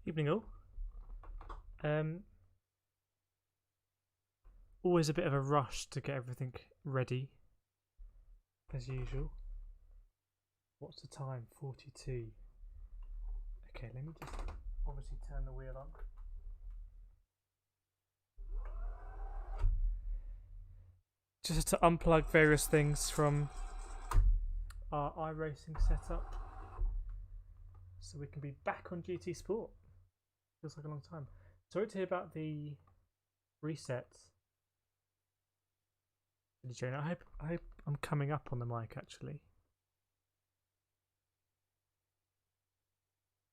Evening all. Always a bit of a rush to get everything ready, as usual. What's the time? 42. Okay, let me just obviously turn the wheel on. Just to unplug various things from our iRacing setup, so we can be back on GT Sport. Feels like a long time. Sorry to hear about the reset. Jane, I hope I'm coming up on the mic actually.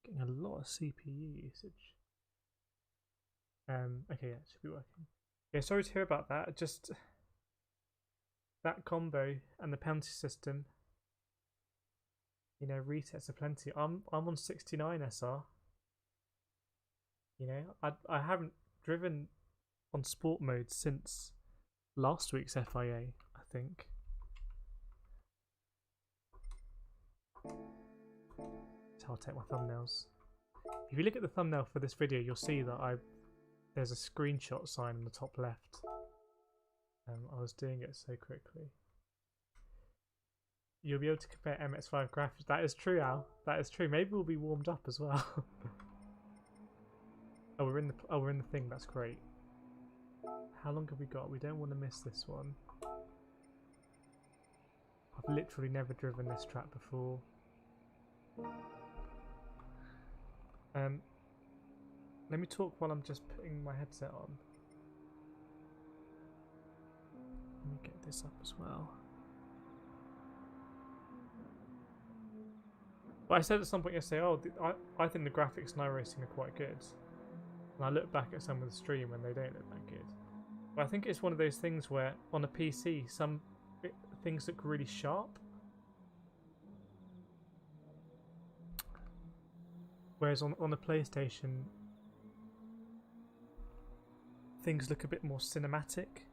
Getting a lot of CPU usage. Okay, yeah, it should be working. Yeah, sorry to hear about that. Just that combo and the penalty system. You know, resets are plenty. I'm on 69 SR. You know, I haven't driven on sport mode since last week's FIA, I think. So I'll take my thumbnails. If you look at the thumbnail for this video, you'll see that there's a screenshot sign in the top left. I was doing it so quickly. You'll be able to compare MX5 graphics. That is true, Al. That is true. Maybe we'll be warmed up as well. Oh, we're in the thing. That's great. How long have we got? We don't want to miss this one. I've literally never driven this track before. Let me talk while I'm just putting my headset on. Let me get this up as well. But I said at some point yesterday, oh, I think the graphics in iRacing are quite good. And I look back at some of the stream and they don't look that good. But I think it's one of those things where on a PC, some things look really sharp. Whereas on the PlayStation, things look a bit more cinematic.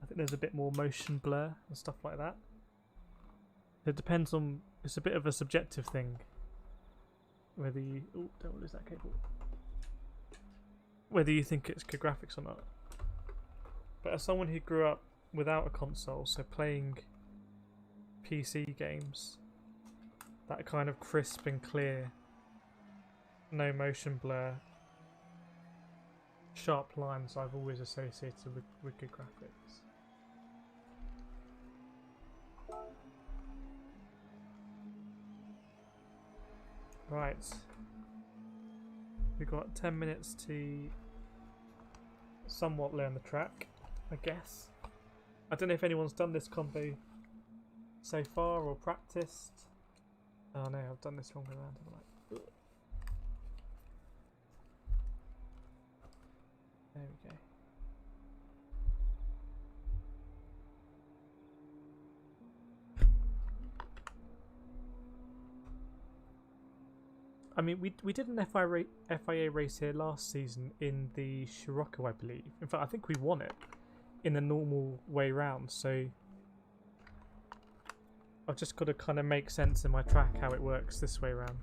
I think there's a bit more motion blur and stuff like that. It depends on, it's a bit of a subjective thing. Whether you, oh, don't lose that cable. Whether you think it's good graphics or not. But as someone who grew up without a console, so playing PC games, that kind of crisp and clear, no motion blur, sharp lines I've always associated with good graphics. Right. We've got 10 minutes to somewhat learn the track, I guess. I don't know if anyone's done this combo so far or practiced. Oh no, I've done this wrong way around. I'm like, ugh. There we go. I mean, we did an FIA race here last season in the Scirocco, I believe. In fact, I think we won it in the normal way round, so I've just got to kind of make sense in my track how it works this way round.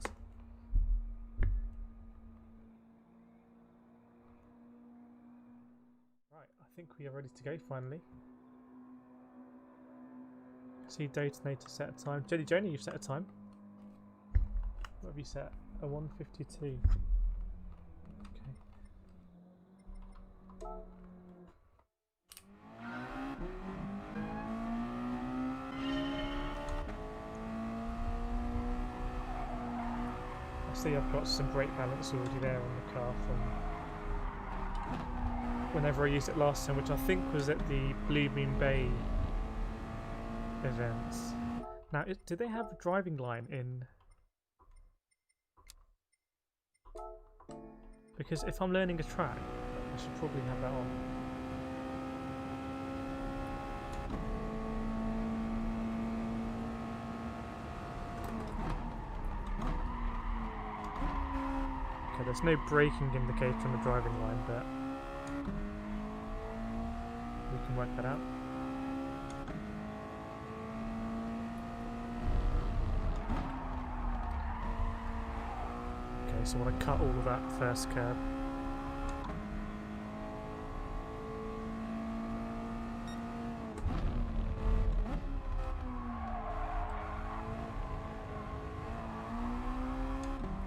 Right, I think we are ready to go finally. See Detonator set a time. Joni, you've set a time. What have you set? A 1:52. Okay. I see I've got some brake balance already there on the car from whenever I used it last time, which I think was at the Blue Moon Bay events. Now, do they have a driving line in? Because if I'm learning a track, I should probably have that on. Okay, there's no braking indicator on the driving line, but we can work that out. So I want to cut all of that first curb.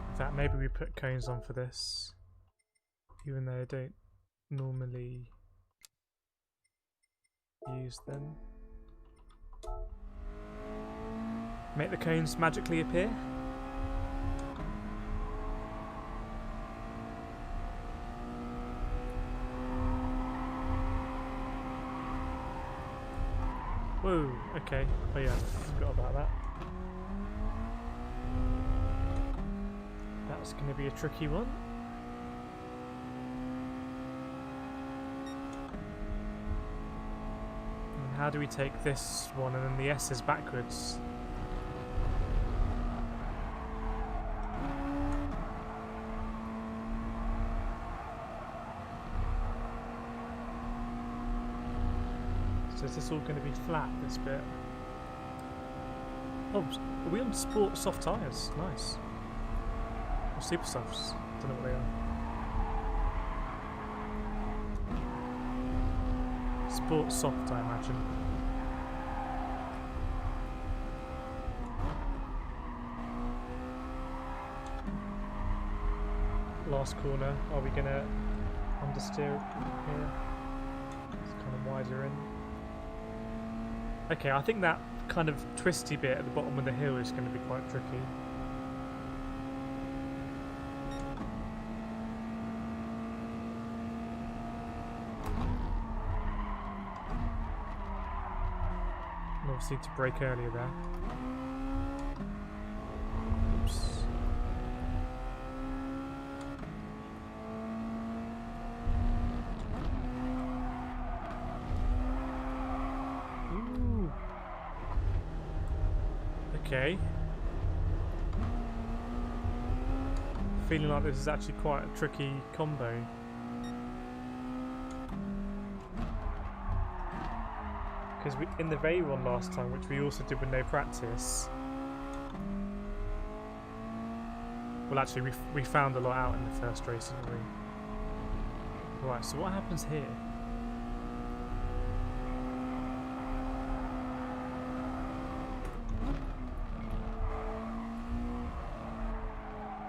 In fact, maybe we put cones on for this, even though I don't normally use them. Make the cones magically appear. Whoa, okay. Oh yeah, forgot about that. That's going to be a tricky one. And how do we take this one and then the S's backwards? So is this all going to be flat, this bit? Oh, are we on sport soft tyres? Nice. Or super softs? Don't know what they are. Sport soft, I imagine. Last corner. Are we going to understeer here? It's kind of wider in. Okay, I think that kind of twisty bit at the bottom of the hill is going to be quite tricky. And obviously to brake earlier there. Oops. Okay. Feeling like this is actually quite a tricky combo. Because in the Verge one last time, which we also did with no practice, well actually we found a lot out in the first race, didn't we? Right, so what happens here?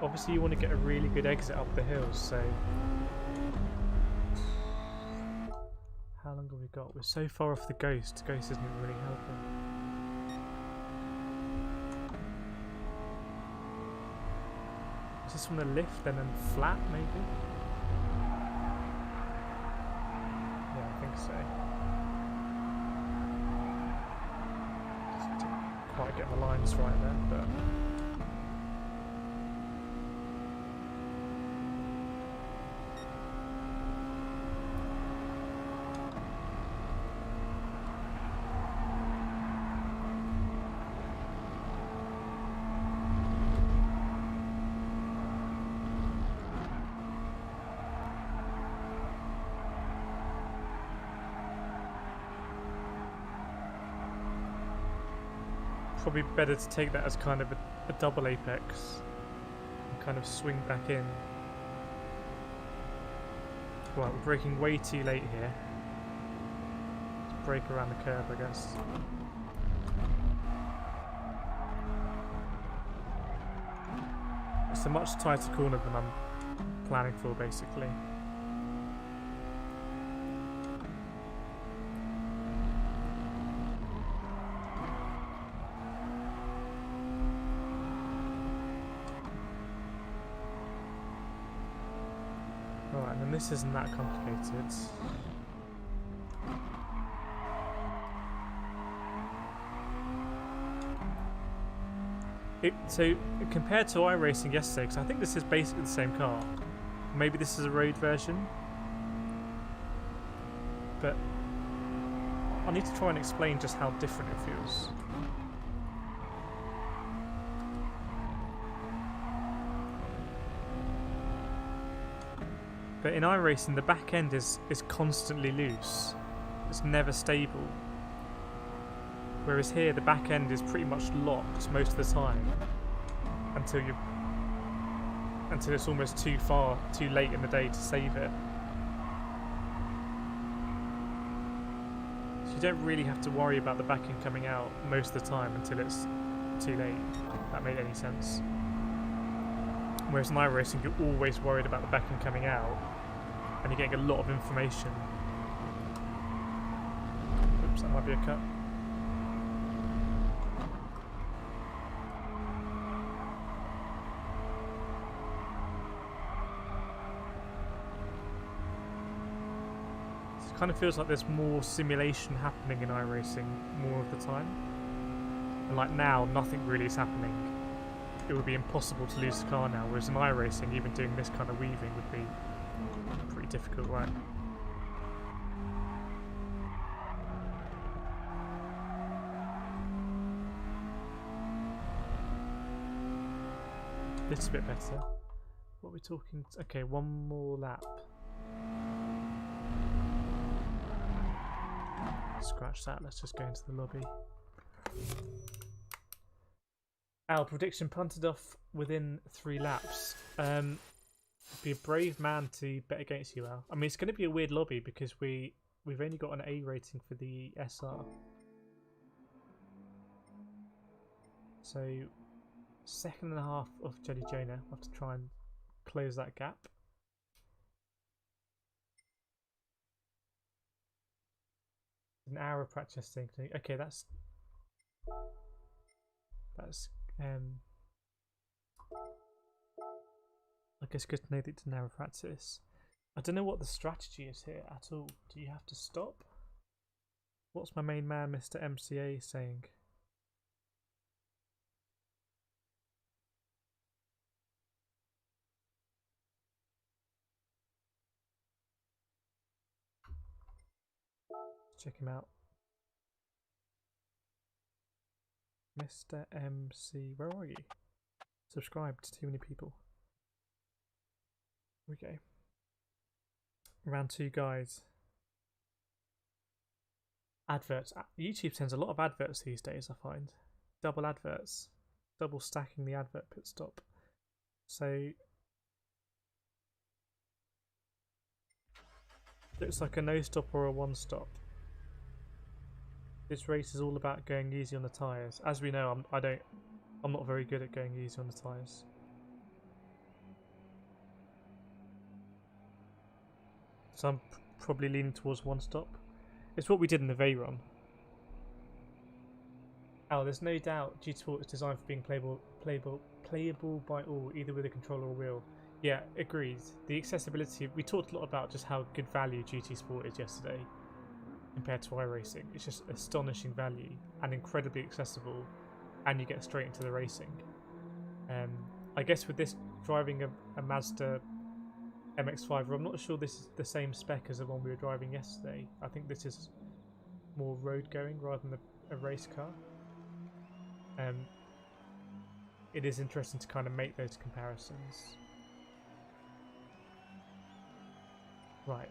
Obviously you want to get a really good exit up the hills, so... How long have we got? We're so far off the Ghost. Ghost isn't really helping. Is this from the lift and then flat, maybe? Yeah, I think so. Just didn't quite get my lines right there, but... Probably better to take that as kind of a double apex and kind of swing back in. Right, we're braking way too late here. Let's brake around the curve, I guess. It's a much tighter corner than I'm planning for, basically. This isn't that complicated. So compared to iRacing yesterday, because I think this is basically the same car. Maybe this is a road version. But I need to try and explain just how different it feels. But in iRacing, the back end is constantly loose. It's never stable. Whereas here, the back end is pretty much locked most of the time until you until it's almost too late in the day to save it. So you don't really have to worry about the back end coming out most of the time until it's too late, if that made any sense. Whereas in iRacing, you're always worried about the back end coming out, and you're getting a lot of information. Oops, that might be a cut. It kind of feels like there's more simulation happening in iRacing more of the time. And like now, nothing really is happening. It would be impossible to lose the car now, whereas in iRacing, even doing this kind of weaving would be pretty difficult, right? This is a bit better. What are we talking? Okay, one more lap. Scratch that, let's just go into the lobby. Our prediction punted off within 3 laps. Be a brave man to bet against you, Al. I mean, it's going to be a weird lobby because we've only got an A rating for the SR. So, 2.5 of Jelly Jonah. I'll have to try and close that gap. An hour of practice thing. Okay, that's I guess good to know that it's an hour of practice. I don't know what the strategy is here at all. Do you have to stop? What's my main man, Mr. MCA, saying? Check him out. Mr. MC, where are you? Subscribed to too many people. Here we go. Round 2, guys. Adverts. YouTube sends a lot of adverts these days, I find. Double adverts. Double stacking the advert pit stop. So looks like a no stop or a 1 stop. This race is all about going easy on the tyres. As we know, I'm not very good at going easy on the tyres. So I'm probably leaning towards 1 stop. It's what we did in the Veyron. Oh, there's no doubt GT Sport is designed for being playable by all, either with a controller or wheel. Yeah, agreed. The accessibility, we talked a lot about just how good value GT Sport is yesterday compared to iRacing. It's just astonishing value and incredibly accessible, and you get straight into the racing. I guess with this driving a Mazda MX-5, I'm not sure this is the same spec as the one we were driving yesterday. I think this is more road going rather than a race car. It is interesting to kind of make those comparisons. Right,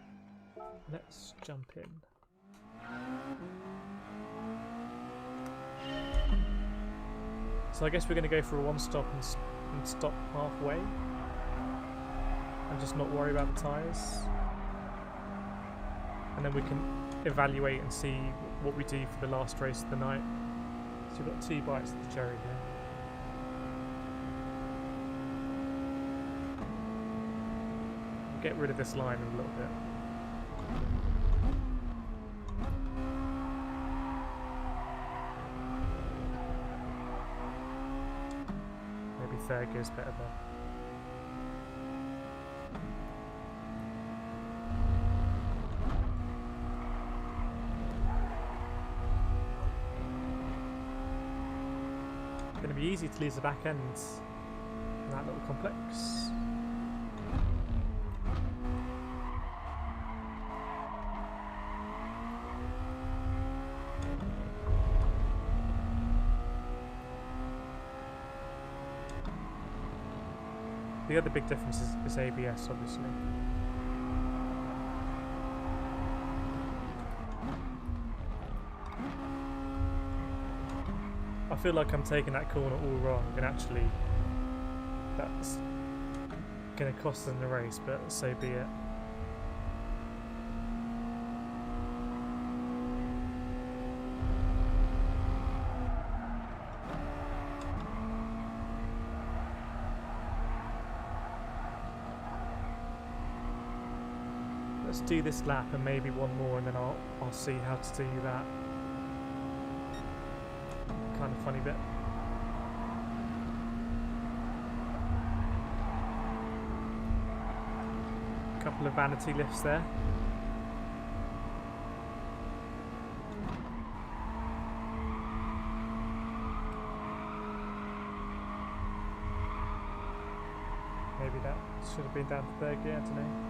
let's jump in. So I guess we're going to go for a 1 stop and stop halfway and just not worry about the tyres, and then we can evaluate and see what we do for the last race of the night. So we've got 2 bites of the cherry here. We'll get rid of this line in a little bit. Maybe 3rd gear's better there. It's going to be easy to lose the back end in that little complex. The other big difference is ABS, obviously. I feel like I'm taking that corner all wrong, and actually going to cost us in the race, but so be it. Let's do this lap and maybe one more, and then I'll see how to do that kind of funny bit. Couple of vanity lifts there. Maybe that should have been down to third gear, I don't know.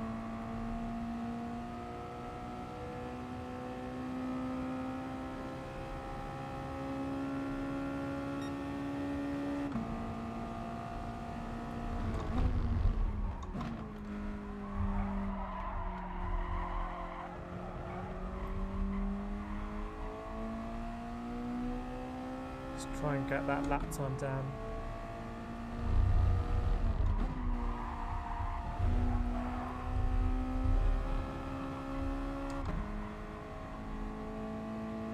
Try and get that lap time down.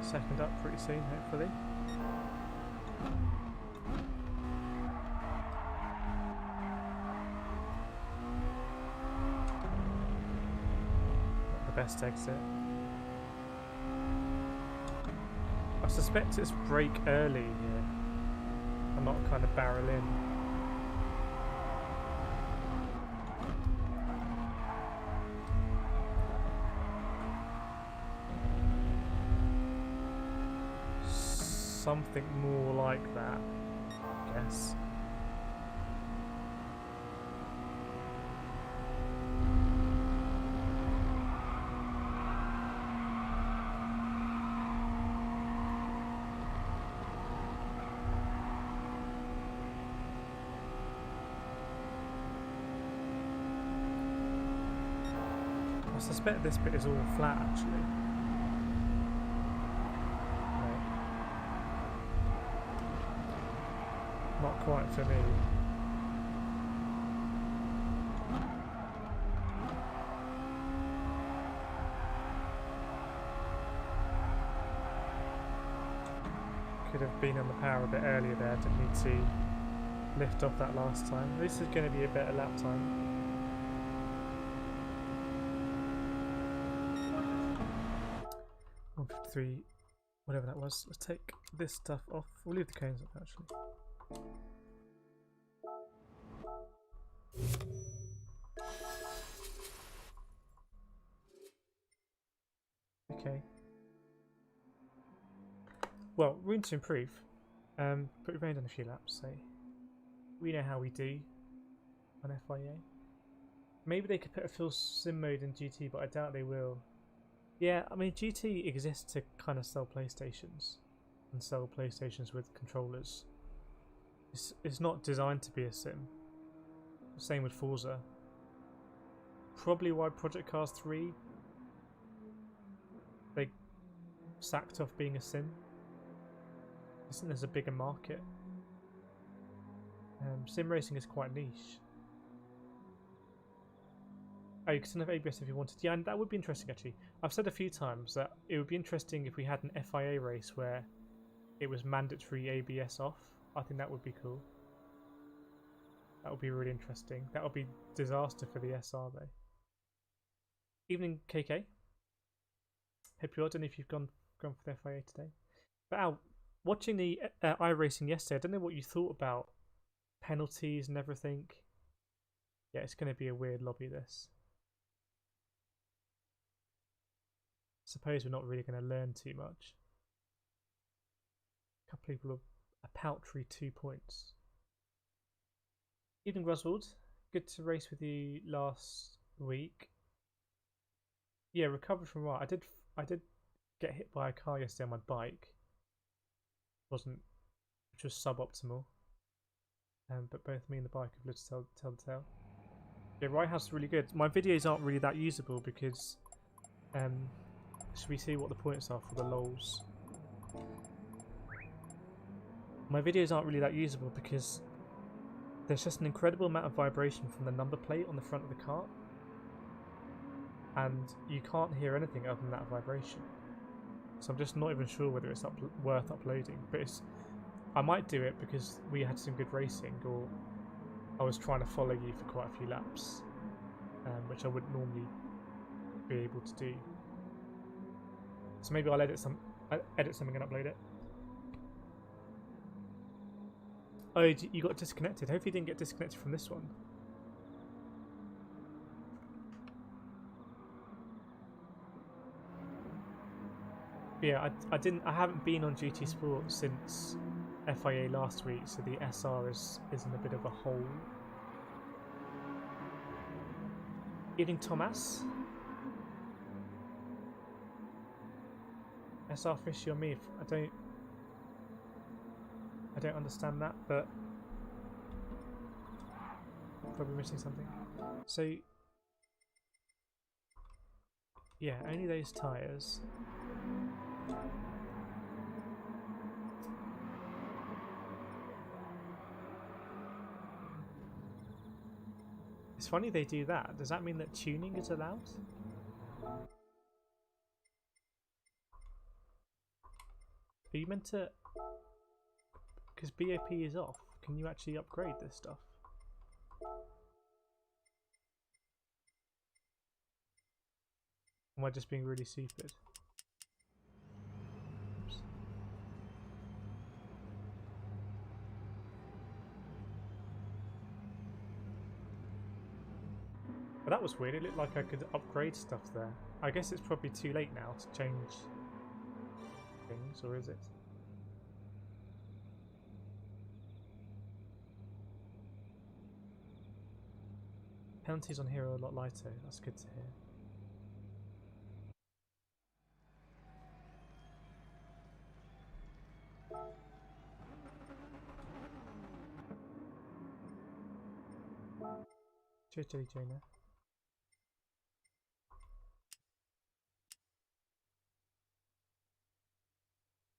Second up pretty soon, hopefully. Not the best exit. I suspect it's brake early here and not kind of barrel in. Something more like that, I guess. I suspect this bit is all flat actually. No. Not quite for me. Could have been on the power a bit earlier there, didn't need to lift off that last time. This is going to be a better lap time. 153, whatever that was. Let's take this stuff off. We'll leave the cones up actually. Okay. Well, room to improve. But we've only done a few laps, so we know how we do on FIA. Maybe they could put a full sim mode in GT, but I doubt they will. Yeah, I mean GT exists to kind of sell PlayStations and sell PlayStations with controllers. It's not designed to be a sim. Same with Forza. Probably why Project Cars 3 they sacked off being a sim. I think there's a bigger market. Sim racing is quite niche. Oh, you could turn off ABS if you wanted. Yeah, and that would be interesting actually. I've said a few times that it would be interesting if we had an FIA race where it was mandatory ABS off. I think that would be cool. That would be really interesting. That would be disaster for the SR though. Evening KK. Hope you are. I don't know if you've gone for the FIA today. But Al, watching the iRacing yesterday, I don't know what you thought about penalties and everything. Yeah, it's going to be a weird lobby this. Suppose we're not really going to learn too much. A couple of people have a paltry 2 points. Evening Griswold, good to race with you last week. Yeah, recovered from what? I did get hit by a car yesterday on my bike. Which was suboptimal. But both me and the bike have lived to tell the tale. Yeah, Right House is really good. My videos aren't really that usable because should we see what the points are for the lols? My videos aren't really that usable because there's just an incredible amount of vibration from the number plate on the front of the car, and you can't hear anything other than that vibration. So I'm just not even sure whether it's worth uploading, but I might do it because we had some good racing, or I was trying to follow you for quite a few laps, which I wouldn't normally be able to do. So maybe I'll edit something and upload it. Oh, you got disconnected. Hopefully you didn't get disconnected from this one. Yeah, I haven't been on GT Sport since FIA last week, so the SR is in a bit of a hole. Evening, Thomas. SR fishy on me. I don't understand that, but probably missing something. So yeah, only those tyres. It's funny they do that. Does that mean that tuning is allowed? Are you meant to... Because BOP is off, can you actually upgrade this stuff? Am I just being really stupid? Oops. But that was weird, it looked like I could upgrade stuff there. I guess it's probably too late now to change things, or is it? Penalties on here are a lot lighter, that's good to hear. Cheers, Jelly Jonah.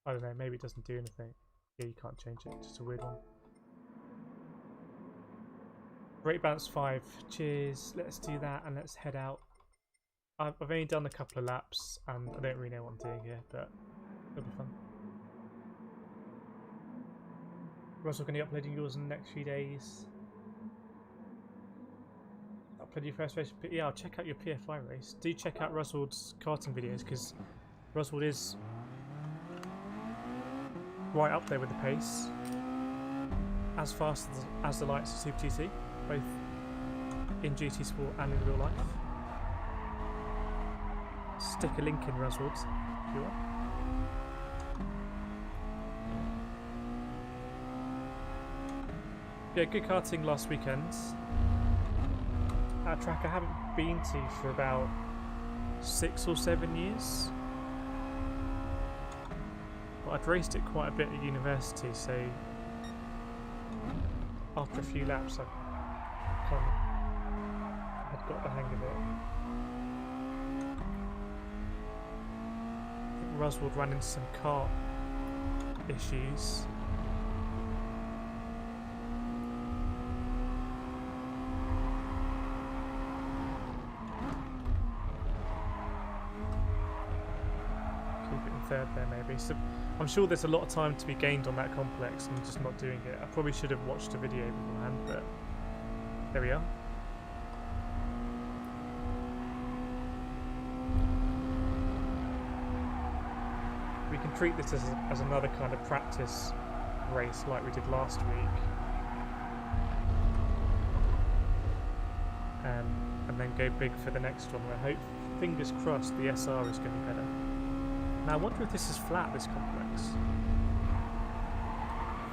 I don't know, maybe it doesn't do anything. Yeah, you can't change it, just a weird one. Brake balance 5, cheers, let's do that and let's head out. I've only done a couple of laps and I don't really know what I'm doing here, but it'll be fun. Russell, going to be uploading yours in the next few days. Upload your first race. Yeah, I'll check out your PFI race. Do check out Russell's karting videos because Russell is right up there with the pace. As fast as the likes of Super GT, both in GT Sport and in real life. Stick a link in Russell's if you want. Yeah, good karting last weekend. A track I haven't been to for about 6 or 7 years. But I'd raced it quite a bit at university, so after a few laps I kind of had got the hang of it. I think Roswell ran into some kart issues. Third there maybe, so I'm sure there's a lot of time to be gained on that complex and I'm just not doing it. I probably should have watched a video beforehand, but there we are. We can treat this as another kind of practice race like we did last week, and then go big for the next one where fingers crossed the SR is going to be better. Now I wonder if this is flat, this complex.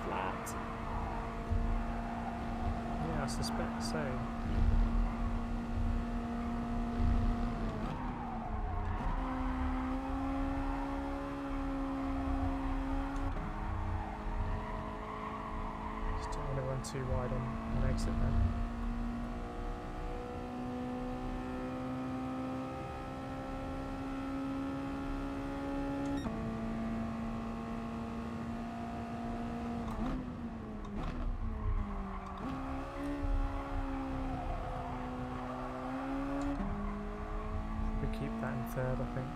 Flat. Yeah, I suspect so. Just don't want to run too wide on exit there. that in third, I think.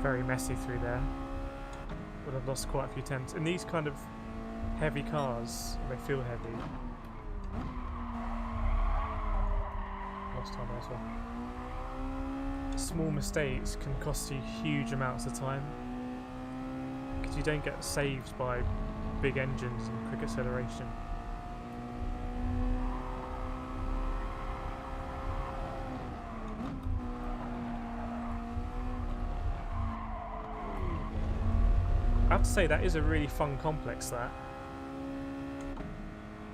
Very messy through there. Would have lost quite a few tenths. In these kind of heavy cars, they feel heavy. Lost time as well. Small mistakes can cost you huge amounts of time because you don't get saved by big engines and quick acceleration. I have to say that is a really fun complex. That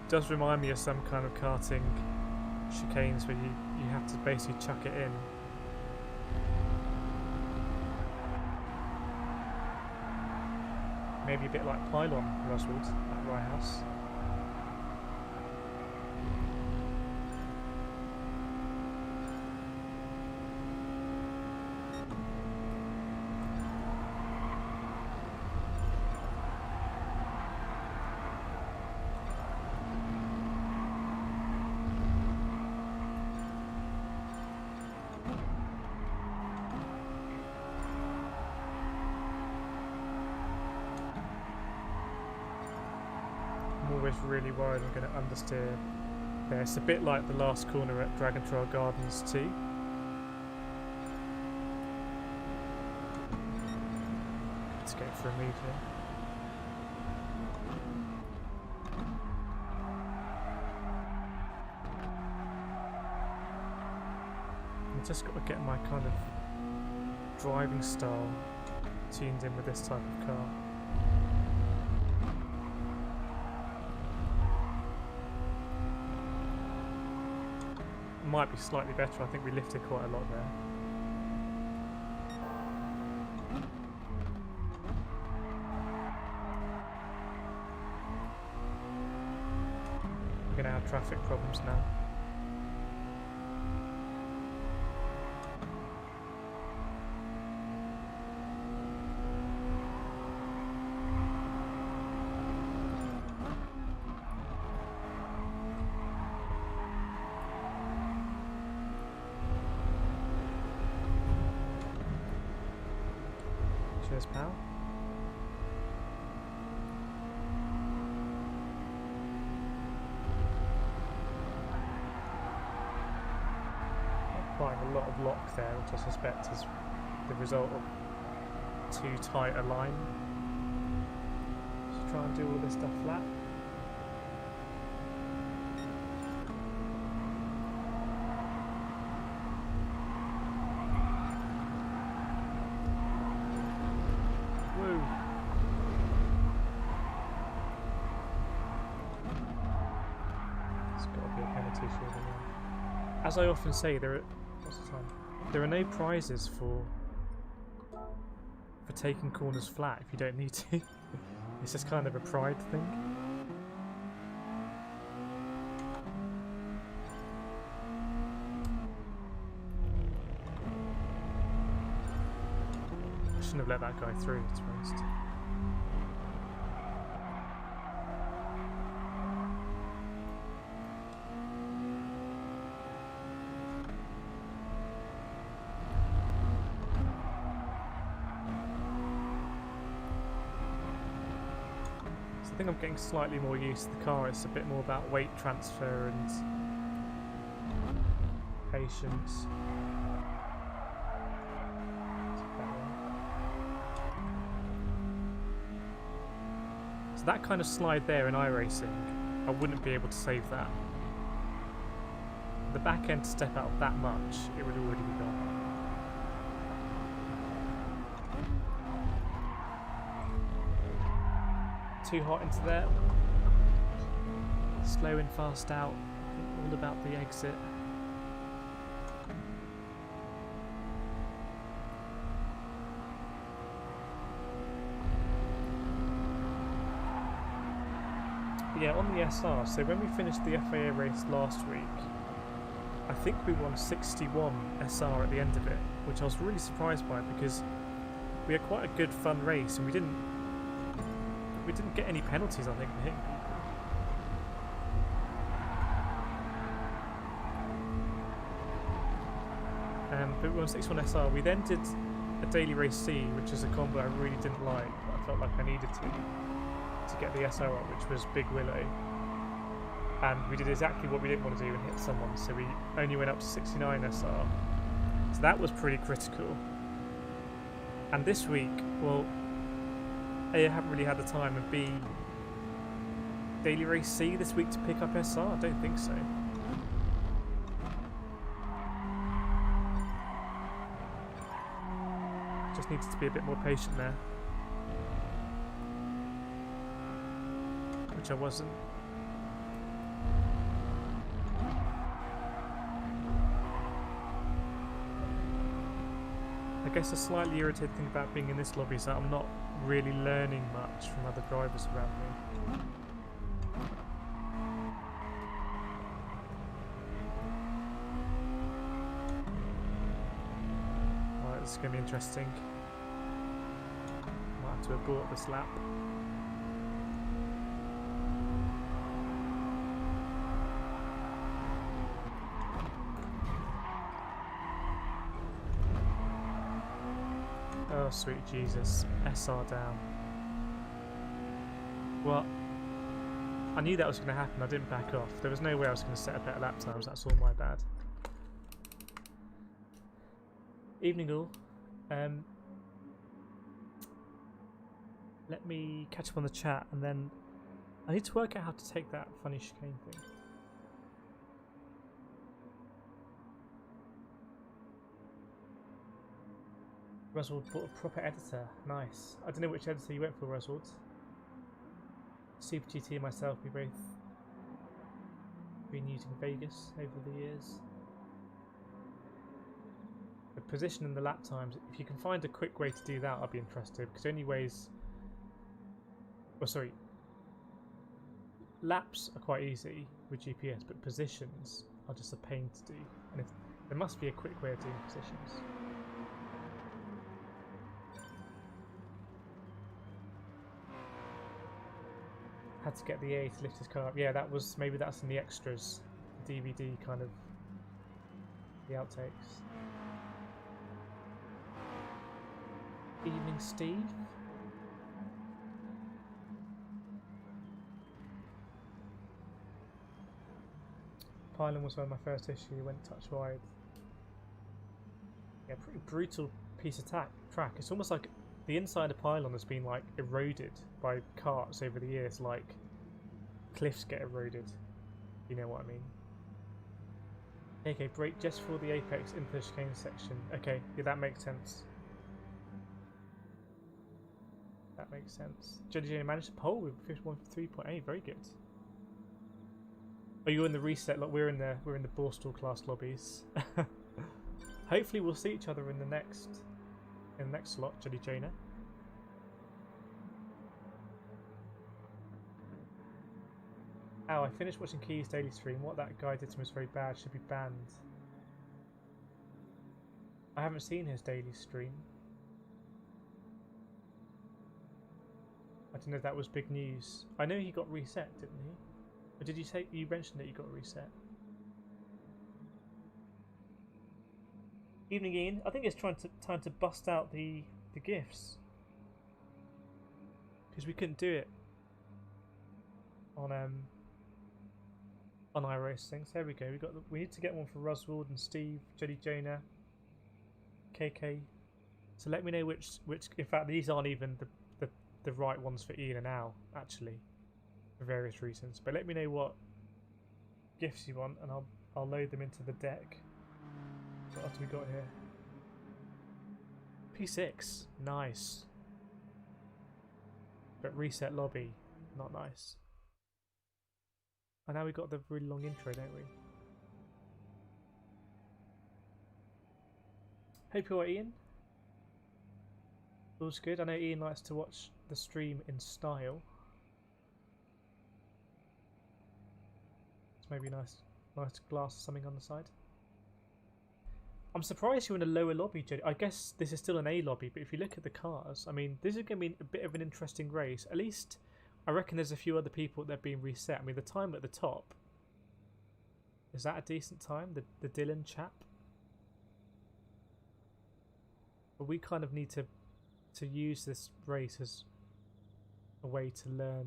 does remind me of some kind of karting chicanes where you have to basically chuck it in. Maybe a bit like Pylon, Roswald, at Rye House. Really worried I'm going to understeer there. It's a bit like the last corner at Dragon Trail Gardens too. Let's go for a move here. I've just got to get my kind of driving style tuned in with this type of car. Might be slightly better. I think we lifted quite a lot there. We're going to have traffic problems now. Cheers, pal. Applying a lot of lock there, which I suspect is the result of too tight a line. Just try and do all of this stuff flat. As I often say, there are no prizes for taking corners flat if you don't need to. It's just kind of a pride thing. I shouldn't have let that guy through, to be honest. I think I'm getting slightly more used to the car. It's a bit more about weight transfer and patience. So that kind of slide there in iRacing, I wouldn't be able to save that. The back end to step out that much, it would already be gone. Too hot into there. Slow in, fast out. All about the exit. But yeah, on the SR, so when we finished the FIA race last week, I think we won 61 SR at the end of it, which I was really surprised by because we had quite a good fun race and we didn't We didn't get any penalties, I think, for hitting people. But we were on 61 SR. We then did a daily race C, which is a combo I really didn't like, but I felt like I needed to get the SR up, which was Big Willow. And we did exactly what we didn't want to do and hit someone, so we only went up to 69 SR. So that was pretty critical. And this week, well, A, I haven't really had the time, and B, daily race C this week to pick up SR? I don't think so. Just needed to be a bit more patient there, which I wasn't. I guess a slightly irritating thing about being in this lobby is that I'm not really learning much from other drivers around me. Right, this is going to be interesting. Might have to abort this lap. Oh, sweet Jesus. SR down. Well, I knew that was going to happen. I didn't back off. There was no way I was going to set a better lap times. That's all my bad. Evening all. Let me catch up on the chat, and then I need to work out how to take that funny chicane thing. Roswald bought a proper editor. Nice. I don't know which editor you went for, Roswald. Super GT and myself, we both been using Vegas over the years. The position and the lap times, if you can find a quick way to do that, I'll be interested, because the only ways... Well, sorry. Laps are quite easy with GPS, but positions are just a pain to do. And there must be a quick way of doing positions. Had to get the A to lift his car up. Yeah, that was, maybe that's in the extras, DVD kind of, the outtakes. Evening, Steve. Pylon was one of my first issue, went touch wide. Yeah, pretty brutal piece of track. It's almost like the inside of Pylon has been like eroded by carts over the years, like cliffs get eroded. You know what I mean? Okay, brake just for the apex into the chicane section. Okay, yeah, that makes sense. That makes sense. JJ managed to pole with 51.3.8. Very good. Oh, you're in the reset lot. We're in the Borstal class lobbies. Hopefully, we'll see each other in the next slot, Jolly Jonah. Oh, I finished watching Key's daily stream. What that guy did to me was very bad. Should be banned. I haven't seen his daily stream. I don't know if that was big news. I know he got reset, didn't he? Or did you say you mentioned that he got reset? Evening, Ian. I think it's time to bust out the gifts, because we couldn't do it on iRacing. So there we go. We need to get one for Roswald and Steve, Jolly Jonah, KK. So let me know which. In fact, these aren't even the right ones for Ian and Al, actually, for various reasons. But let me know what gifts you want, and I'll load them into the deck. What else have we got here? P6, nice. But reset lobby, not nice. And now we've got the really long intro, don't we? Hope you're Ian. All's good. I know Ian likes to watch the stream in style. It's maybe a nice glass or something on the side. I'm surprised you're in a lower lobby, Jody. I guess this is still an A lobby, but if you look at the cars, I mean, this is going to be a bit of an interesting race. At least I reckon there's a few other people that are being reset. I mean, the time at the top, is that a decent time? The Dylan chap? But we kind of need to use this race as a way to learn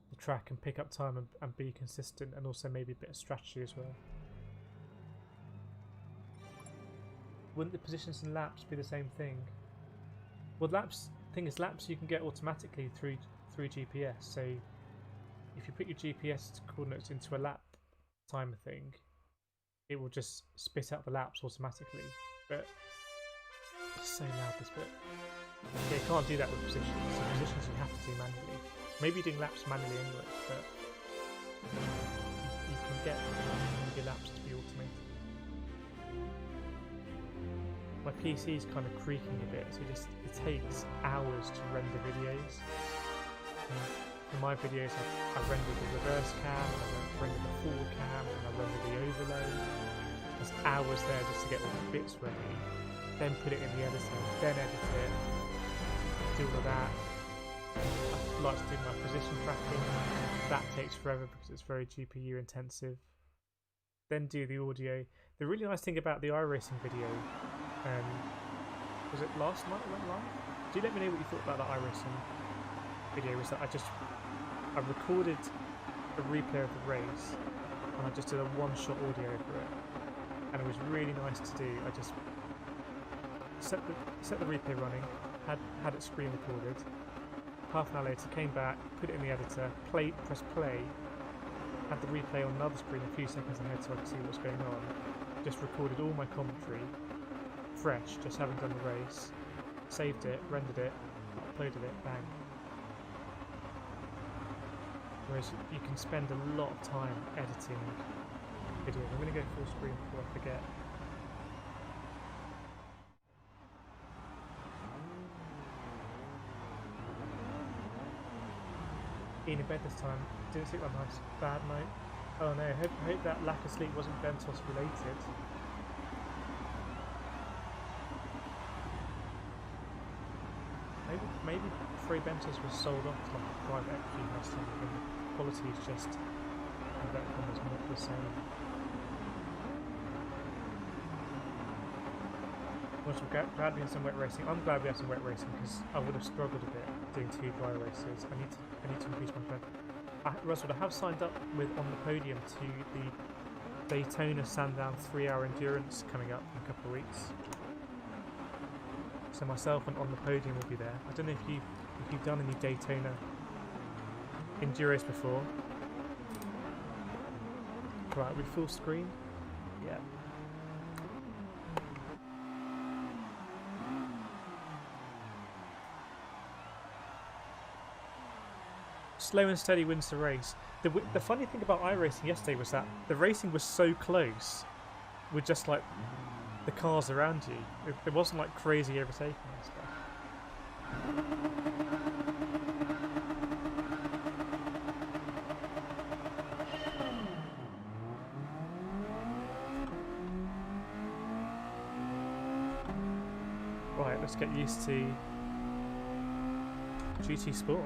the track and pick up time and be consistent, and also maybe a bit of strategy as well. Wouldn't the positions and laps be the same thing? Well, laps you can get automatically through GPS. So if you put your GPS coordinates into a lap timer thing, it will just spit out the laps automatically. But it's so loud, this bit. Yeah, you can't do that with positions. So positions you have to do manually. Maybe you're doing laps manually anyway, but you can get your laps to be automated. My PC is kind of creaking a bit, so it takes hours to render videos. For my videos, I render the reverse cam, and I render the forward cam, and I render the overlay. There's hours there just to get all the bits ready, then put it in the editor, then edit it, do all of that. I like to do my position tracking. That takes forever because it's very GPU intensive. Then do the audio. The really nice thing about the iRacing video, was it last night it went live? Do let me know what you thought about that iRacing video. Was that I recorded a replay of the race and I just did a one-shot audio for it, and it was really nice to do. I just set the replay running, had it screen recorded. Half an hour later, came back, put it in the editor, press play, had the replay on another screen a few seconds ahead so I could see what's going on. Just recorded all my commentary, fresh, just having done the race, saved it, rendered it, uploaded it, bang. Whereas you can spend a lot of time editing videos. I'm going to go full screen before I forget. In bed this time. Didn't sleep that nice. Bad night. Oh no, hope that lack of sleep wasn't Ventos related. Maybe Free Ventos was sold off to like a private equity house and the quality is just Vetcom is not the same. We're glad we had some wet racing. I'm glad we had some wet racing because I would have struggled a bit doing 2 dry races. I need to increase my strength. Russell, I have signed up on the podium to the Daytona Sandown 3-hour endurance coming up in a couple of weeks. So myself and on the podium will be there. I don't know if you've done any Daytona enduros before. Right, we full screen. Yeah. Slow and steady wins the race. The funny thing about iRacing yesterday was that the racing was so close with just like the cars around you. It wasn't like crazy overtaking and stuff. Right, let's get used to GT Sport.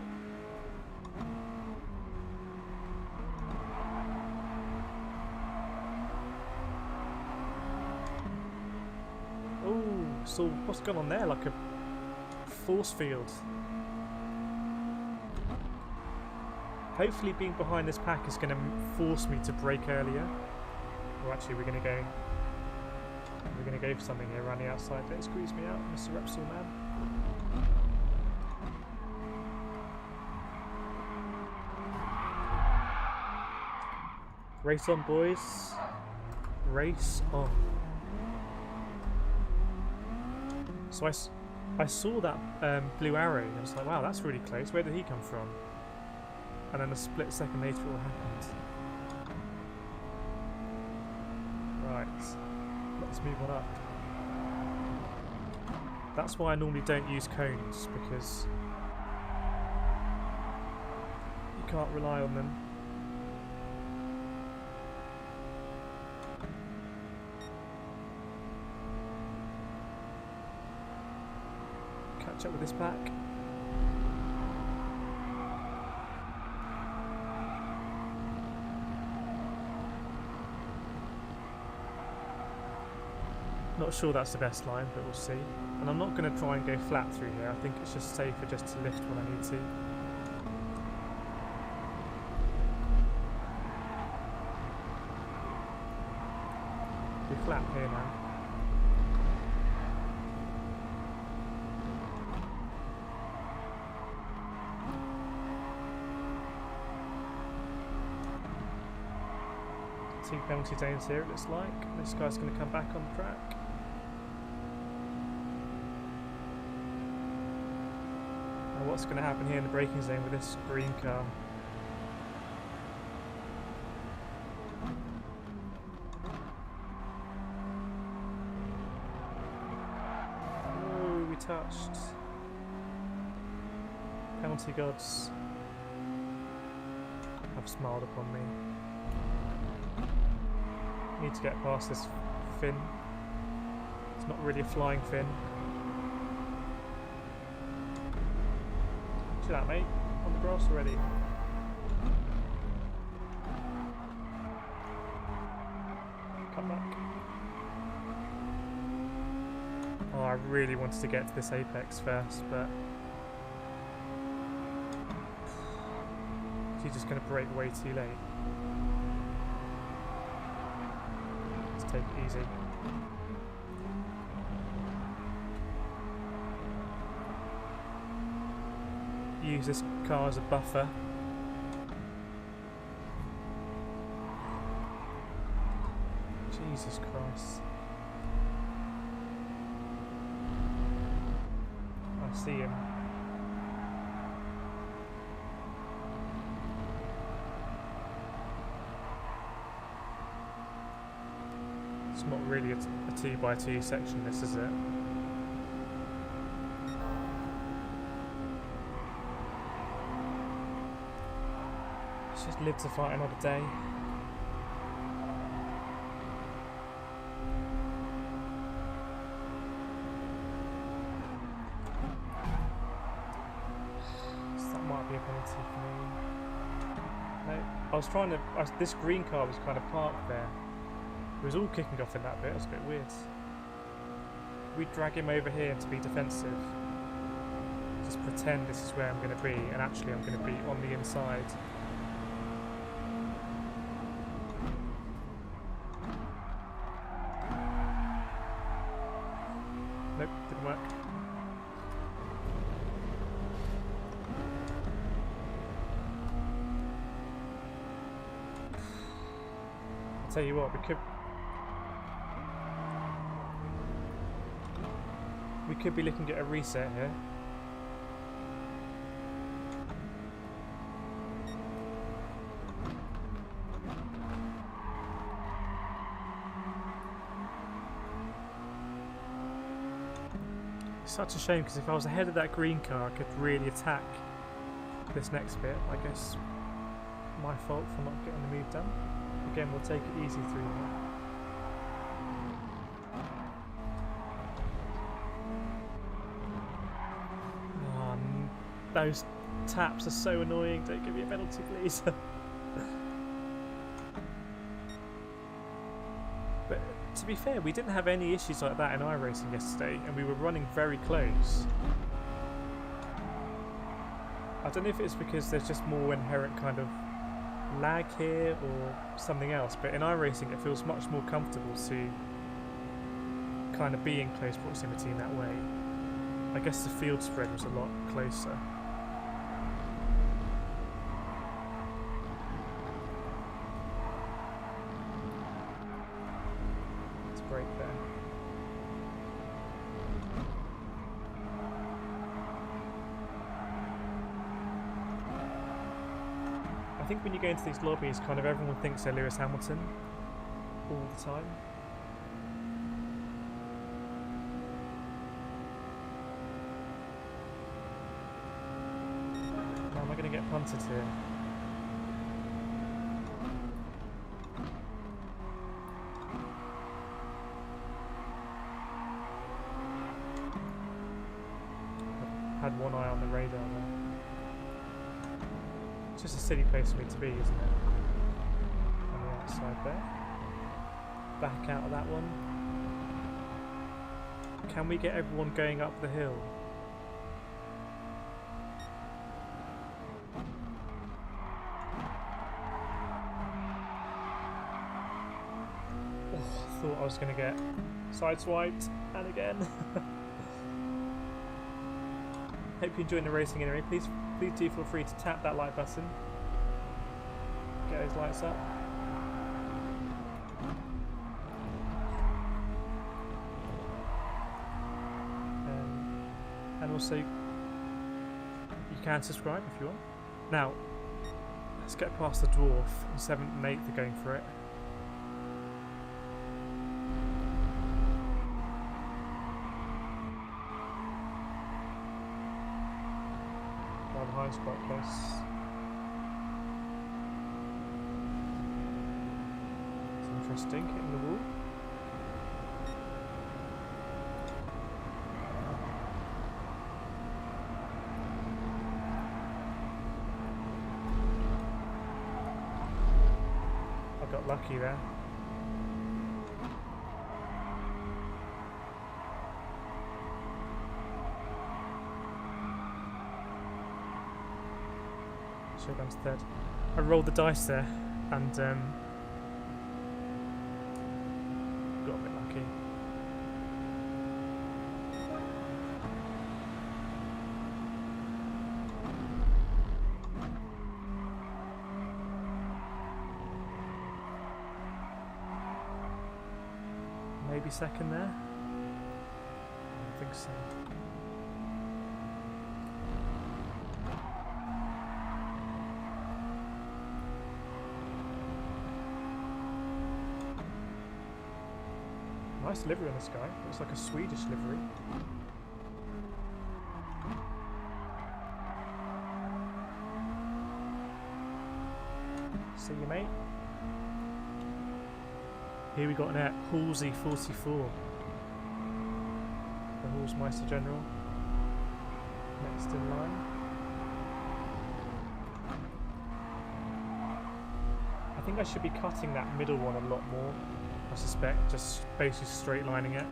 So what's going on there? Like a force field. Hopefully being behind this pack is going to force me to brake earlier. Or actually we're going to go for something here around the outside. Don't squeeze me out, Mr. Repsol man. Race on, boys. Race on. So I saw that blue arrow and I was like, wow, that's really close. Where did he come from? And then a split second later it all happened. Right, let's move on up. That's why I normally don't use cones, because you can't rely on them. Catch up with this pack. Not sure that's the best line, but we'll see. And I'm not going to try and go flat through here. I think it's just safer just to lift when I need to. Be flat here now. Two penalty zones here, it looks like. This guy's going to come back on track. Now what's going to happen here in the braking zone with this green car? Oh, we touched. Penalty gods have smiled upon me. Need to get past this fin. It's not really a flying fin. Chill out, mate. On the grass already. Come back. Oh, I really wanted to get to this apex first, but she's just going to brake way too late. Take it easy. Use this car as a buffer. Jesus Christ. I see him. It's not really a 2x2 section, this is it? Let's just live to fight another day. So that might be a penalty for me. No, I was trying to. This green car was kind of parked there. It was all kicking off in that bit, it was a bit weird. We drag him over here to be defensive. Just pretend this is where I'm going to be, and actually I'm going to be on the inside. Nope, didn't work. I'll tell you what, we could be looking at a reset here. It's such a shame because if I was ahead of that green car, I could really attack this next bit. I guess my fault for not getting the move done. Again, we'll take it easy through here. Those taps are so annoying. Don't give me a penalty, please. But to be fair, we didn't have any issues like that in iRacing yesterday, and we were running very close. I don't know if it's because there's just more inherent kind of lag here or something else, but in iRacing it feels much more comfortable to kind of be in close proximity in that way. I guess the field spread was a lot closer. Break there. I think when you go into these lobbies, kind of everyone thinks they're Lewis Hamilton all the time. Now am I going to get punted here? Had one eye on the radar there. It's just a silly place for me to be, isn't it? On the outside there. Back out of that one. Can we get everyone going up the hill? Oh, I thought I was going to get sideswiped, and again. Hope you're enjoying the racing anyway. Please do feel free to tap that like button. Get those lights up. And also, you can subscribe if you want. Now, let's get past the dwarf. 7th and 8th are going for it. While the high's quite close. It's interesting, hitting the wall. Got lucky there. Showdown's third. I rolled the dice there and got a bit lucky. Maybe second there? I don't think so. Nice livery on this guy. Looks like a Swedish livery. See you, mate. Here we got an Halsey 44. The Thrustmaster General. Next in line. I think I should be cutting that middle one a lot more, I suspect, just basically straight lining it.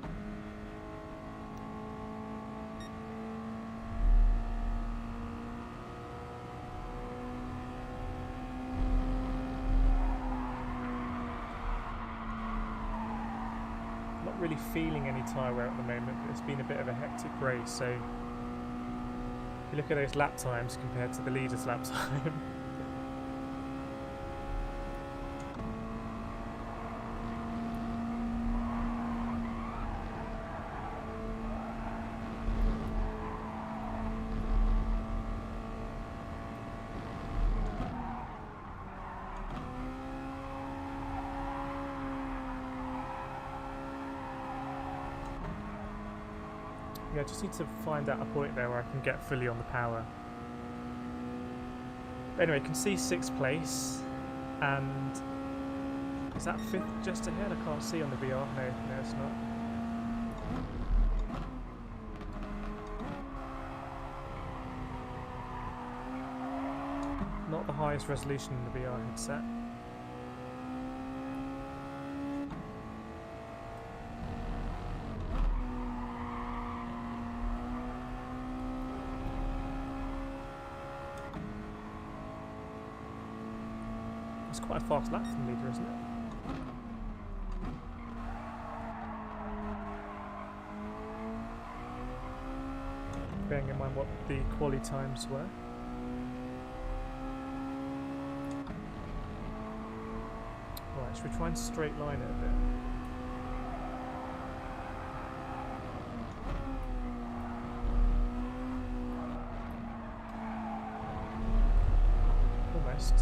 Really feeling any tyre wear at the moment. It's been a bit of a hectic race, so if you look at those lap times compared to the leader's lap time. Yeah, I just need to find out a point there where I can get fully on the power. But anyway, you can see 6th place, and is that 5th just ahead? I can't see on the VR. No, it's not. Not the highest resolution in the VR headset. It's quite a fast lap from the leader, isn't it? Bearing in mind what the quali times were. Right, should we try and straight line it a bit? Almost.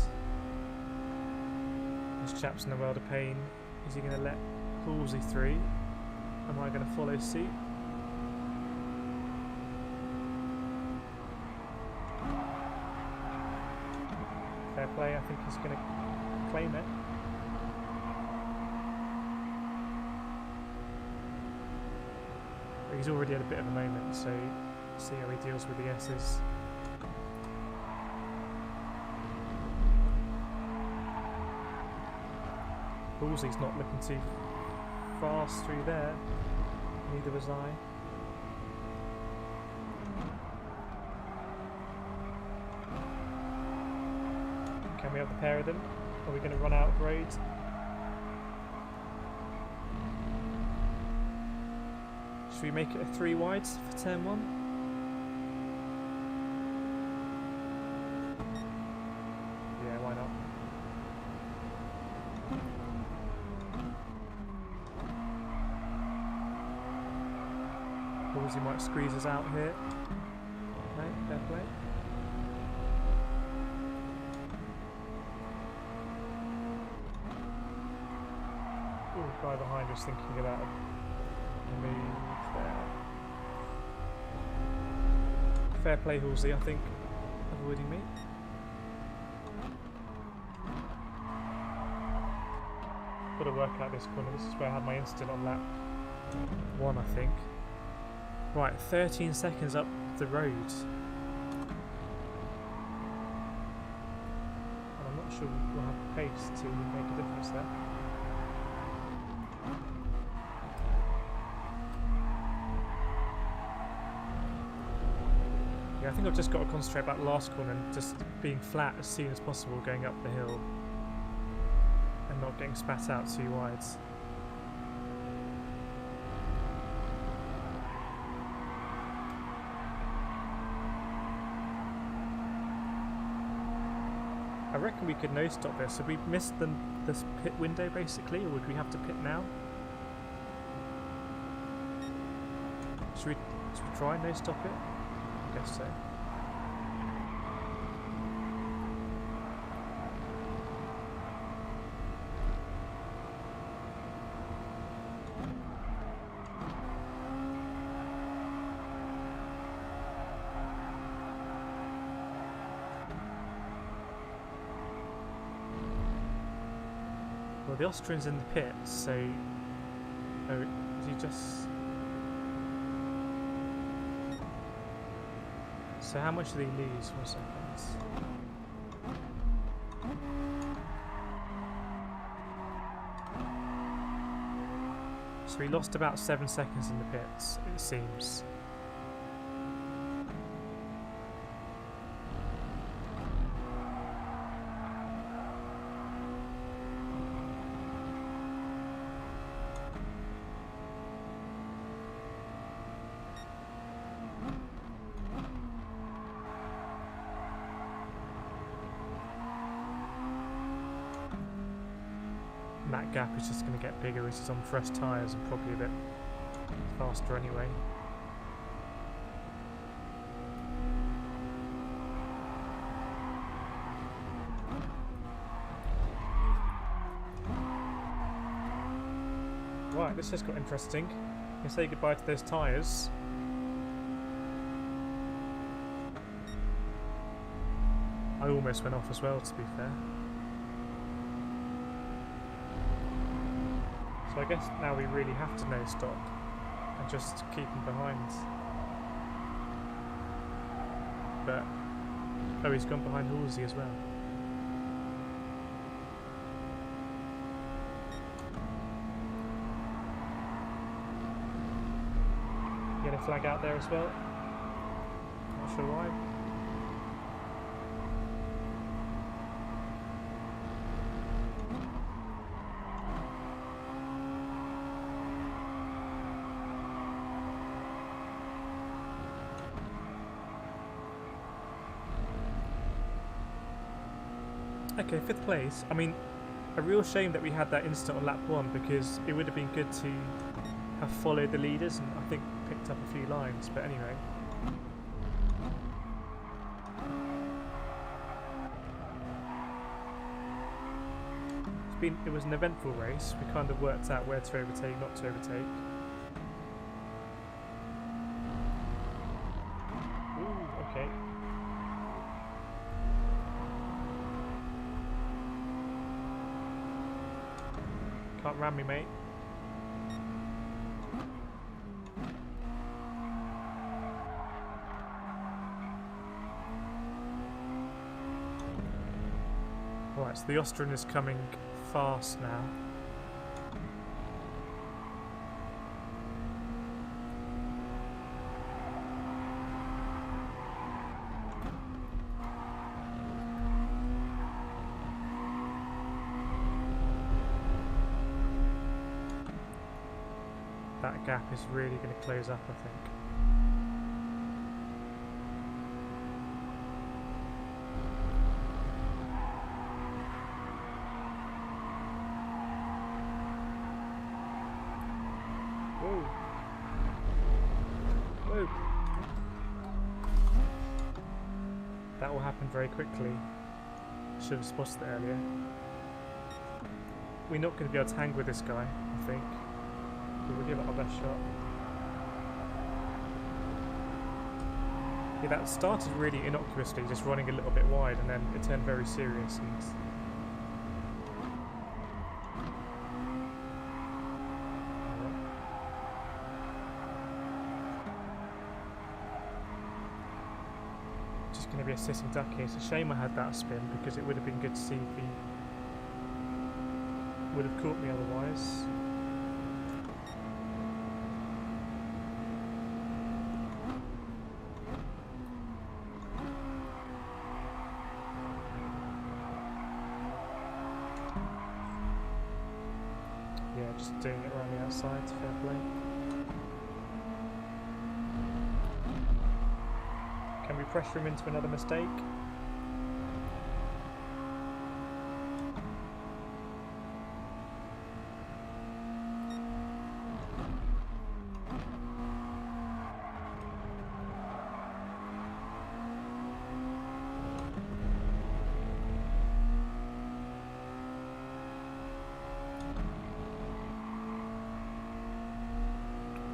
This chap's in a world of pain. Is he going to let Halsey through? Am I going to follow suit? Fair play, I think he's going to claim it. But he's already had a bit of a moment, so see how he deals with the S's. Halsey's not looking too fast through there, neither was I. Can we have the pair of them? Are we going to run out of road? Should we make it a 3 wides for turn 1? Yeah, why not? He might squeeze us out here. No, fair play. Ooh, guy behind us thinking about a move there. Fair play, Halsey, I think, avoiding me. Got to work out this corner. This is where I had my instant on lap 1, I think. Right, 13 seconds up the road. And I'm not sure we'll have the pace to make a difference there. Yeah, I think I've just got to concentrate about the last corner and just being flat as soon as possible going up the hill. And not getting spat out too wide. I reckon we could no stop this. Have we missed this pit window basically, or would we have to pit now? Should we try and no stop it? I guess so. Well, the Austrian's in the pit, so... Oh, is he just... So how much did he lose? 1 second. So he lost about 7 seconds in the pits, it seems. That gap is just going to get bigger as he's on fresh tyres and probably a bit faster anyway. Right, this has got interesting. You can say goodbye to those tyres. I almost went off as well, to be fair. So I guess now we really have to no stop and just keep him behind. But oh, he's gone behind Halsey as well. Get a flag out there as well. Not sure why. Okay, 5th place. I mean, a real shame that we had that instant on lap 1 because it would have been good to have followed the leaders and I think picked up a few lines, but anyway. It was an eventful race. We kind of worked out where to overtake, not to overtake. Ooh, okay. Can't ram me, mate. Right, so the Austrian is coming fast now. that gap is really going to close up, I think. Whoa. Whoa. That will happen very quickly. Should have spotted it earlier. We're not going to be able to hang with this guy, I think. We'll give it our best shot. Yeah, that started really innocuously, just running a little bit wide, and then it turned very serious. And just going to be a sitting duck here. It's a shame I had that spin, because it would have been good to see if he would have caught me otherwise. Yeah, just doing it around the outside, fair play. Can we pressure him into another mistake?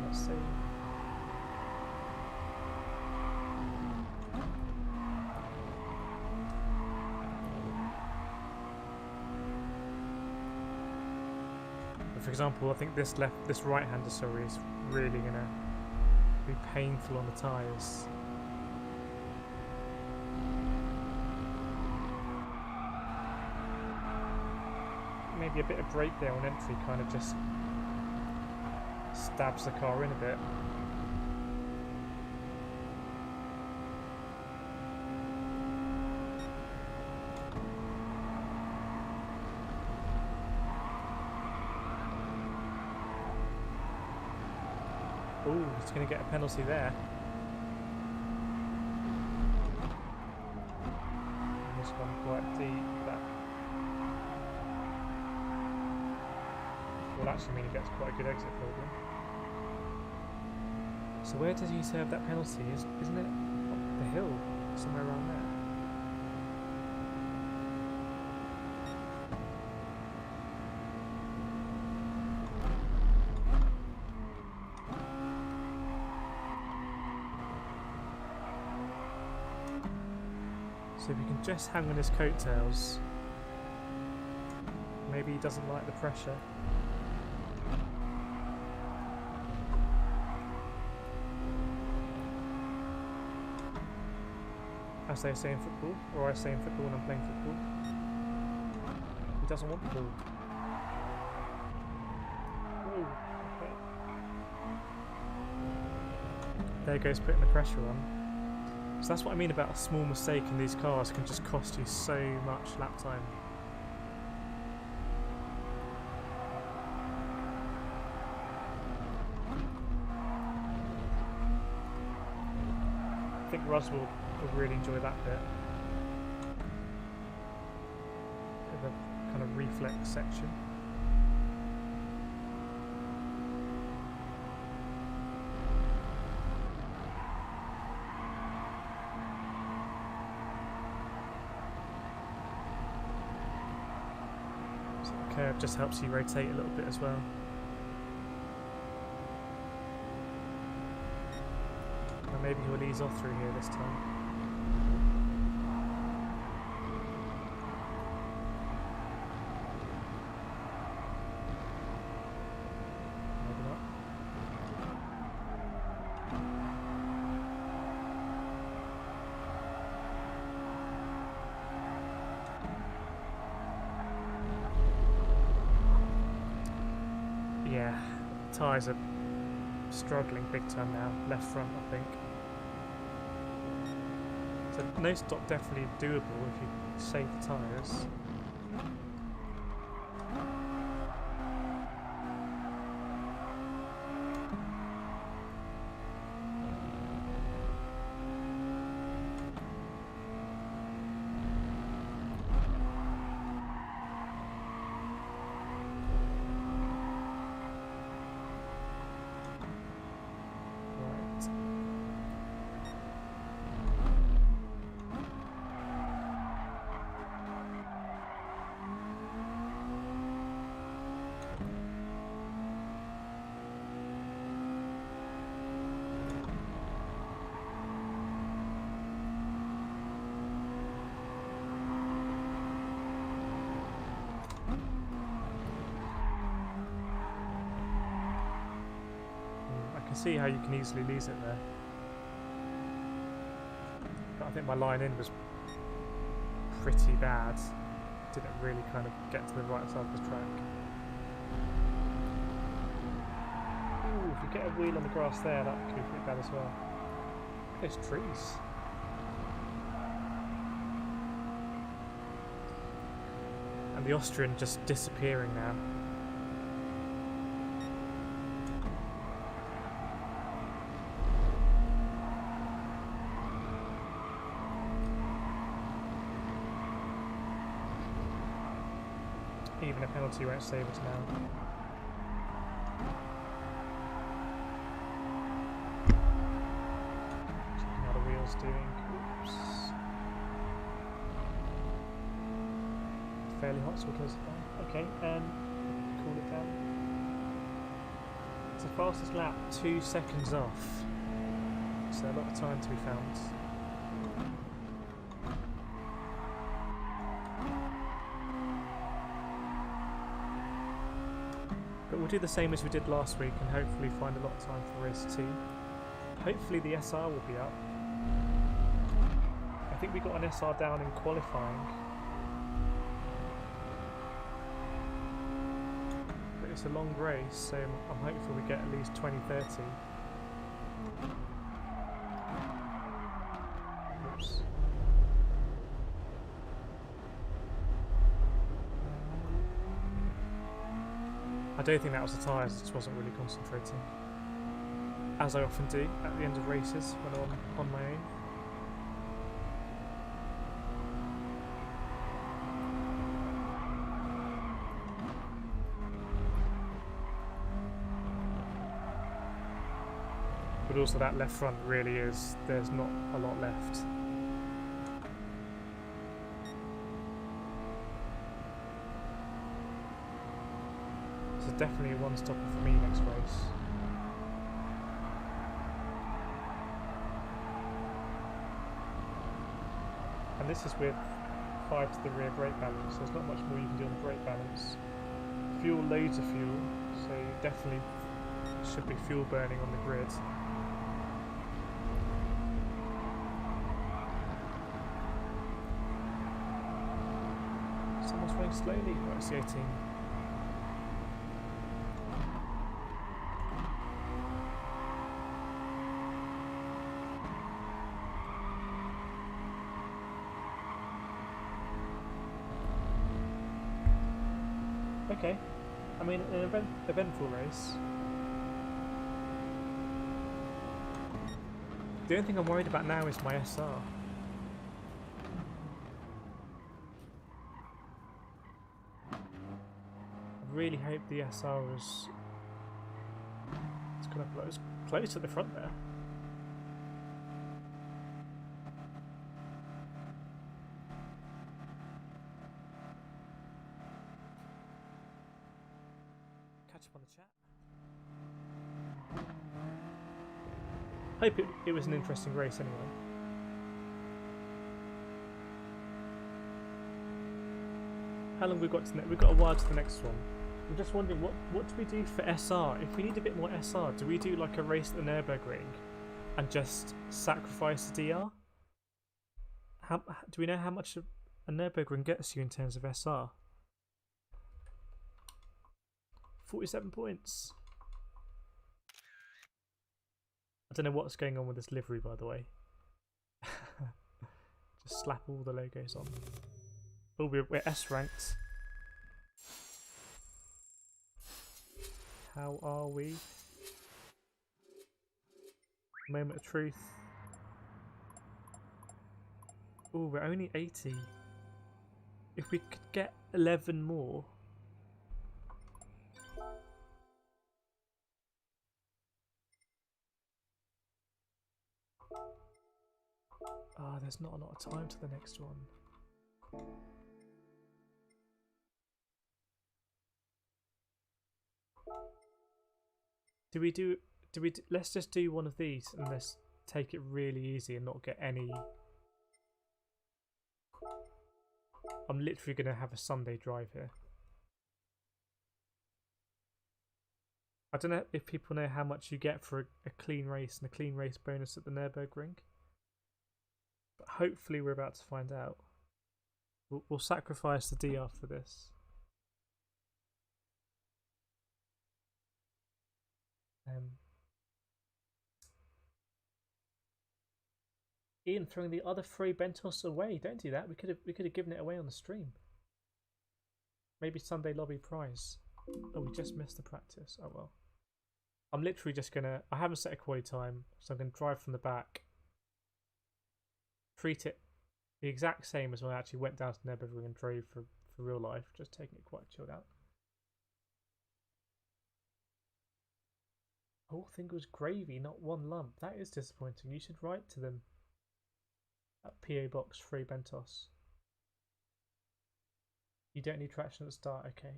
Let's see. For example, I think this right-hander, sorry, is really gonna be painful on the tyres. Maybe a bit of brake there on entry kind of just stabs the car in a bit. Ooh, he's going to get a penalty there. This one quite deep. That will actually mean he gets quite a good exit problem. So where does he serve that penalty? Isn't it up the hill? Somewhere around there? So if you can just hang on his coattails, maybe he doesn't like the pressure. As they say in football, or I say in football when I'm playing football. He doesn't want the ball. Whoa, okay. There goes putting the pressure on. So that's what I mean about a small mistake in these cars can just cost you so much lap time. I think Russ will really enjoy that bit. The kind of reflex section. So the curve just helps you rotate a little bit as well. And maybe he'll ease off through here this time. Yeah, tyres are struggling big time now, left front I think. So no stop definitely doable if you save the tyres. can see how you can easily lose it there. But I think my line in was pretty bad. Didn't really kind of get to the right side of the track. Ooh, if you get a wheel on the grass there, that could be pretty bad as well. There's trees. And the Austrian just disappearing now. Even a penalty won't save us now. Checking how the wheel's doing. Oops. Fairly hot, so we'll close it down. Okay, cool it down. It's the fastest lap, 2 seconds off. So a lot of time to be found. But we'll do the same as we did last week and hopefully find a lot of time for race 2. Hopefully the SR will be up. I think we got an SR down in qualifying. But it's a long race, so I'm hopeful we get at least 20-30. Oops. I don't think that was the tyres, I just wasn't really concentrating. As I often do at the end of races when I'm on my own. But also that left front really is, there's not a lot left. So definitely a one stopper for me next race. And this is with 5 to the rear brake balance, so there's not much more you can do on the brake balance. Fuel, loads of fuel, so definitely should be fuel burning on the grid. Someone's running slowly. Right, it's the 18. Okay, I mean an eventful race. The only thing I'm worried about now is my SR. I really hope the SR was... It's kind of close at the front there. Catch up on the chat. Hope it was an interesting race anyway. How long have we got to next? We've got a while to the next one. I'm just wondering what do we do for SR? If we need a bit more SR, do we do like a race at the Nürburgring and just sacrifice the DR? Do we know how much a Nürburgring gets you in terms of SR? 47 points. I don't know what's going on with this livery, by the way. Just slap all the logos on. Oh, we're S ranked. How are we? Moment of truth. Oh, we're only 80. If we could get 11 more. Ah, there's not a lot of time to the next one. Let's just do one of these and let's take it really easy and not get any... I'm literally going to have a Sunday drive here. I don't know if people know how much you get for a clean race and a clean race bonus at the Nürburgring. But hopefully we're about to find out. We'll sacrifice the DR for this. Ian throwing the other 3 Bentos away. Don't do that. We could have given it away on the stream. Maybe Sunday lobby prize. Oh, we just missed the practice. Oh well. I'm literally just gonna. I haven't set a quality time, so I'm gonna drive from the back. Treat it the exact same as when I actually went down to Nürburgring and drove for real life. Just taking it quite chilled out. Whole thing was gravy, not one lump. That is disappointing. You should write to them. At PO Box 3 Bentos. You don't need traction at the start, okay.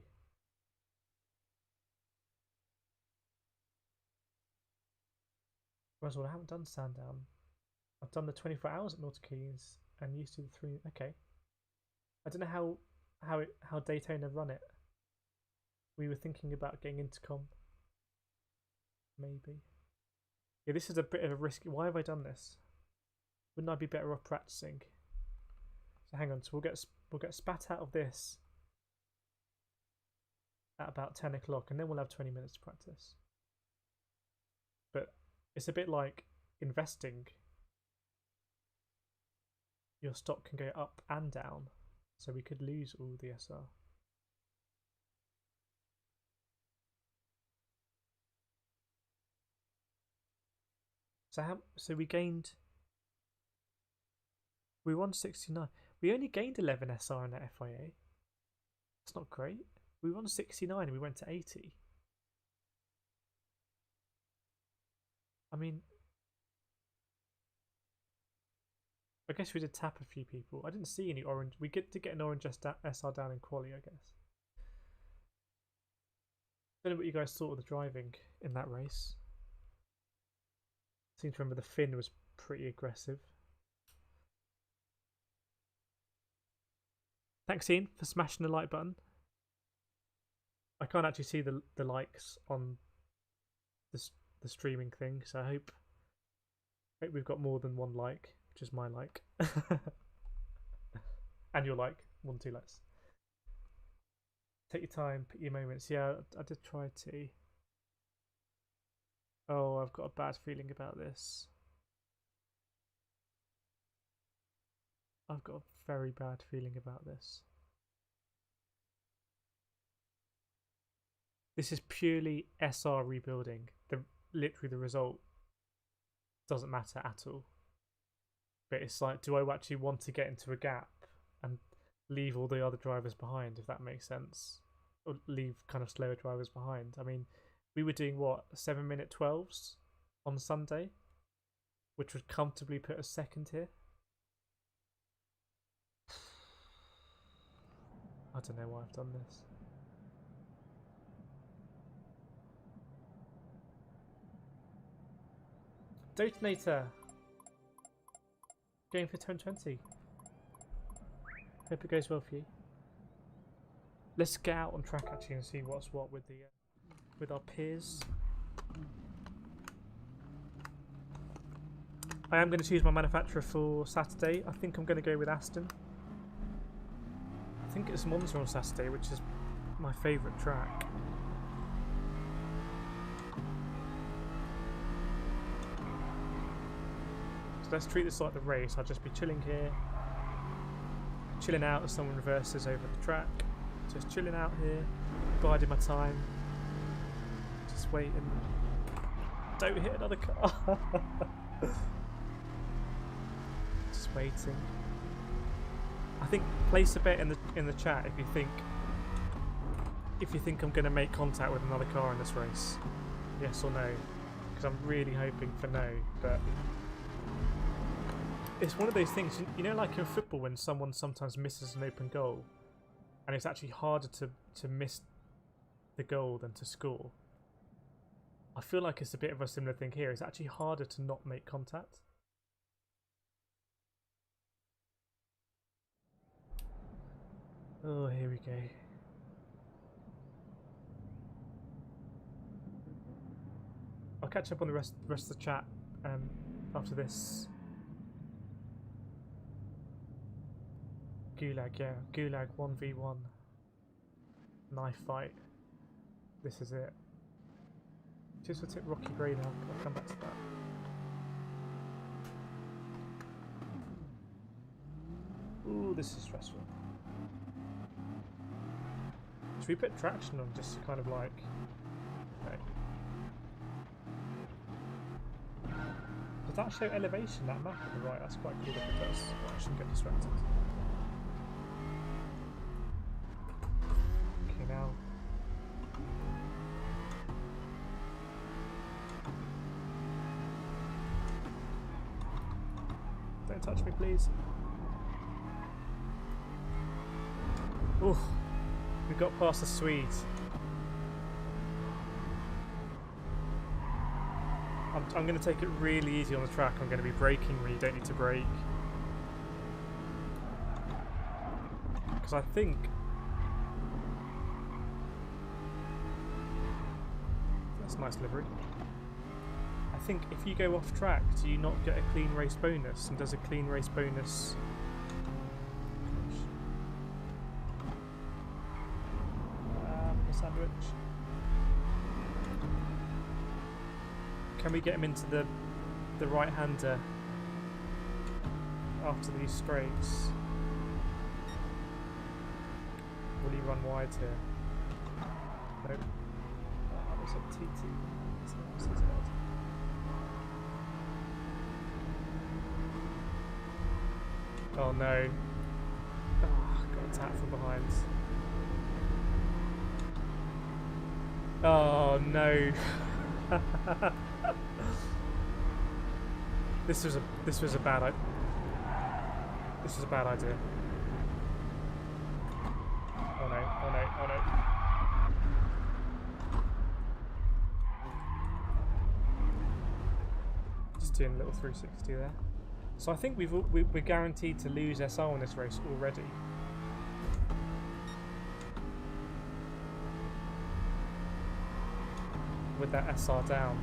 Roswell, I haven't done Sandown. I've done the 24 hours at Nautica and used to the 3. Okay. I don't know how Daytona run it. We were thinking about getting Intercom. Maybe. Yeah, this is a bit of a risky. Why have I done this? Wouldn't I be better off practicing? So hang on. So we'll get spat out of this at about 10 o'clock, and then we'll have 20 minutes to practice. But it's a bit like investing. Your stock can go up and down, so we could lose all the SR. So we gained. We won 69. We only gained 11 SR in that FIA. That's not great. We won 69 and we went to 80. I mean, I guess we did tap a few people. I didn't see any orange. We get to get an orange SR down in quali, I guess. Don't know what you guys thought of the driving in that race. I seem to remember the Finn was pretty aggressive. Thanks, Ian, for smashing the like button. I can't actually see the likes on the streaming thing, so I hope we've got more than one like, which is my like. And your like, 1, 2 likes. Take your time, pick your moments. Yeah, I did try to. Oh, I've got a bad feeling about this. I've got a very bad feeling about this. This is purely SR rebuilding. Literally the result doesn't matter at all. But it's like, do I actually want to get into a gap and leave all the other drivers behind, if that makes sense? Or leave kind of slower drivers behind? I mean, we were doing what, 7-minute 12s on Sunday, which would comfortably put us second here. I don't know why I've done this. Detonator! Going for 1020. Hope it goes well for you. Let's get out on track actually and see what's what with the with our peers. I am going to choose my manufacturer for Saturday. I think I'm going to go with Aston. I think it's Monza on Saturday, which is my favourite track. So let's treat this like the race. I'll just be chilling here, chilling out as someone reverses over the track. Just chilling out here, biding my time, just waiting. Don't hit another car. Just waiting. I think place a bet in the chat if you think I'm going to make contact with another car in this race. Yes or no? Because I'm really hoping for no, but it's one of those things, you know, like in football when someone sometimes misses an open goal and it's actually harder to miss the goal than to score. I feel like it's a bit of a similar thing here. It's actually harder to not make contact. Oh, here we go. I'll catch up on the rest of the chat after this. Gulag, yeah, Gulag 1v1 knife fight. This is it. Just will take Rocky Grey now. I'll come back to that. Ooh, this is stressful. Should we put traction on just to kind of like... Okay. Does that show elevation, that map on the right? That's quite cool if it does. Well, I shouldn't get distracted. Okay, now... Don't touch me, please. Oof. We got past the Swedes. I'm going to take it really easy on the track. I'm going to be braking where you don't need to brake. Because I think... That's a nice livery. I think if you go off track, do you not get a clean race bonus? And does a clean race bonus... sandwich. Can we get him into the right-hander after these straights? Will he run wide here? Nope. Oh, there's a TT. That's his head. Oh no. Oh, got attacked from behind. Oh no! This was a bad idea. This was a bad idea. Oh no! Oh no! Oh no! Just doing a little 360 there. So I think we're guaranteed to lose SR in this race already. With that SR down.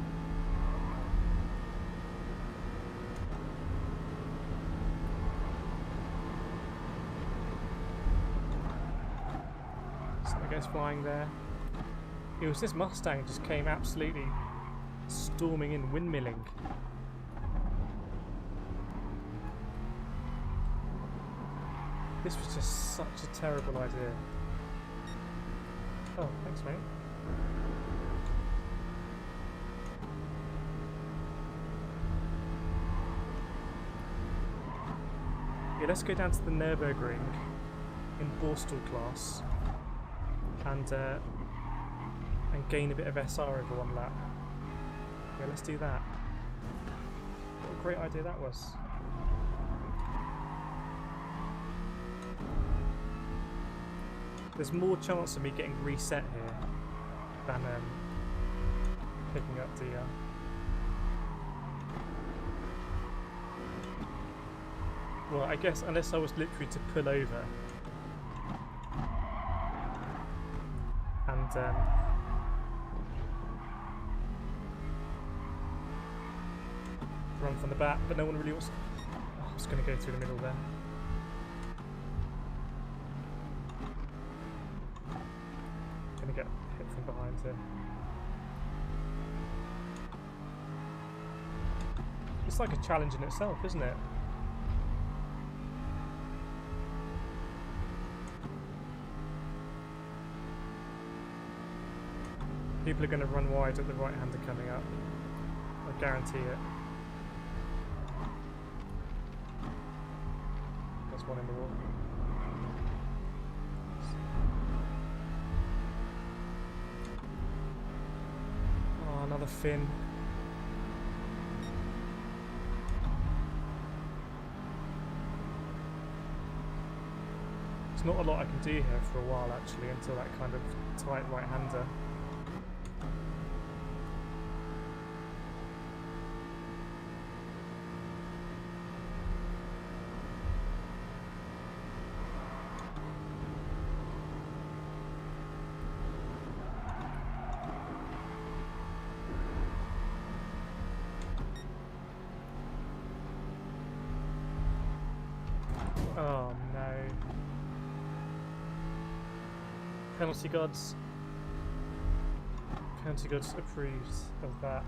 Something goes flying there. It was this Mustang just came absolutely storming in, windmilling. This was just such a terrible idea. Oh, thanks mate. Yeah, let's go down to the Nürburgring in Borstal class and gain a bit of SR over one lap. Yeah, let's do that. What a great idea that was. There's more chance of me getting reset here than picking up the... Well, I guess unless I was literally to pull over and run from the back, but no one really wants. Oh, I was going to go through the middle there. Going to get hit from behind here. It's like a challenge in itself, isn't it? People are going to run wide at the right-hander coming up. I guarantee it. There's one in the wall. Oh, another fin. There's not a lot I can do here for a while actually until that kind of tight right-hander. Oh no. Penalty gods. Penalty gods approves of that.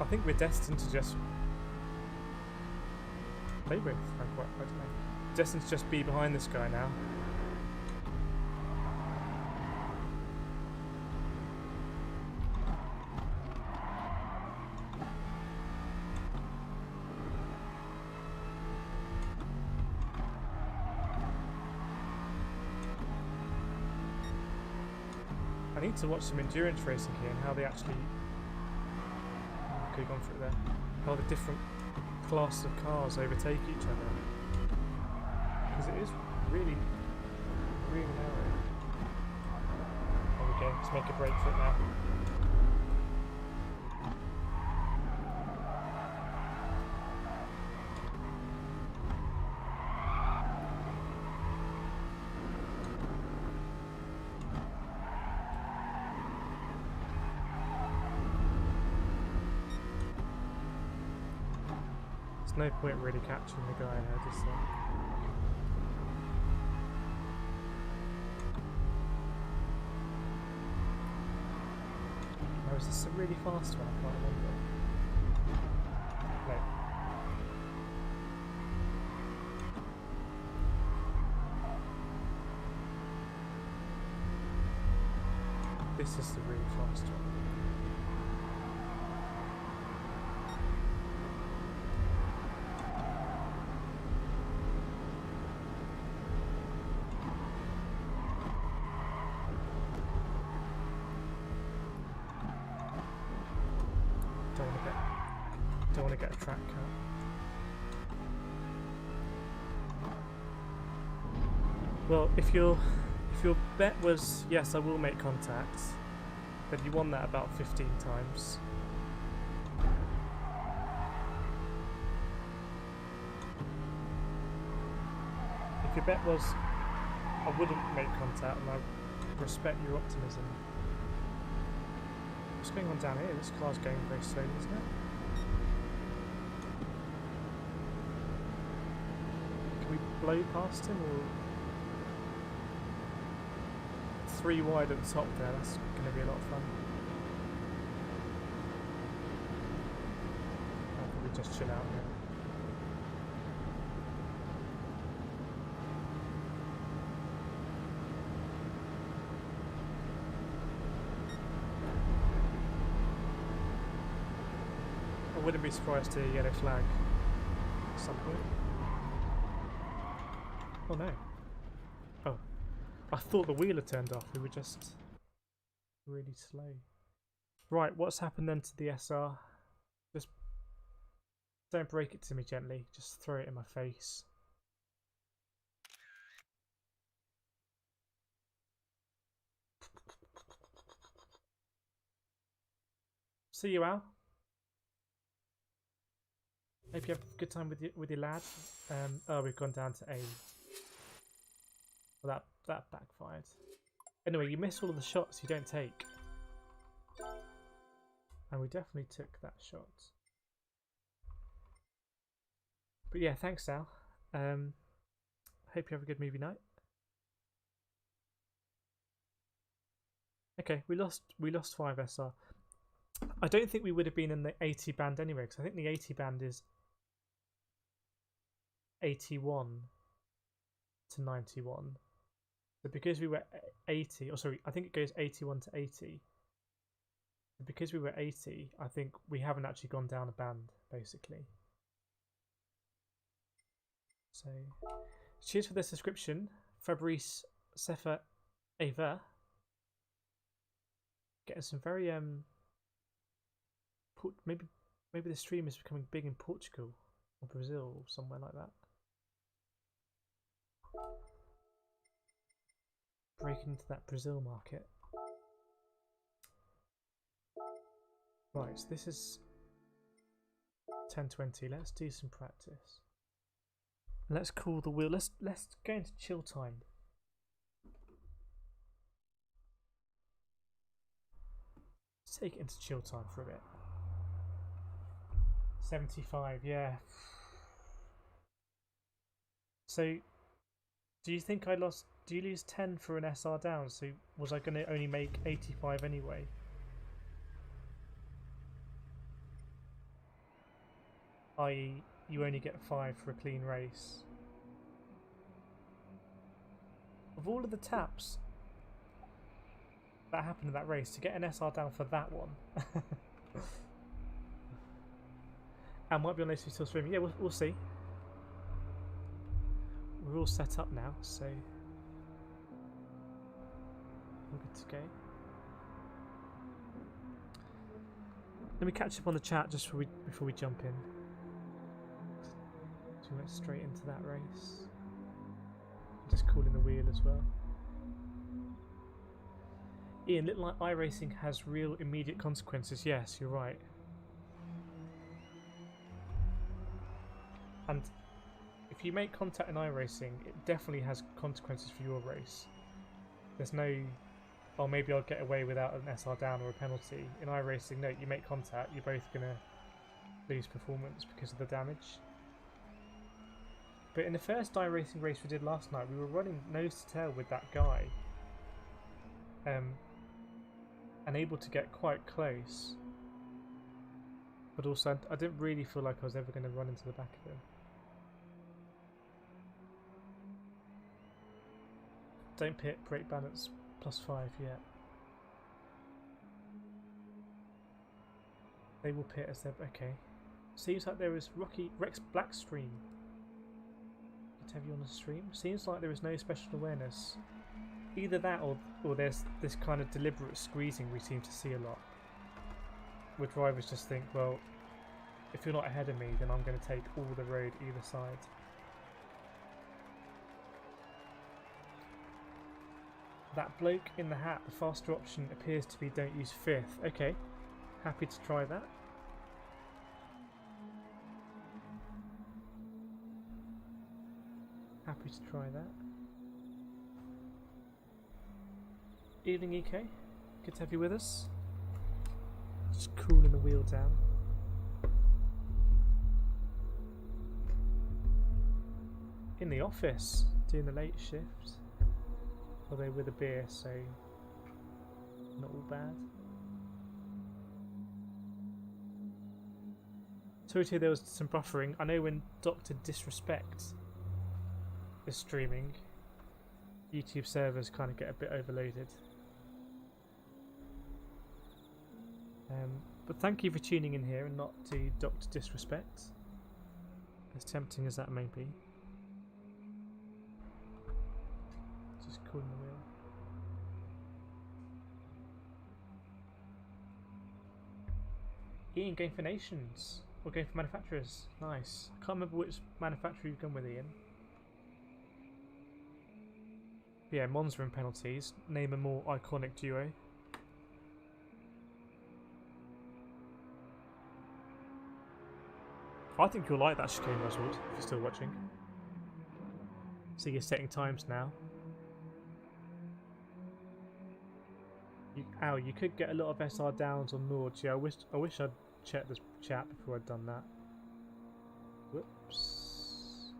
I think we're destined to just play with. I don't know. Destined to just be behind this guy now. I need to watch some endurance racing here and how they actually. Could have gone through there. How the different classes of cars overtake each other. Because it is really, really narrow. There we go, let's make a break for it now. There's no point really catching the guy ahead, is there? Or is this a really fast one? I can't remember. No. This is the really fast one. Don't want to get a track cut. Well, if your bet was yes, I will make contact, then you won that about 15 times. If your bet was I wouldn't make contact, and I respect your optimism. What's going on down here? This car's going very slowly, isn't it? Can we blow past him, or 3 wide at the top there? That's going to be a lot of fun. I'll probably just chill out here. I wouldn't be surprised to see a yellow flag at some point. Oh no. Oh. I thought the wheel had turned off. We were just really slow. Right, what's happened then to the SR? Just don't break it to me gently. Just throw it in my face. See you, Al. Hope you have a good time with your lad. Oh, we've gone down to A. Well, that backfired. Anyway, you miss all of the shots you don't take, and we definitely took that shot. But yeah, thanks, Al. Hope you have a good movie night. Okay, we lost 5 SR. I don't think we would have been in the 80 band anyway, because I think the 80 band is 81 to 91. So because we were 80, or sorry, I think it goes 81 to 80. So because we were 80, I think we haven't actually gone down a band, basically. So, cheers for the subscription, Fabrice Sefa Ava. Getting some very maybe the stream is becoming big in Portugal or Brazil or somewhere like that. Breaking into that Brazil market. Right, so this is 10:20. Let's do some practice. Let's cool the wheel. Let's go into chill time. Let's take it into chill time for a bit. 75, yeah. So, do you think I lost? Do you lose 10 for an SR down? So was I going to only make 85 anyway? I.e., you only get 5 for a clean race. Of all of the taps that happened in that race, to get an SR down for that one. I might be on AC still streaming. Yeah, we'll see. We're all set up now, so we're good to go. Let me catch up on the chat just before we jump in. So we went straight into that race. Just cooling the wheel as well. Ian, little like iRacing has real immediate consequences. Yes, you're right. And if you make contact in iRacing, it definitely has consequences for your race. There's no, oh, maybe I'll get away without an SR down or a penalty. In iRacing, no, you make contact, you're both going to lose performance because of the damage. But in the first iRacing race we did last night, we were running nose to tail with that guy. And able to get quite close. But also, I didn't really feel like I was ever going to run into the back of him. Don't pit brake balance +5 yet. They will pit as they're okay. Seems like there is Rex Blackstream. Good to have you on the stream. Seems like there is no special awareness. Either that or there's this kind of deliberate squeezing we seem to see a lot. Where drivers just think, well, if you're not ahead of me, then I'm going to take all the road either side. That bloke in the hat, the faster option appears to be don't use 5th. Okay, happy to try that. Happy to try that. Evening EK, good to have you with us. Just cooling the wheel down. In the office, doing the late shift. Although with a beer, so not all bad. Sorry to hear there was some buffering. I know when Dr. Disrespect is streaming, YouTube servers kind of get a bit overloaded. But thank you for tuning in here and not to Dr. Disrespect, as tempting as that may be. Just cooling the wheel. Ian, going for nations or going for manufacturers? Nice. I can't remember which manufacturer you've gone with, Ian. But yeah, Monza and penalties. Name a more iconic duo. I think you'll like that chicane, Oswald, if you're still watching. So you're setting times now. You could get a lot of SR downs on Nords. Yeah, I wish I'd checked the chat before I'd done that. Whoops.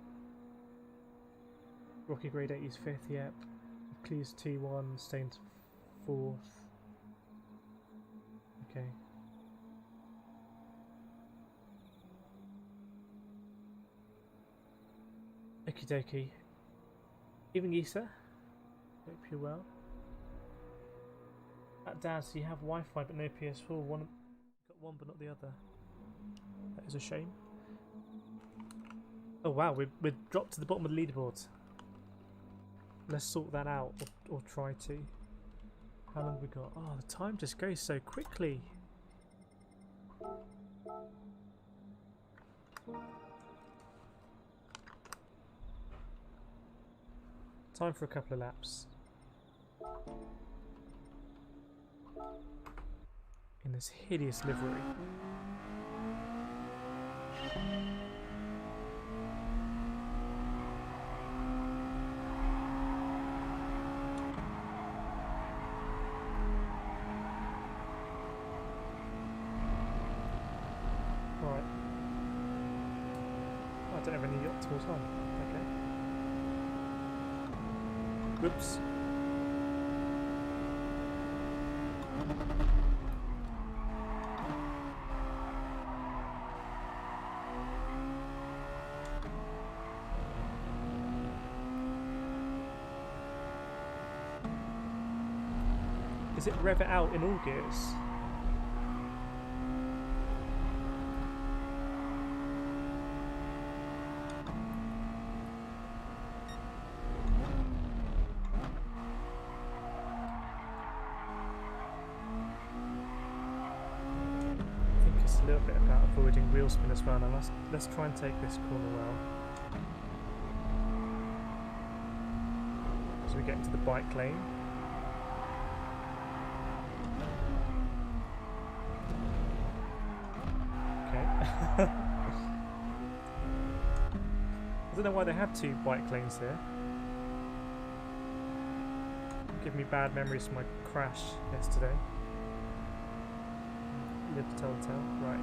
Rocky Grade 8 is 5th, yep. Clears T1, Stains 4th. Okay. Okie dokie. Evening Issa. Hope you're well. Dad, so you have Wi-Fi but no PS4. Got one but not the other. That is a shame. Oh wow, we're dropped to the bottom of the leaderboard. Let's sort that out, or try to. How long have we got? Oh, the time just goes so quickly. Time for a couple of laps. In this hideous livery. don't have any optimal time. Okay. Whoops. Is it rev it out in all gears? A little bit about avoiding wheel spin as well. Now let's try and take this corner well. So we get into the bike lane. Okay. I don't know why they had 2 bike lanes here. Give me bad memories from my crash yesterday. Live to tell the tale. Right.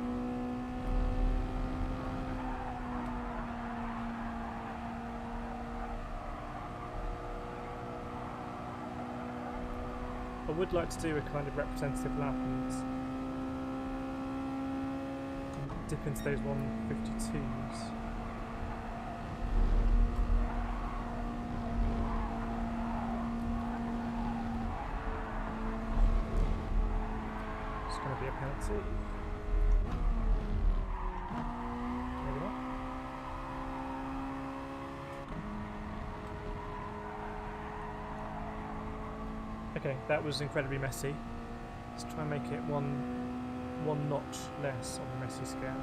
I would like to do a kind of representative lap and dip into those 152s. It's going to be a penalty. Maybe not. Okay, that was incredibly messy. Let's try and make it one notch less on the messy scale.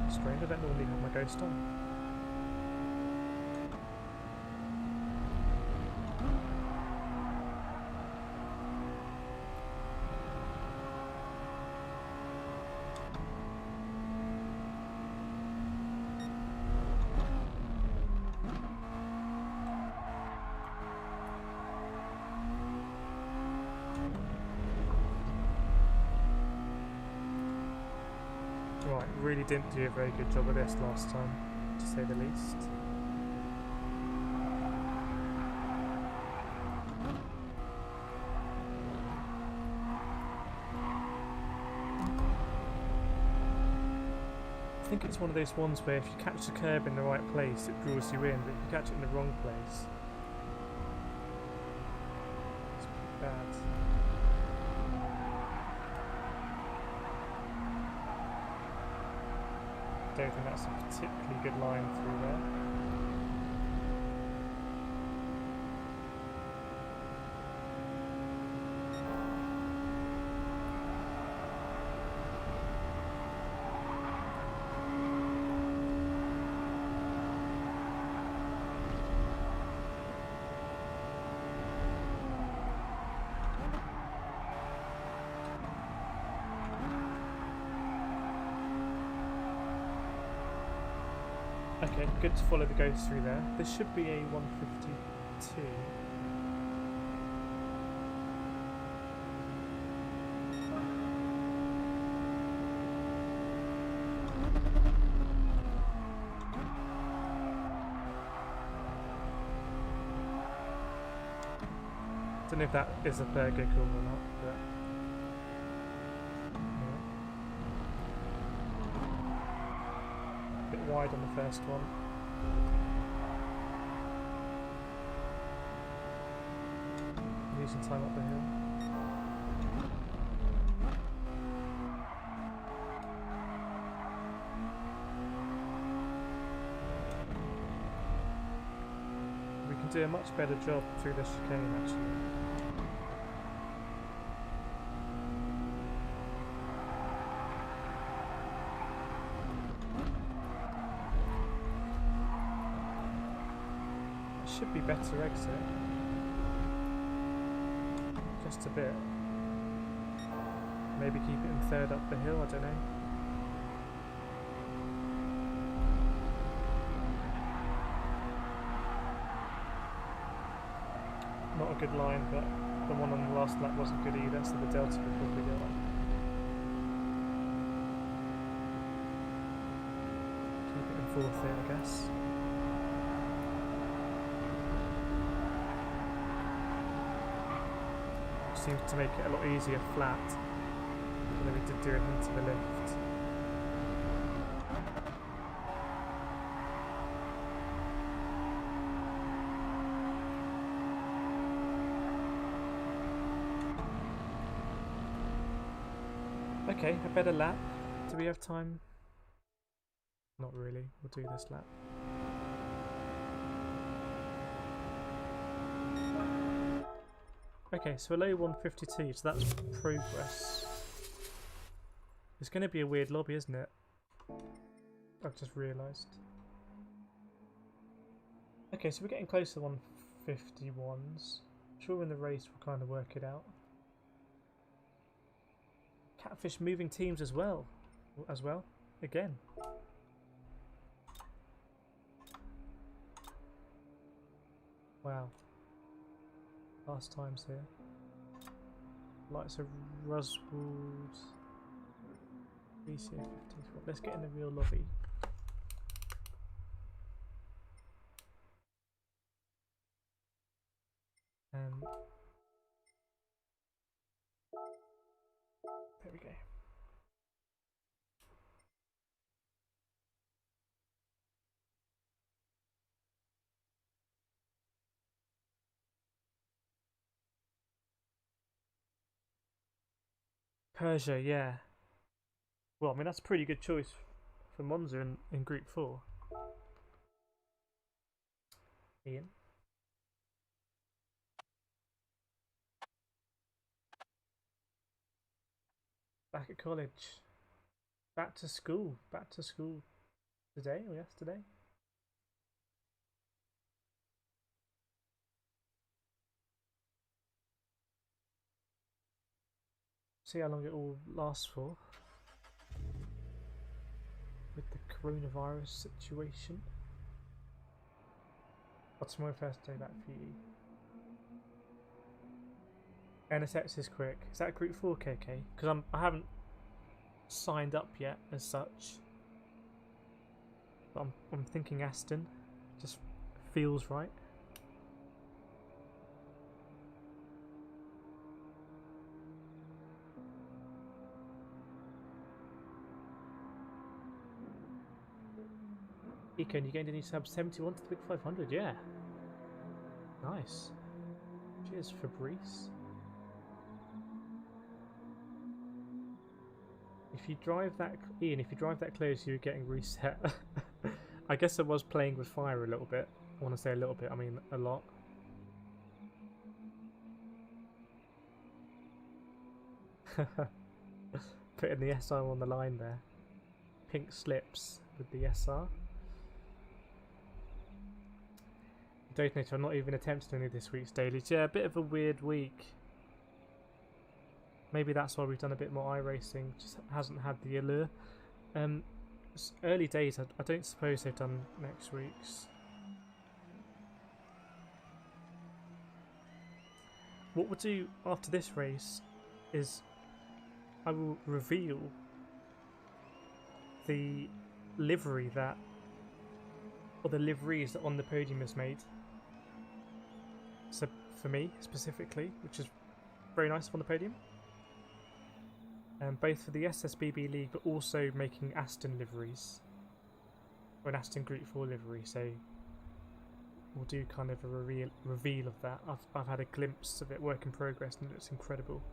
Strange, I don't normally have my ghost on. Right, really didn't do a very good job of this last time, to say the least. I think it's one of those ones where if you catch the curb in the right place, it draws you in, but if you catch it in the wrong place, it's pretty bad. I don't think that's a particularly good line through there. Okay, good to follow the ghost through there. This should be a 152. Don't know if that is a fair good call or not, but wide on the first one. Losing time up the hill. We can do a much better job through the chicane actually. Should be better exit. Just a bit. Maybe keep it in third up the hill, I don't know. a good line, but the one on the last lap wasn't good either, so the delta would probably go up. Keep it in fourth there, I guess. Seems to make it a lot easier flat, although we did do it into the lift. Okay, a better lap. Do we have time? Not really. We'll do this lap. Okay, so a low 152, so that's progress. It's going to be a weird lobby, isn't it? I've just realised. Okay, so we're getting close to 151s. I'm sure in the race we'll kind of work it out. Catfish moving teams as well. Again. Wow. Last times here. Lights of Ruswood. VCA 15. Let's get in the real lobby. There we go. Persia, yeah. Well, I mean, that's a pretty good choice for Monza in Group 4. Ian? Back at college. Back to school. Back to school today or yesterday? See how long it all lasts for. With the coronavirus situation. What's my first day back for you? NSX is quick. Is that Group 4 KK? Because I haven't signed up yet as such. But I'm thinking Aston. Just feels right. Econ, you gained any subs? 71 to the big 500, yeah. Nice. Cheers, Fabrice. If you drive that, Ian, if you drive that close, you're getting reset. I guess I was playing with fire a little bit. I want to say a little bit, I mean a lot. Putting the SR on the line there. Pink slips with the SR. Donator, I'm not even attempting any of this week's dailies. Yeah, a bit of a weird week. Maybe that's why we've done a bit more iRacing. Just hasn't had the allure. It's early days. I don't suppose they've done next week's. What we'll do after this race is I will reveal the livery that, or the liveries that On the Podium has made. So for me specifically, which is very nice On the Podium. Both for the SSBB League, but also making Aston liveries, or an Aston Group 4 livery. So we'll do kind of a reveal of that. I've had a glimpse of it, work in progress, and it's incredible.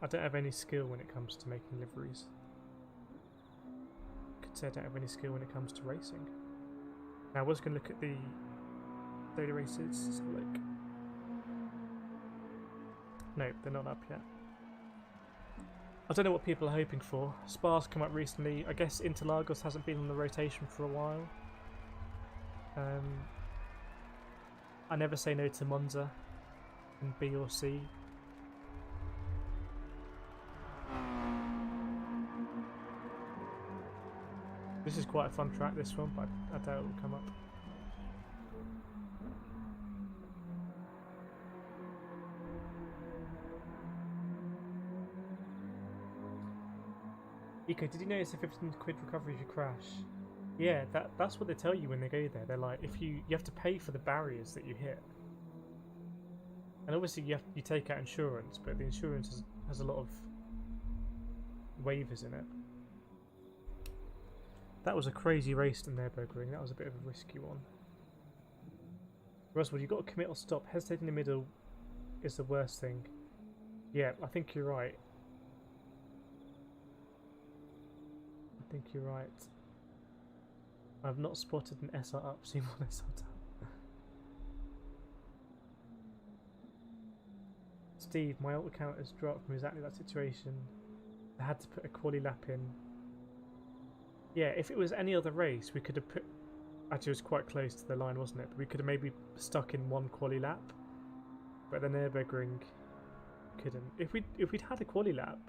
I don't have any skill when it comes to making liveries. I could say I don't have any skill when it comes to racing. Now I was going to look at the daily races. Like, no, they're not up yet. I don't know what people are hoping for. Spa's come up recently. I guess Interlagos hasn't been on the rotation for a while. I never say no to Monza in B or C. This is quite a fun track, this one, but I doubt it will come up. Eco, did you notice a 15 quid recovery if you crash? Yeah, that's what they tell you when they go there. They're like, if you have to pay for the barriers that you hit. And obviously you take out insurance, but the insurance has a lot of waivers in it. That was a crazy race in Nürburgring. That was a bit of a risky one. Roswell, you've got to commit or stop. Hesitating in the middle is the worst thing. Yeah, I think you're right. I think you're right. I've not spotted an SR up, seen one SR down. Steve, my ult account has dropped from exactly that situation. I had to put a quali lap in. Yeah, if it was any other race, we could have put... Actually, it was quite close to the line, wasn't it? But we could have maybe stuck in one quali lap. But the Nürburgring couldn't. If we'd had a quali lap,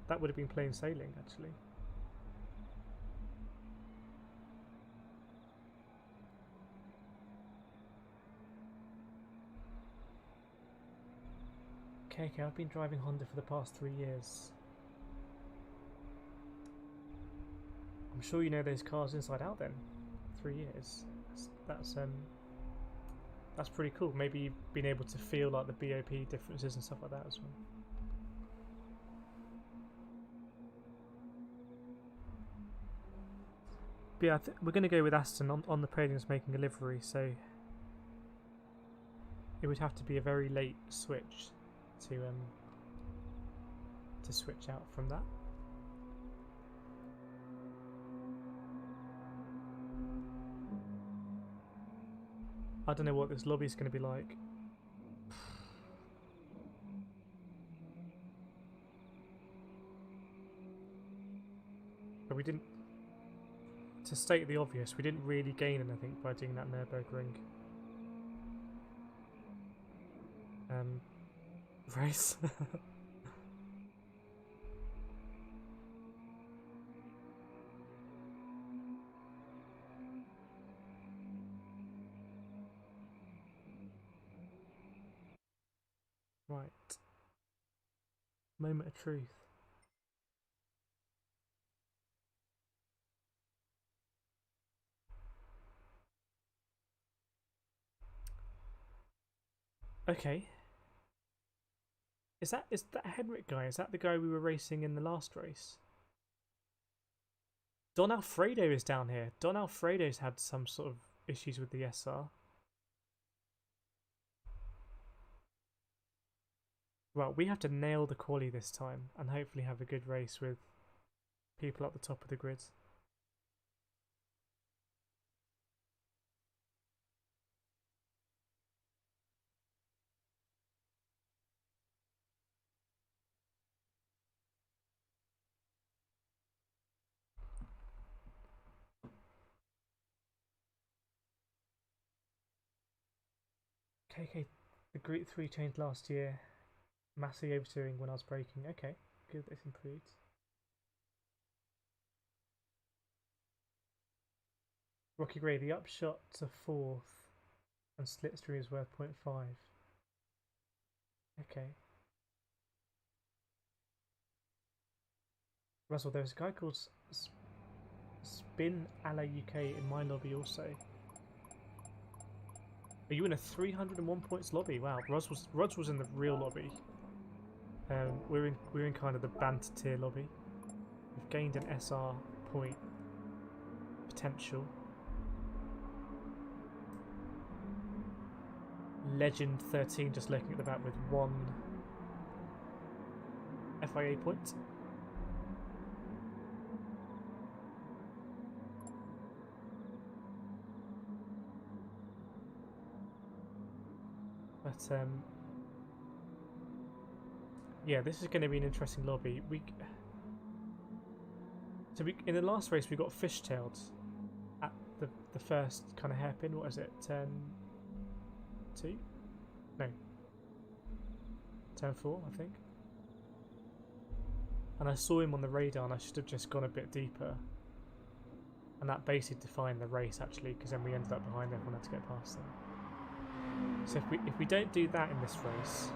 that would have been plain sailing, actually. Okay, I've been driving Honda for the past 3 years. I'm sure you know those cars inside out then. 3 years. That's pretty cool. Maybe you've been able to feel like the BOP differences and stuff like that as well. But yeah, we're going to go with Aston on the podiums making a livery, so it would have to be a very late switch to switch out from that. I don't know what this lobby is going to be like. But we didn't... To state the obvious, we didn't really gain anything by doing that Nürburgring race. Right. Moment of truth. Okay. Is that Henrik guy? Is that the guy we were racing in the last race? Don Alfredo is down here. Don Alfredo's had some sort of issues with the SR. Well, we have to nail the quali this time and hopefully have a good race with people at the top of the grid. KK, the Group 3 changed last year. Massively oversteering when I was braking. Okay, good, it's improved. Rocky Gray, the upshot to 4th and slipstream is worth 0.5. Okay. Russell, there's a guy called Spin a la UK in my lobby also. Are you in a 301 points lobby? Wow, Rods was in the real lobby. We're in kind of the banter tier lobby. We've gained an SR point potential. Legend 13 just lurking at the back with 1 FIA point. But yeah, this is going to be an interesting lobby. In the last race we got fishtailed at the first kind of hairpin. What is it? Turn 2? No. Turn 4, I think. And I saw him on the radar, and I should have just gone a bit deeper. And that basically defined the race actually, because then we ended up behind everyone, had to get past them. So if we don't do that in this race,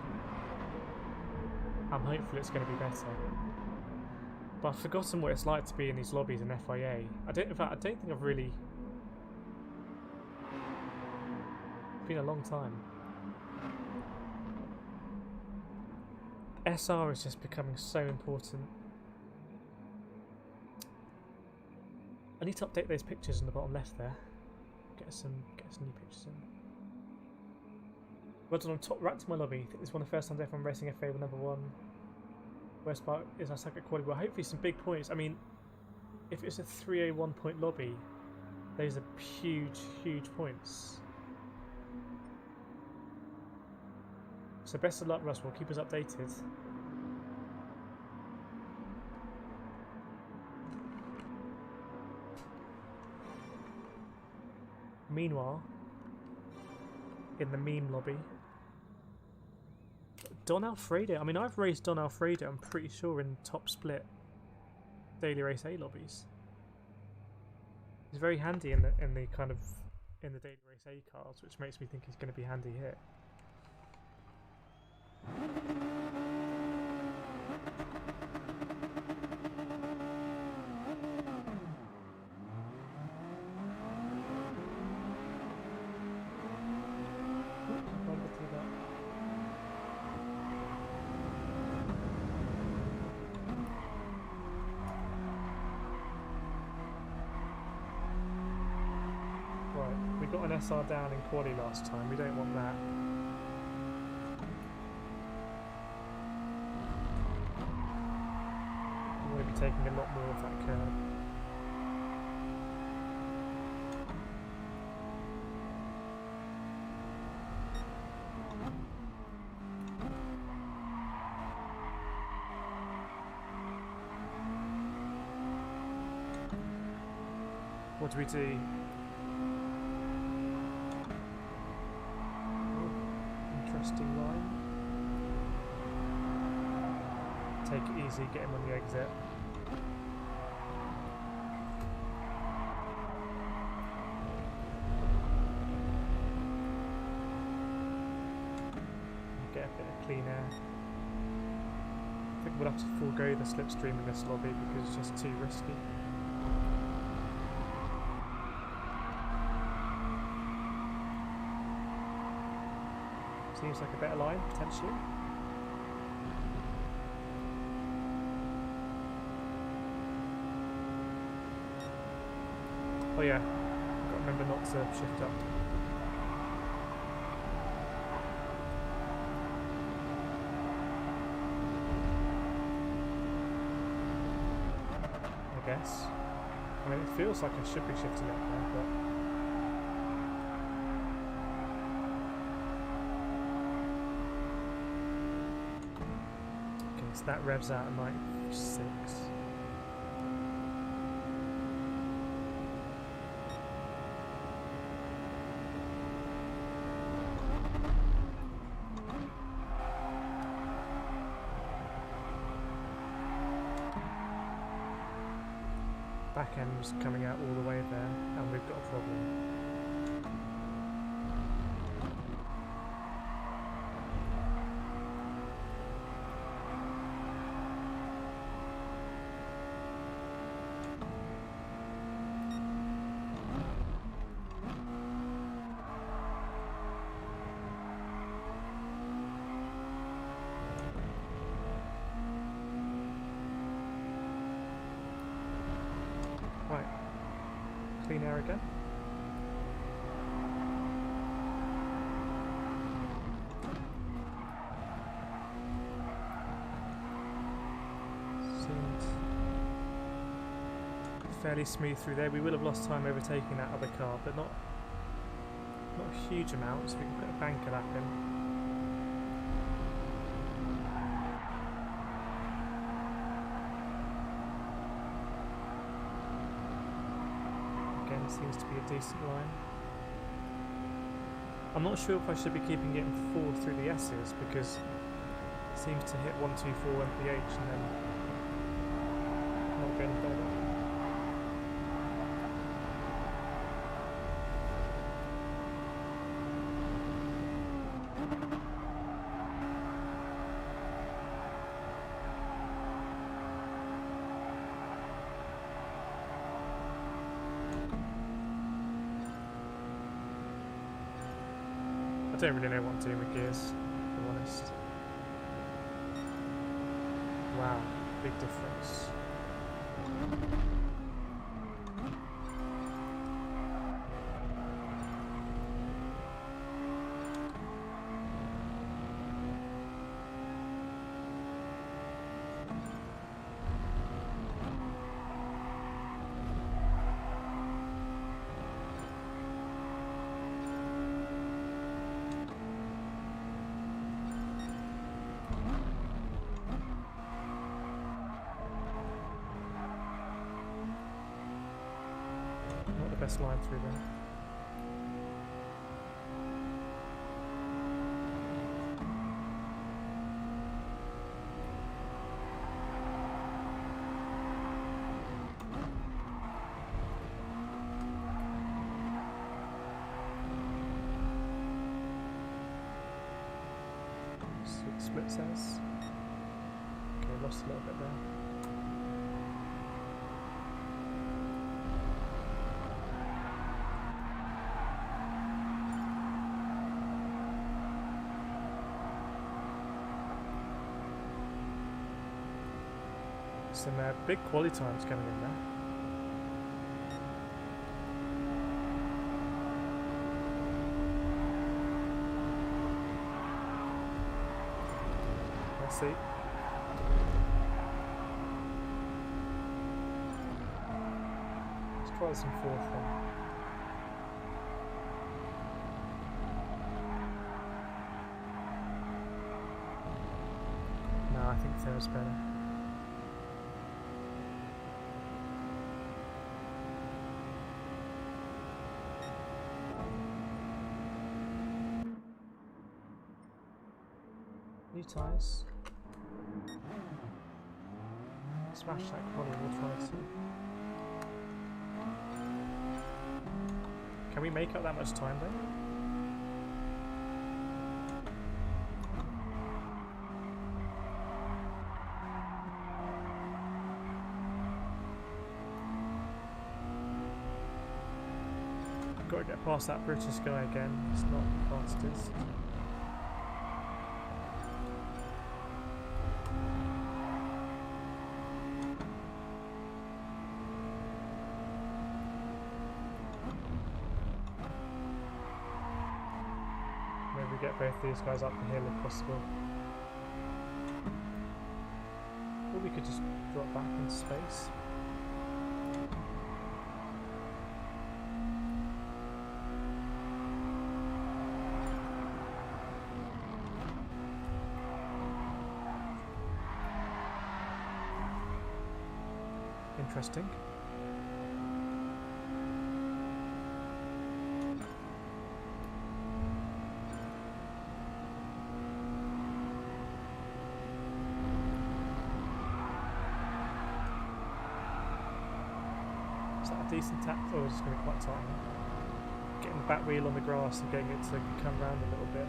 I'm hopeful it's going to be better. But I've forgotten what it's like to be in these lobbies in FIA. In fact, I don't think I've really... It's been a long time. SR is just becoming so important. I need to update those pictures in the bottom left there. Get some new pictures in. Well done, on top right to my lobby. I think this is one of the first times F1 racing FA with #1. Worst part is I suck at quality. Well, hopefully some big points. I mean, if it's a 3A1 point lobby, those are huge, huge points. So best of luck, Russell. Keep us updated. Meanwhile, in the meme lobby, Don Alfredo. I mean, I've raced Don Alfredo, I'm pretty sure, in top split daily race A lobbies. He's very handy in the kind of in the daily race A cars, which makes me think he's going to be handy here. Got an SR down in quali last time, we don't want that. We want to be taking a lot more of that curve. What do we do? Interesting line. Take it easy, get him on the exit. Get a bit of clean air. I think we'll have to forego the slipstream in this lobby because it's just too risky. Seems like a better line, potentially. Oh yeah, I've got to remember not to shift up. I guess. I mean, it feels like I should be shifting up there, but... So that revs out at 96. Back end's coming out all the way there, and we've got a problem. Right, clean air again. Seemed fairly smooth through there. We will have lost time overtaking that other car, but not a huge amount, so we can put a banker lap in. Seems to be a decent line. I'm not sure if I should be keeping it in 4 through the S's because it seems to hit 124 mph and then not getting better. don't really know what I'm doing with gears, to be honest. Wow, big difference. Best line through there. Split says. Okay, lost a little bit there. Some big quality times coming in there. Let's see. Let's try some fourth then. No, I think third's better. New tyres. Smash that quality, we'll try to. Can we make up that much time though? Got to get past that British guy again, it's not the fastest. Get both these guys up the hill if possible. Or we could just drop back into space. Interesting. Decent tap. Oh, it's just going to be quite tight now. Getting the back wheel on the grass and getting it to come round a little bit.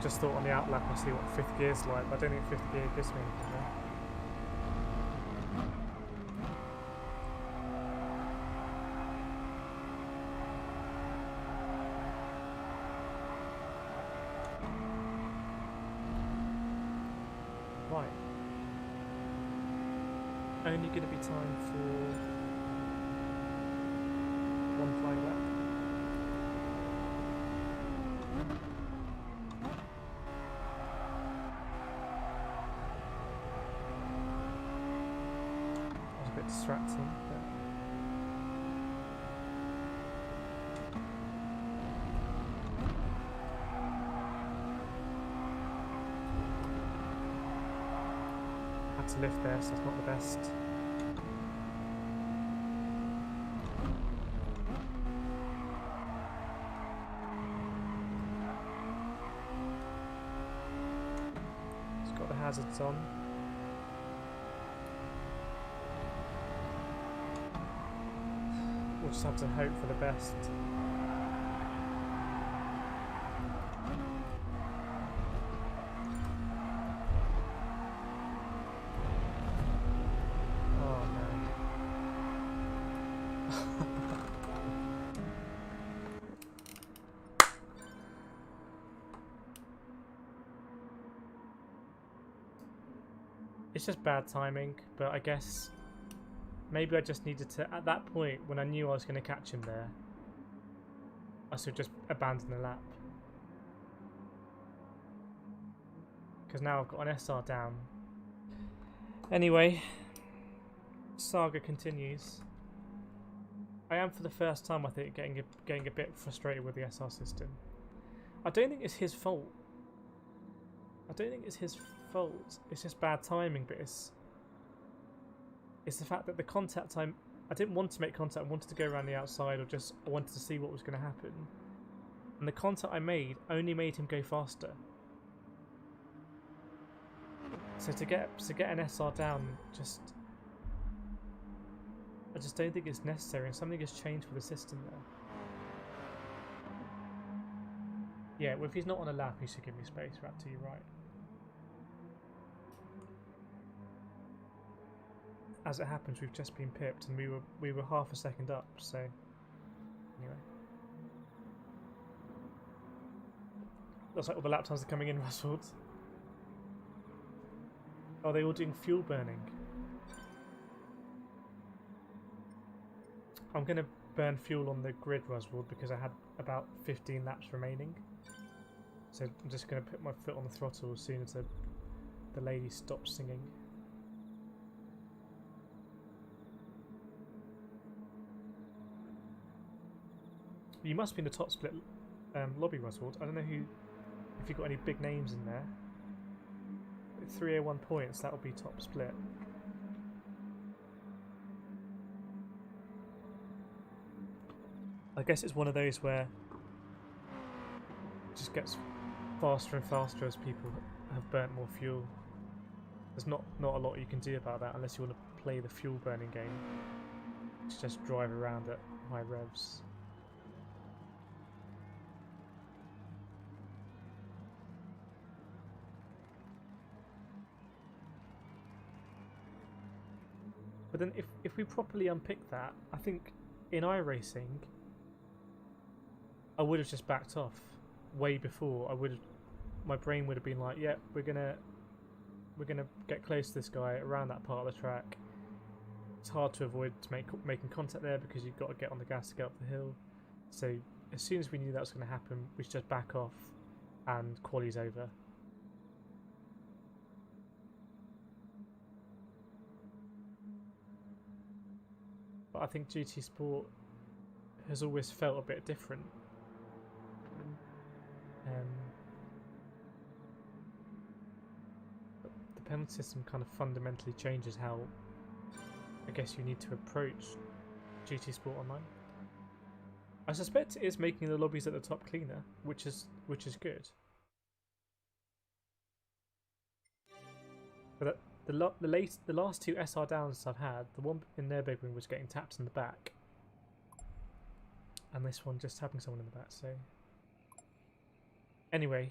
Just thought on the outlap I'll see what fifth gear's like, but I don't think fifth gear gives me anything there. Right. Only going to be time for one flying lap. That was a bit distracting, but to lift there, so it's not the best. It's got the hazards on. We'll just have to hope for the best. It's just bad timing, but I guess maybe I just needed to, at that point when I knew I was going to catch him there, I should just abandon the lap. Because now I've got an SR down. Anyway, saga continues. I am for the first time, I think, getting a bit frustrated with the SR system. I don't think it's his fault. It's just bad timing, but it's the fact that the contact time, I didn't want to make contact, I wanted to go around the outside, or just I wanted to see what was going to happen. And the contact I made only made him go faster. So to get an SR down, I just don't think it's necessary, and something has changed for the system there. Yeah, well, if he's not on a lap, he should give me space. Right to you, right. As it happens, we've just been pipped, and we were half a second up. So anyway, looks like all the lap times are coming in, Russell. Are they all doing fuel burning? I'm going to burn fuel on the grid, Roswald, because I had about 15 laps remaining. So I'm just going to put my foot on the throttle as soon as the lady stops singing. You must be in the top split lobby, Roswald. I don't know if you've got any big names in there. 301 points, that will be top split. I guess it's one of those where it just gets faster and faster as people have burnt more fuel. There's not a lot you can do about that unless you want to play the fuel burning game. It's just drive around at high revs. But then if we properly unpick that, I think in iRacing I would have just backed off way before. My brain would have been like, yeah, we're gonna get close to this guy around that part of the track. It's hard to avoid making contact there because you've got to get on the gas to get up the hill. So as soon as we knew that was going to happen, we should just back off and quali's over. But I think GT Sport has always felt a bit different. The penalty system kind of fundamentally changes how, I guess, you need to approach GT Sport Online. I suspect it is making the lobbies at the top cleaner, which is good. But the last two SR downs I've had, the one in Nürburgring was getting tapped in the back, and this one just tapping someone in the back. So anyway,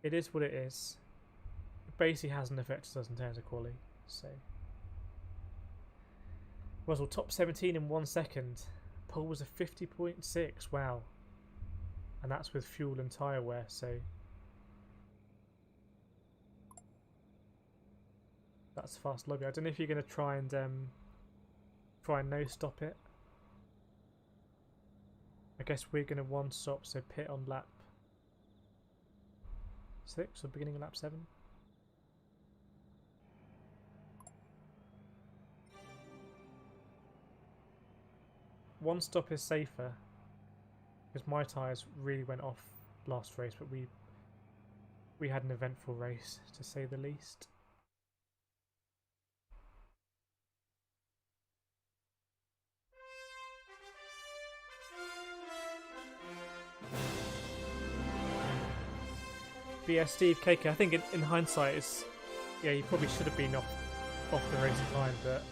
it is what it is. It basically hasn't affected us in terms of quality. So Russell top 17 in 1 second. Pole was a 50.6. Wow, and that's with fuel and tyre wear. So that's fast lobby. I don't know if you're going to try and no stop it. I guess we're going to one stop, so pit on lap 6 or beginning of lap 7. One stop is safer because my tyres really went off last race, but we had an eventful race to say the least. But yeah, Steve KK, I think in hindsight, yeah, you probably should have been off the racing line, but at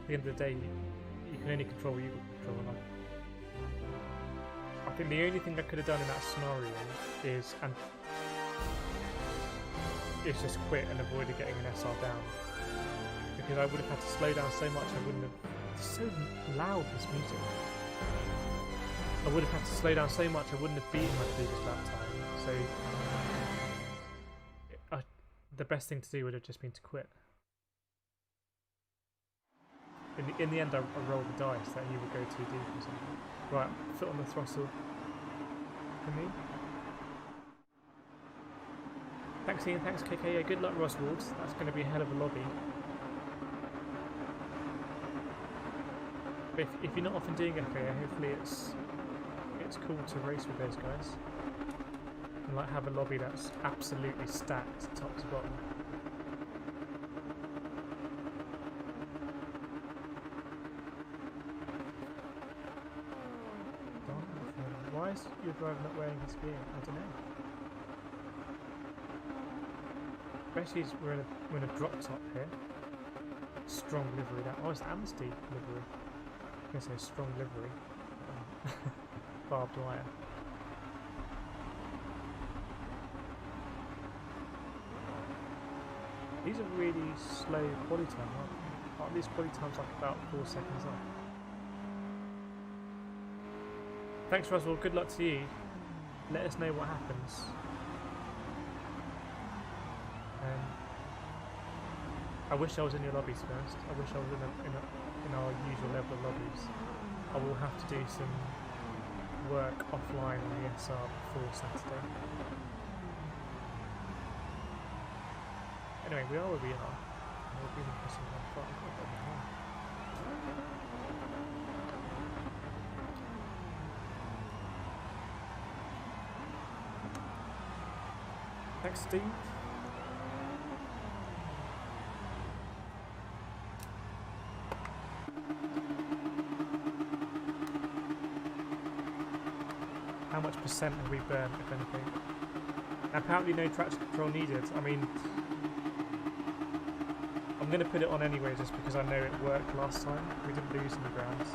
the end of the day, you can only control what you can control. I think the only thing I could have done in that scenario is just quit and avoided getting an SR down, because I would have had to slow down so much. I wouldn't have. It's so loud, this music. I would have had to slow down so much I wouldn't have beaten my previous lap time. So the best thing to do would have just been to quit. In the end, I rolled the dice that he would go too deep or something. Right, foot on the throttle for me. Thanks Ian, thanks KK. Yeah, good luck Roswald. That's going to be a hell of a lobby. But if you're not often doing FIA, hopefully it's cool to race with those guys. And like have a lobby that's absolutely stacked top to bottom. Why is your driver not wearing his gear? I don't know. Especially as we're in a drop top here. Strong livery. Oh, it's Amnesty livery. I was going to say strong livery. Barbed wire. These are really slow quali time, aren't they? Aren't these quali times like about 4 seconds off? Thanks Roswell, good luck to you. Let us know what happens. I wish I was in your lobbies first. I wish I was in our usual level of lobbies. I will have to do some work offline on the SR before Saturday. Anyway, we are where we are. We'll be pressing on front. Thanks, Steve. How much percent have we burnt, if anything? Apparently no traction control needed. I mean, I'm going to put it on anyway just because I know it worked last time. We didn't lose any grounds.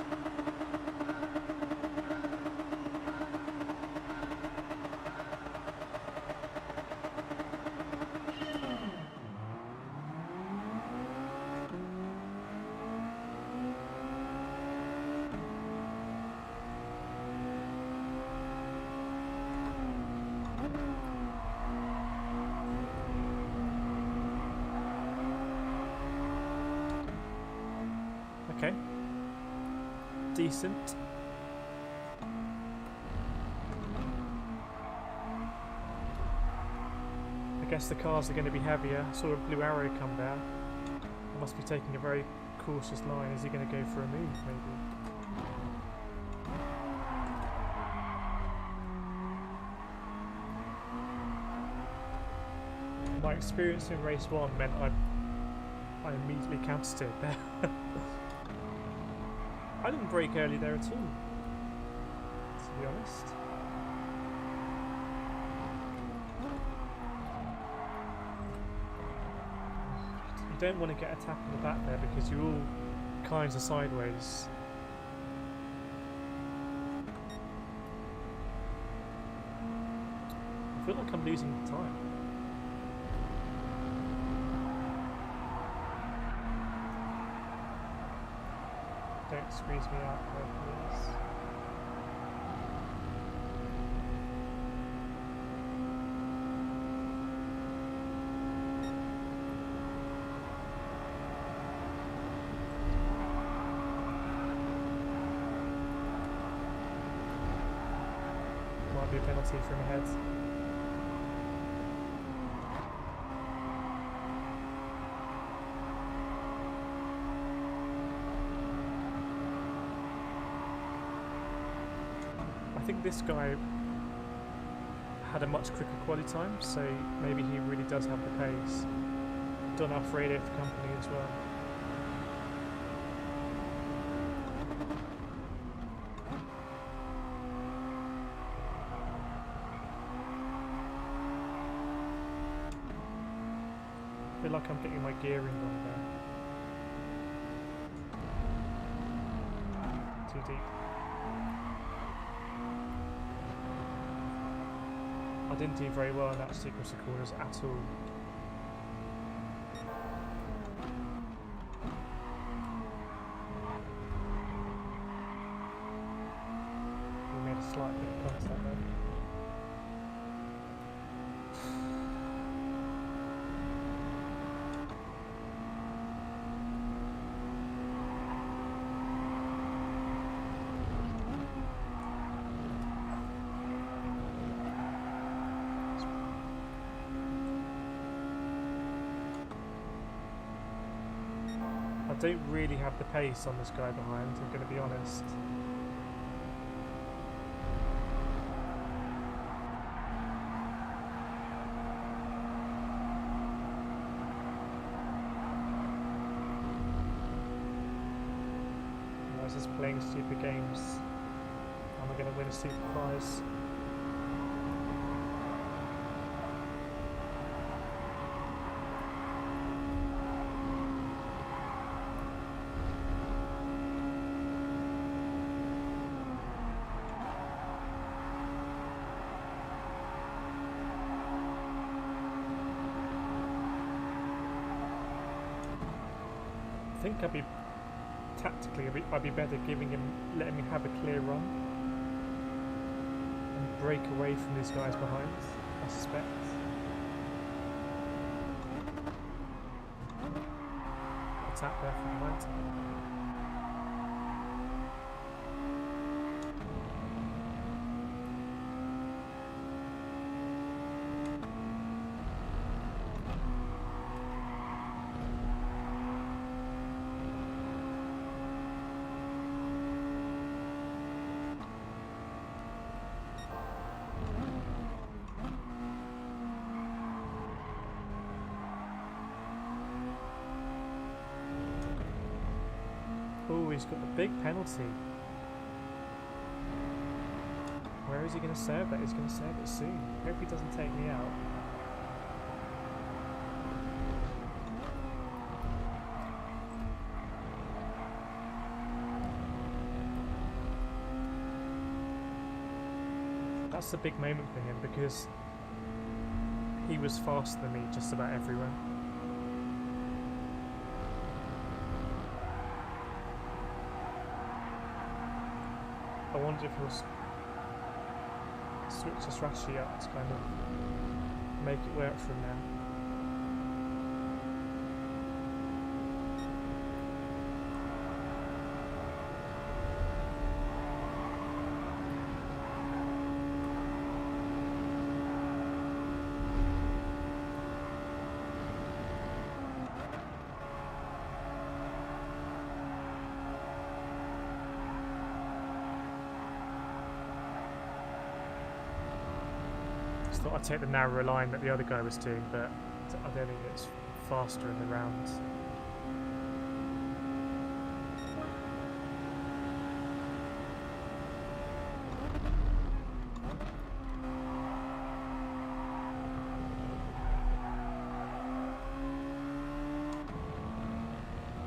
Okay. Decent. I guess the cars are going to be heavier. I saw a blue arrow come down. I must be taking a very cautious line. Is he going to go for a move, maybe? My experience in race 1 meant I immediately countersteered there. I didn't brake early there at all, to be honest. You don't want to get a tap in the back there because you're all kinds of sideways. I feel like I'm losing time. Don't squeeze me out there, please. Might be a penalty from ahead. I think this guy had a much quicker quali time, so maybe he really does have the pace. Done off radio for company as well. I feel like I'm getting my gearing wrong there. Too deep. I didn't do very well in that sequence of corners at all. We made a slight bit of contact there. I don't really have the pace on this guy behind, I'm going to be honest. I was just playing stupid games. Am I going to win a super prize? I think tactically I'd be better letting him have a clear run and break away from these guys behind, I suspect. Attack there from behind. Oh, he's got the big penalty. Where is he going to serve that? He's going to serve it soon. Hope he doesn't take me out. That's a big moment for him because he was faster than me just about everywhere. I wonder if he'll switch the strategy up to kind of make it work for him now. Thought I'd take the narrower line that the other guy was doing, but I don't think it's faster in the rounds.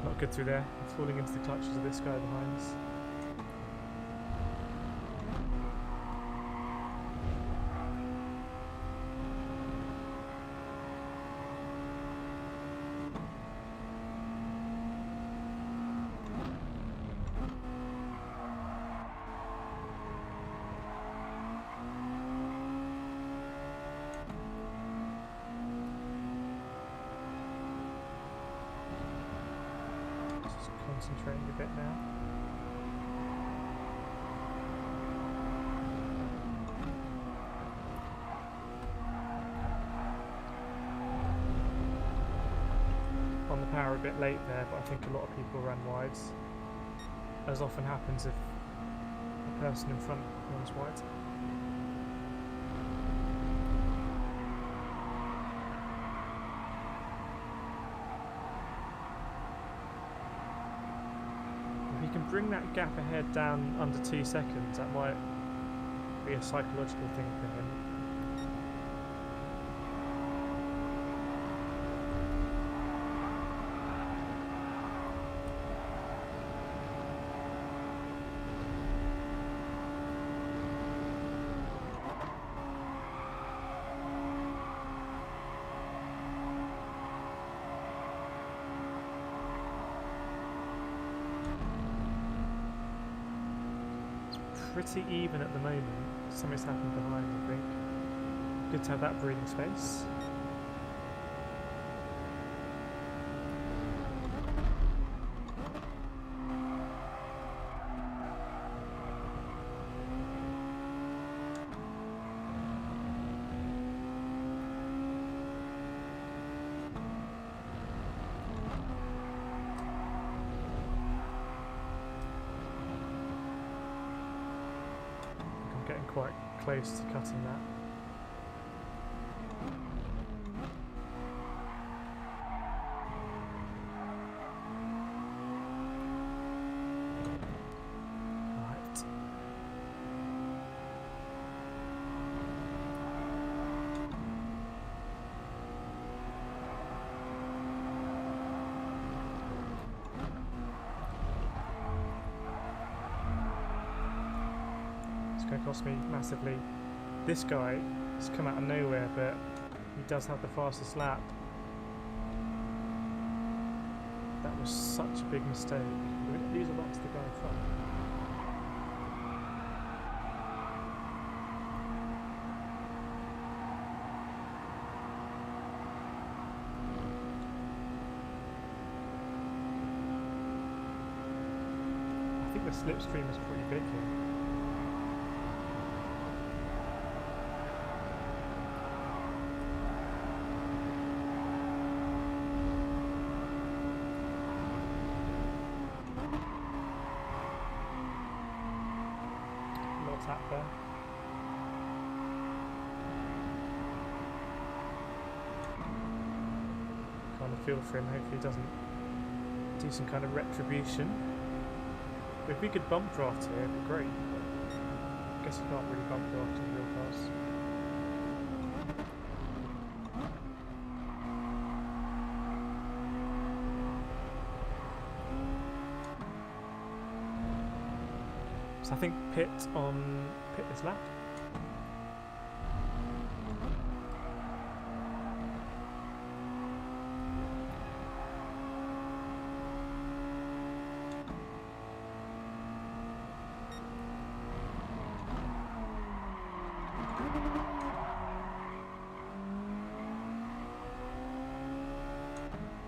Not good through there. I'm falling into the clutches of this guy behind us. Concentrating a bit now. On the power a bit late there, but I think a lot of people ran wides, as often happens if the person in front runs wide. Bring that gap ahead down under 2 seconds, that might be a psychological thing for him. Pretty even at the moment. Something's happened behind, I think. Good to have that breathing space. quite close to cutting that. Going to cost me massively. This guy has come out of nowhere, but he does have the fastest lap. That was such a big mistake. We didn't lose a lot to the guy in front. I think the slipstream is pretty big here. Tap there. Kind of feel for him, hopefully he doesn't do some kind of retribution. But if we could bump draft here, it'd be great. But I guess you can't really bump draft in real cars. So I think pit this lap.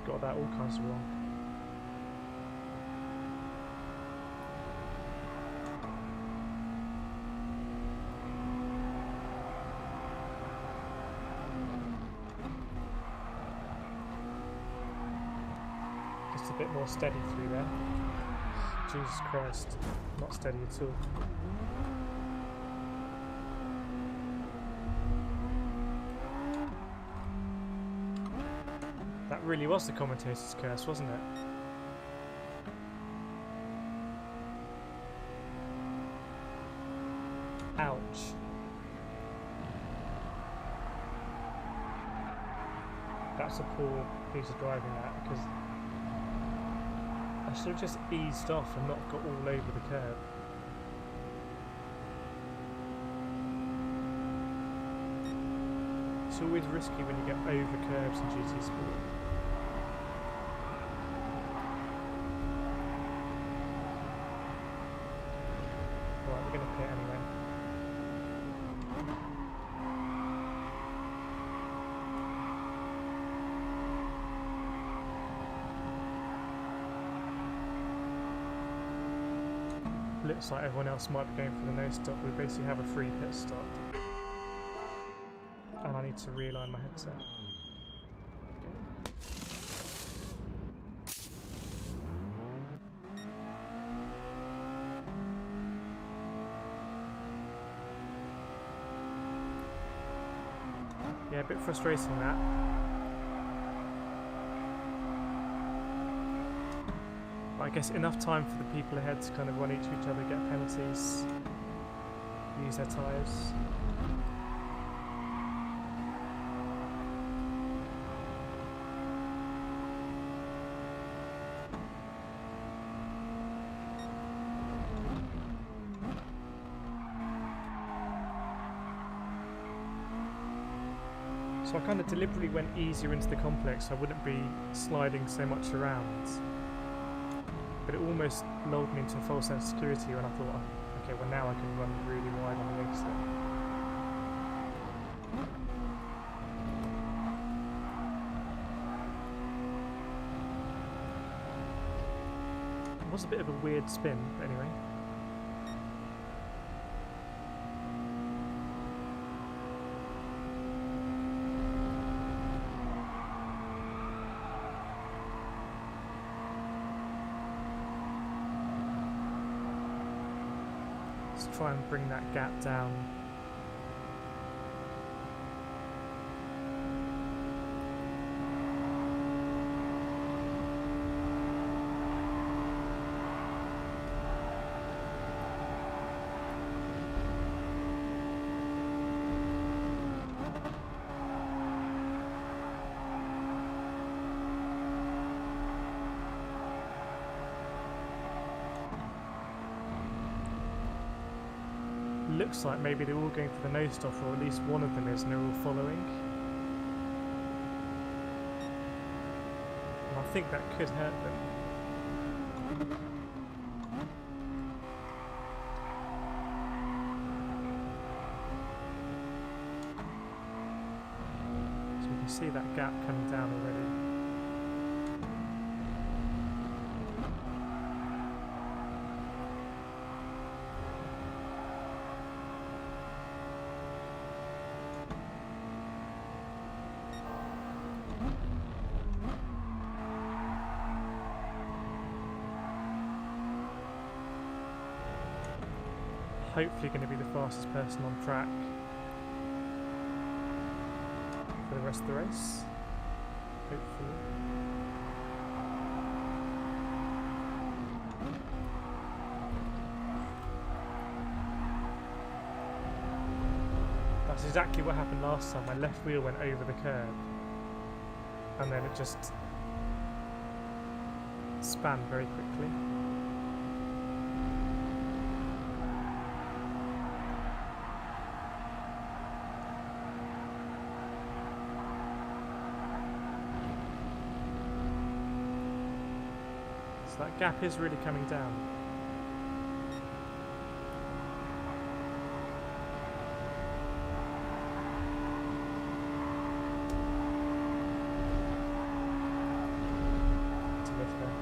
Got that all kinds of wrong. A bit more steady through there. Jesus Christ, not steady at all. That really was the commentator's curse, wasn't it? Ouch. That's a poor piece of driving that, because I should have just eased off and not got all over the curb. It's always risky when you get over curbs in GT Sport. Right, we're going to pit anyway. Looks like everyone else might be going for the no stop. We basically have a free pit stop. And I need to realign my headset. Yeah, a bit frustrating that. I guess enough time for the people ahead to kind of run into each other, get penalties, use their tyres. So I kind of deliberately went easier into the complex so I wouldn't be sliding so much around. But it almost lulled me into a false sense of security when I thought, okay, well now I can run really wide on the exit. It was a bit of a weird spin, but anyway. Try and bring that gap down looks like maybe they're all going for the nose stop, or at least one of them is, and they're all following. And I think that could hurt them. So we can see that gap coming down already. Hopefully going to be the fastest person on track for the rest of the race. Hopefully. That's exactly what happened last time. My left wheel went over the curb and then it just span very quickly. That gap is really coming down. To lift there.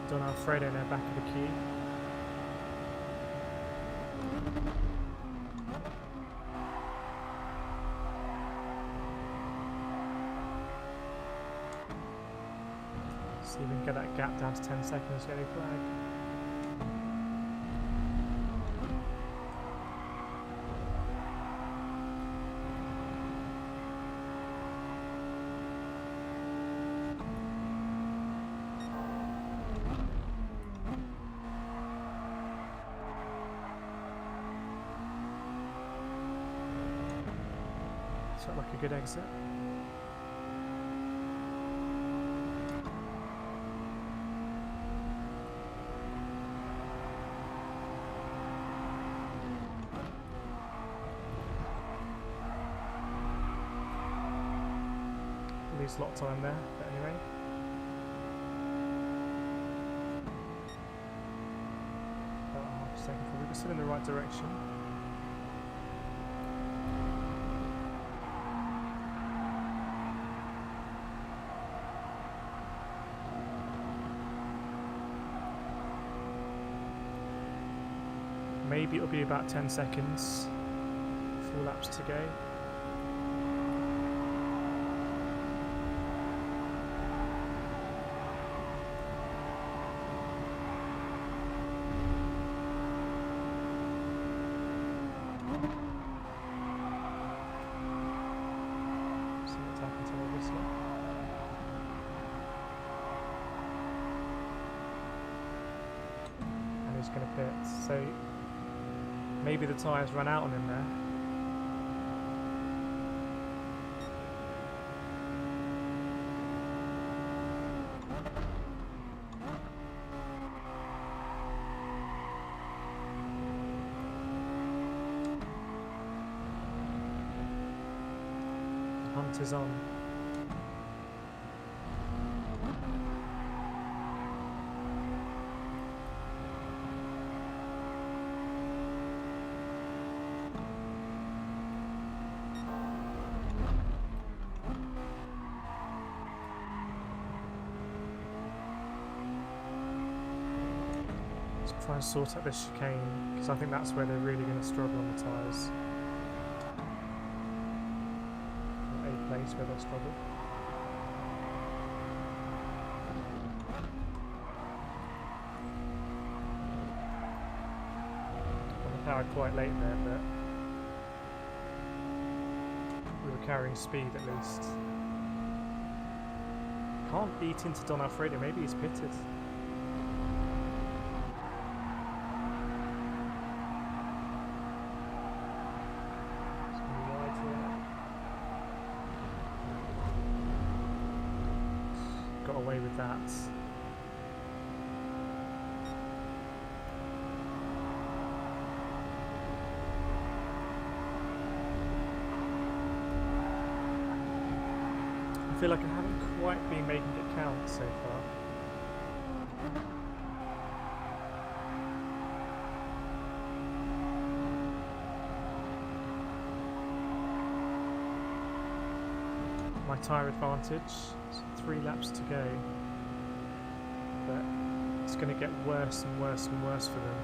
Don Alfredo now back of the queue. See if we can get that gap down to 10 seconds, yellow flag. Felt like a good exit. Lose a lot of time there, but anyway. About half a second probably, but still in the right direction. Maybe it'll be about 10 seconds, 4 laps to go. See what's happened to all this one. And he's going to pit. So maybe the tyres run out on him there. The hunt is on. Try and sort out this chicane, because I think that's where they're really going to struggle on the tyres. A place where they'll struggle. Well, the power quite late there, but we were carrying speed at least. Can't beat into Don Alfredo, maybe he's pitted. got away with that. I feel like I haven't quite been making it count so far. My tyre advantage, so 3 laps to go, but it's going to get worse and worse and worse for them.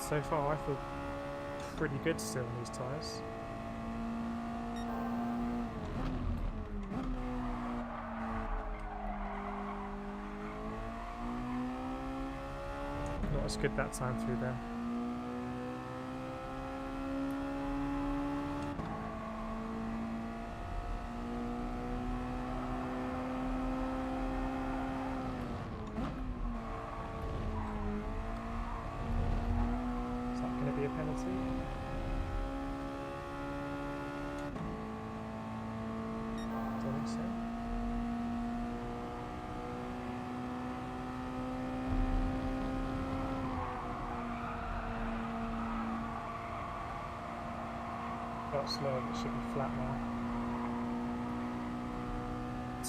So far I feel pretty good still on these tyres. Not as good that time through there. Got slow, it should be flat now.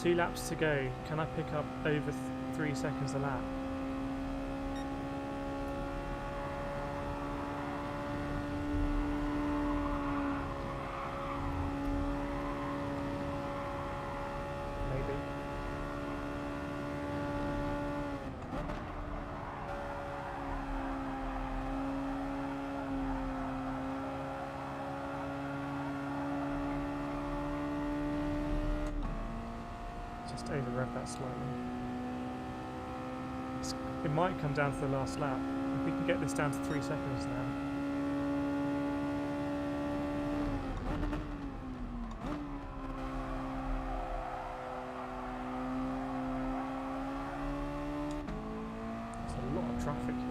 2 laps to go. Can I pick up over 3 seconds a lap? Over rev that slightly. It might come down to the last lap. If we can get this down to 3 seconds now. There's a lot of traffic here.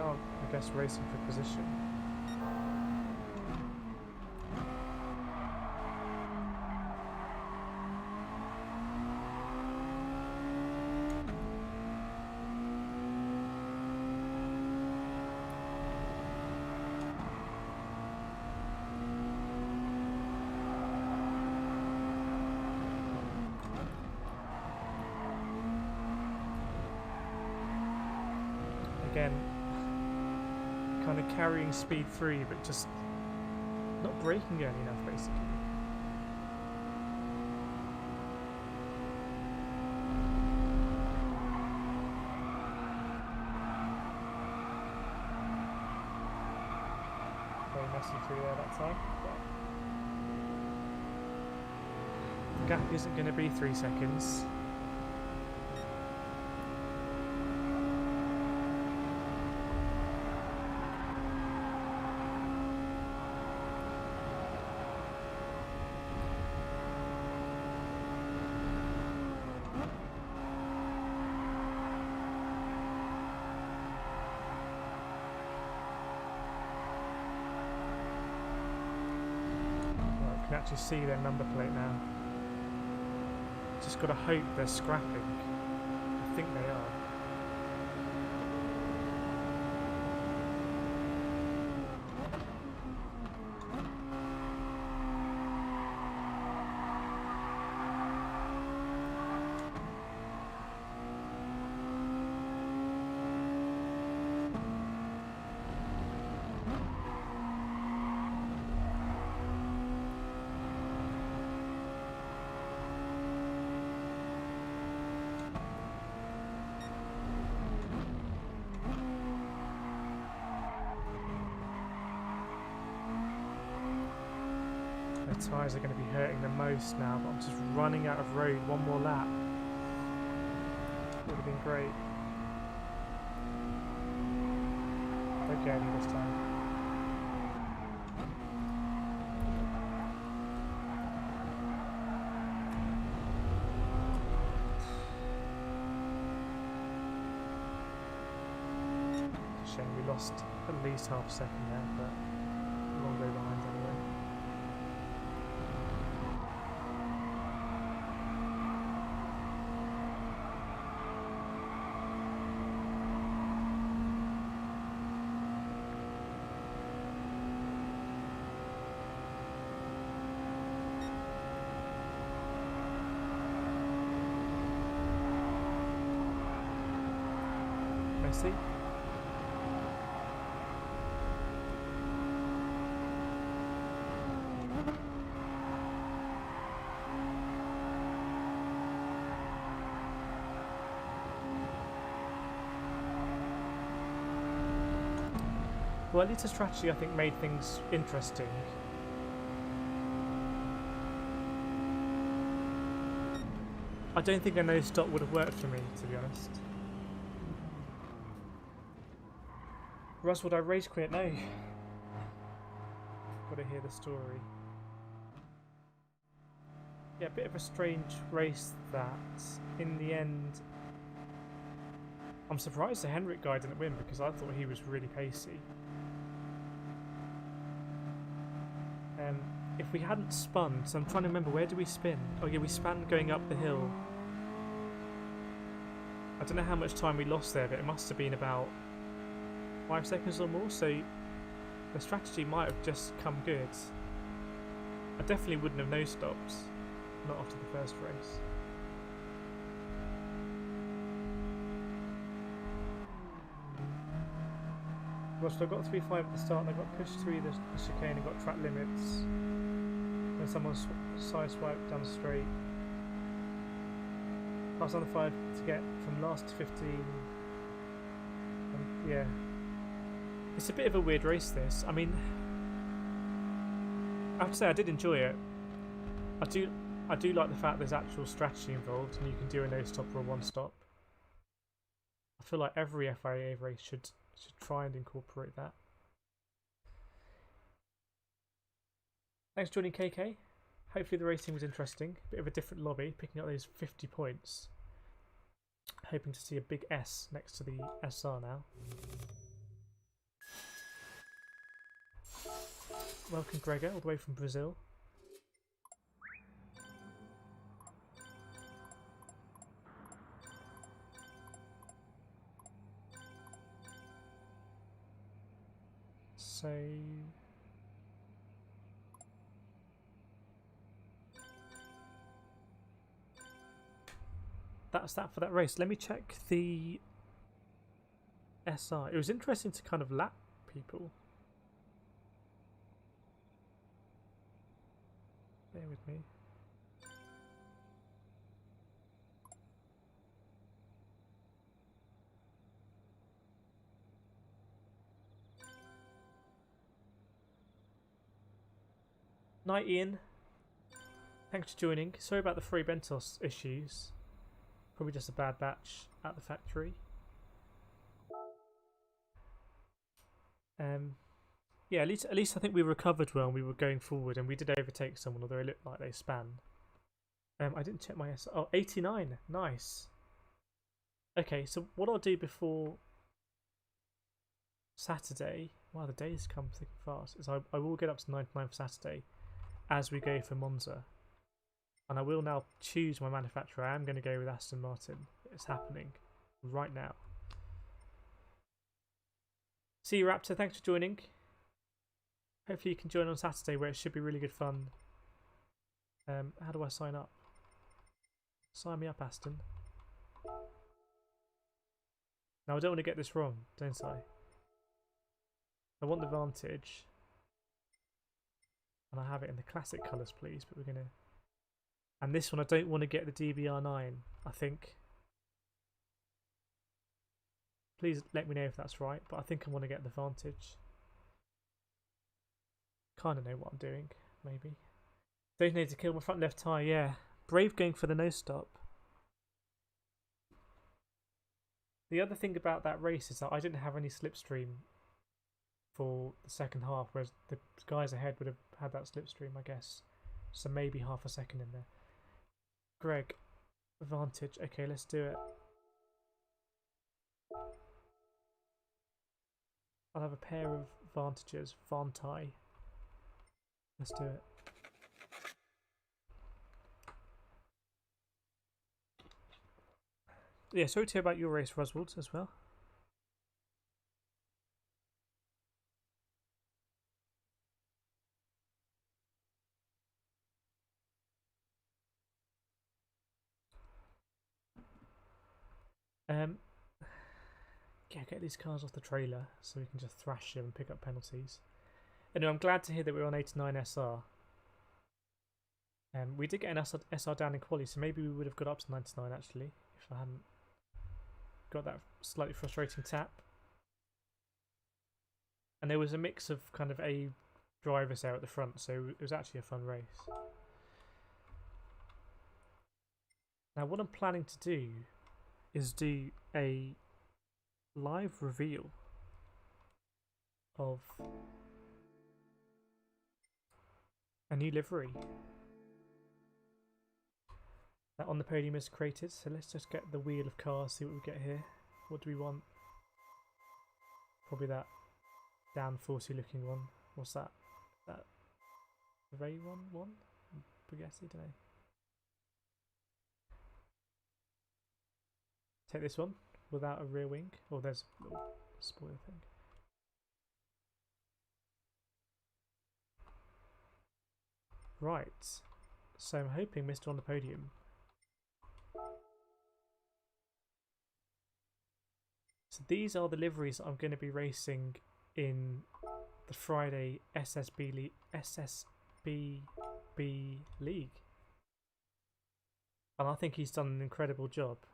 I guess racing for position. Again, kind of carrying speed through, but just not braking early enough, basically. Very messy through there that time. But the gap isn't going to be 3 seconds. Can actually see their number plate now. Just gotta hope they're scrapping. I think they are. the tyres are going to be hurting the most now, but I'm just running out of road. One more lap. Would have been great. Don't get any this time. Shame we lost at least half a second there, but a long way behind anyway. Messi. Well, at least the strategy, I think, made things interesting. I don't think a no stop would have worked for me, to be honest. Russ, would I race quit? No. Gotta hear the story. Yeah, a bit of a strange race that. In the end, I'm surprised the Henrik guy didn't win because I thought he was really pacey. If we hadn't spun, so I'm trying to remember, where do we spin? Oh yeah, we spun going up the hill. I don't know how much time we lost there, but it must have been about 5 seconds or more, so the strategy might have just come good. I definitely wouldn't have no stops, not after the first race. Well, so I got 3.5 at the start and I got pushed through the chicane and got track limits. Then someone sideswiped down the straight. Passed on the 5 to get from last to 15. And yeah. It's a bit of a weird race, this. I mean, I have to say I did enjoy it. I do like the fact there's actual strategy involved and you can do a no stop or a one stop. I feel like every FIA race should try and incorporate that. Thanks for joining, KK. Hopefully the racing was interesting. Bit of a different lobby, picking up those 50 points. Hoping to see a big S next to the SR now. Welcome, Gregor, all the way from Brazil. So that's that for that race. Let me check the SR. It was interesting to kind of lap people. Bear with me. Night, Ian. Thanks for joining. Sorry about the free Bentos issues. Probably just a bad batch at the factory. Yeah, at least I think we recovered well and we were going forward and we did overtake someone, although it looked like they span. I didn't check my SR. Oh, 89. Nice. Okay, so what I'll do before Saturday, wow, the days come thick and fast, is I will get up to 99 for Saturday as we go for Monza. And I will now choose my manufacturer. I am going to go with Aston Martin. It's happening right now. See you, Raptor. Thanks for joining. Hopefully you can join on Saturday where it should be really good fun. How do I sign up? Sign me up, Aston. Now I don't want to get this wrong, don't I? I want the Vantage. And I have it in the classic colours, please, but we're going to... And this one I don't want to get the DBR9, I think. Please let me know if that's right, but I think I want to get the Vantage. Kind of know what I'm doing, maybe. Don't need to kill my front left tyre, yeah. Brave going for the no stop. The other thing about that race is that I didn't have any slipstream for the second half, whereas the guys ahead would have had that slipstream, I guess. So maybe half a second in there. Greg, advantage. Okay, let's do it. I'll have a pair of advantages. Vantai. Let's do it. Yeah, sorry to hear about your race, Roswald, as well. Yeah, get these cars off the trailer so we can just thrash them and pick up penalties. Anyway, I'm glad to hear that we're on 89 SR. We did get an SR down in quali, so maybe we would have got up to 99 actually, if I hadn't got that slightly frustrating tap. And there was a mix of kind of A drivers there at the front, so it was actually a fun race. Now what I'm planning to do is do a live reveal of a new livery that On the Podium is created. So let's just get the wheel of cars, see what we get here. What do we want? Probably that down 40 looking one. What's that? That the Ray one? Bugatti, don't know. Take this one without a rear wing. Oh, there's a little spoiler thing. Right. So I'm hoping Mr. On the Podium. So these are the liveries that I'm going to be racing in the Friday SSBB League. And I think he's done an incredible job.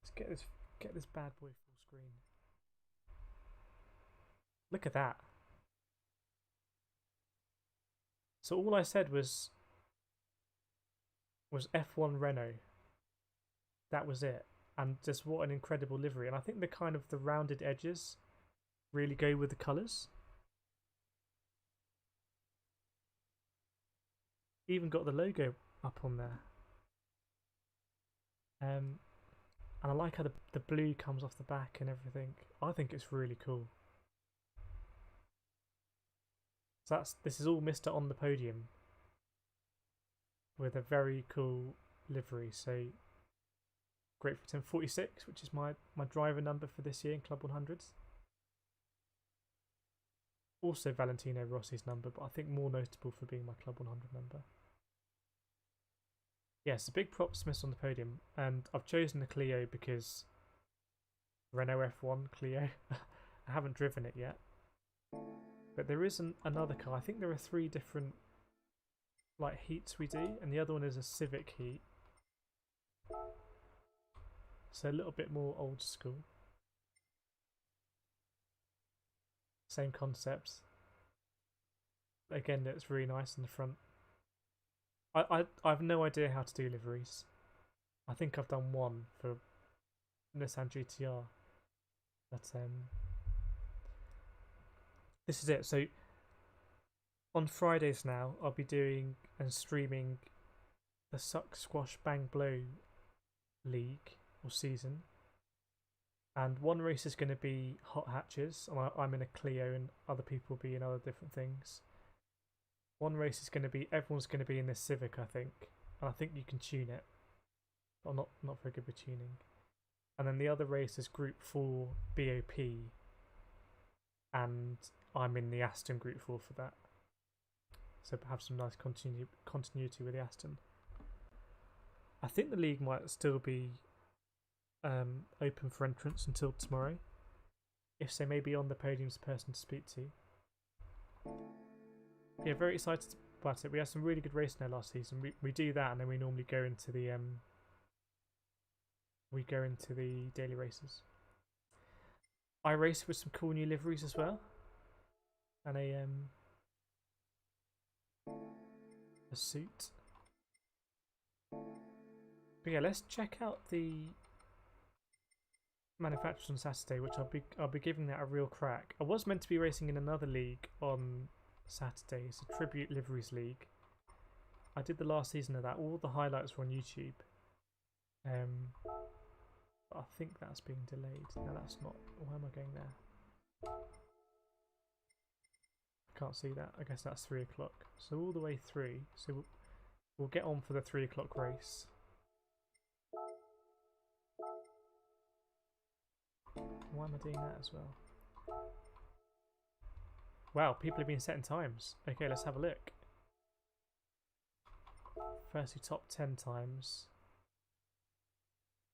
Let's get this bad boy full screen. Look at that. So all I said was F1 Renault. That was it. And just what an incredible livery. And I think the rounded edges really go with the colours. Even got the logo up on there. And I like how the blue comes off the back and everything. I think it's really cool. So this is all Mr. On the Podium with a very cool livery. So great for 1046, which is my driver number for this year in Club 100s. Also Valentino Rossi's number, but I think more notable for being my Club 100 number. Yes, a big props to Mr. On the Podium, and I've chosen the Clio because Renault F1 Clio. I haven't driven it yet, but there is another car. I think there are 3 different like heats we do, and the other one is a Civic heat, so a little bit more old school. Same concepts. Again, that's really nice in the front. I have no idea how to do liveries. I think I've done one for Nissan GTR, but this is it. So on Fridays now, I'll be doing and streaming the Suck Squash Bang Blow League or season, and one race is going to be hot hatches, and I'm in a Clio, and other people will be in other different things. One race is going to be, everyone's going to be in this Civic, I think. And I think you can tune it. But I'm not very good with tuning. And then the other race is Group 4 BOP. And I'm in the Aston Group 4 for that. So have some nice continuity with the Aston. I think the league might still be open for entrance until tomorrow. If so, maybe On the Podium's the person to speak to. Yeah, very excited about it. We had some really good racing there last season. We do that, and then we normally go into the daily races. I race with some cool new liveries as well, and a suit. But yeah, let's check out the manufacturers on Saturday, which I'll be giving that a real crack. I was meant to be racing in another league on Saturday. It's a Tribute Liveries League. I did the last season of that. All the highlights were on YouTube. But I think that's being delayed. No, that's not. Why am I going there? I can't see that. I guess that's 3 o'clock. So all the way through. So we'll get on for the 3 o'clock race. Why am I doing that as well? Wow, people have been setting times. Okay, let's have a look. Firstly, top 10 times.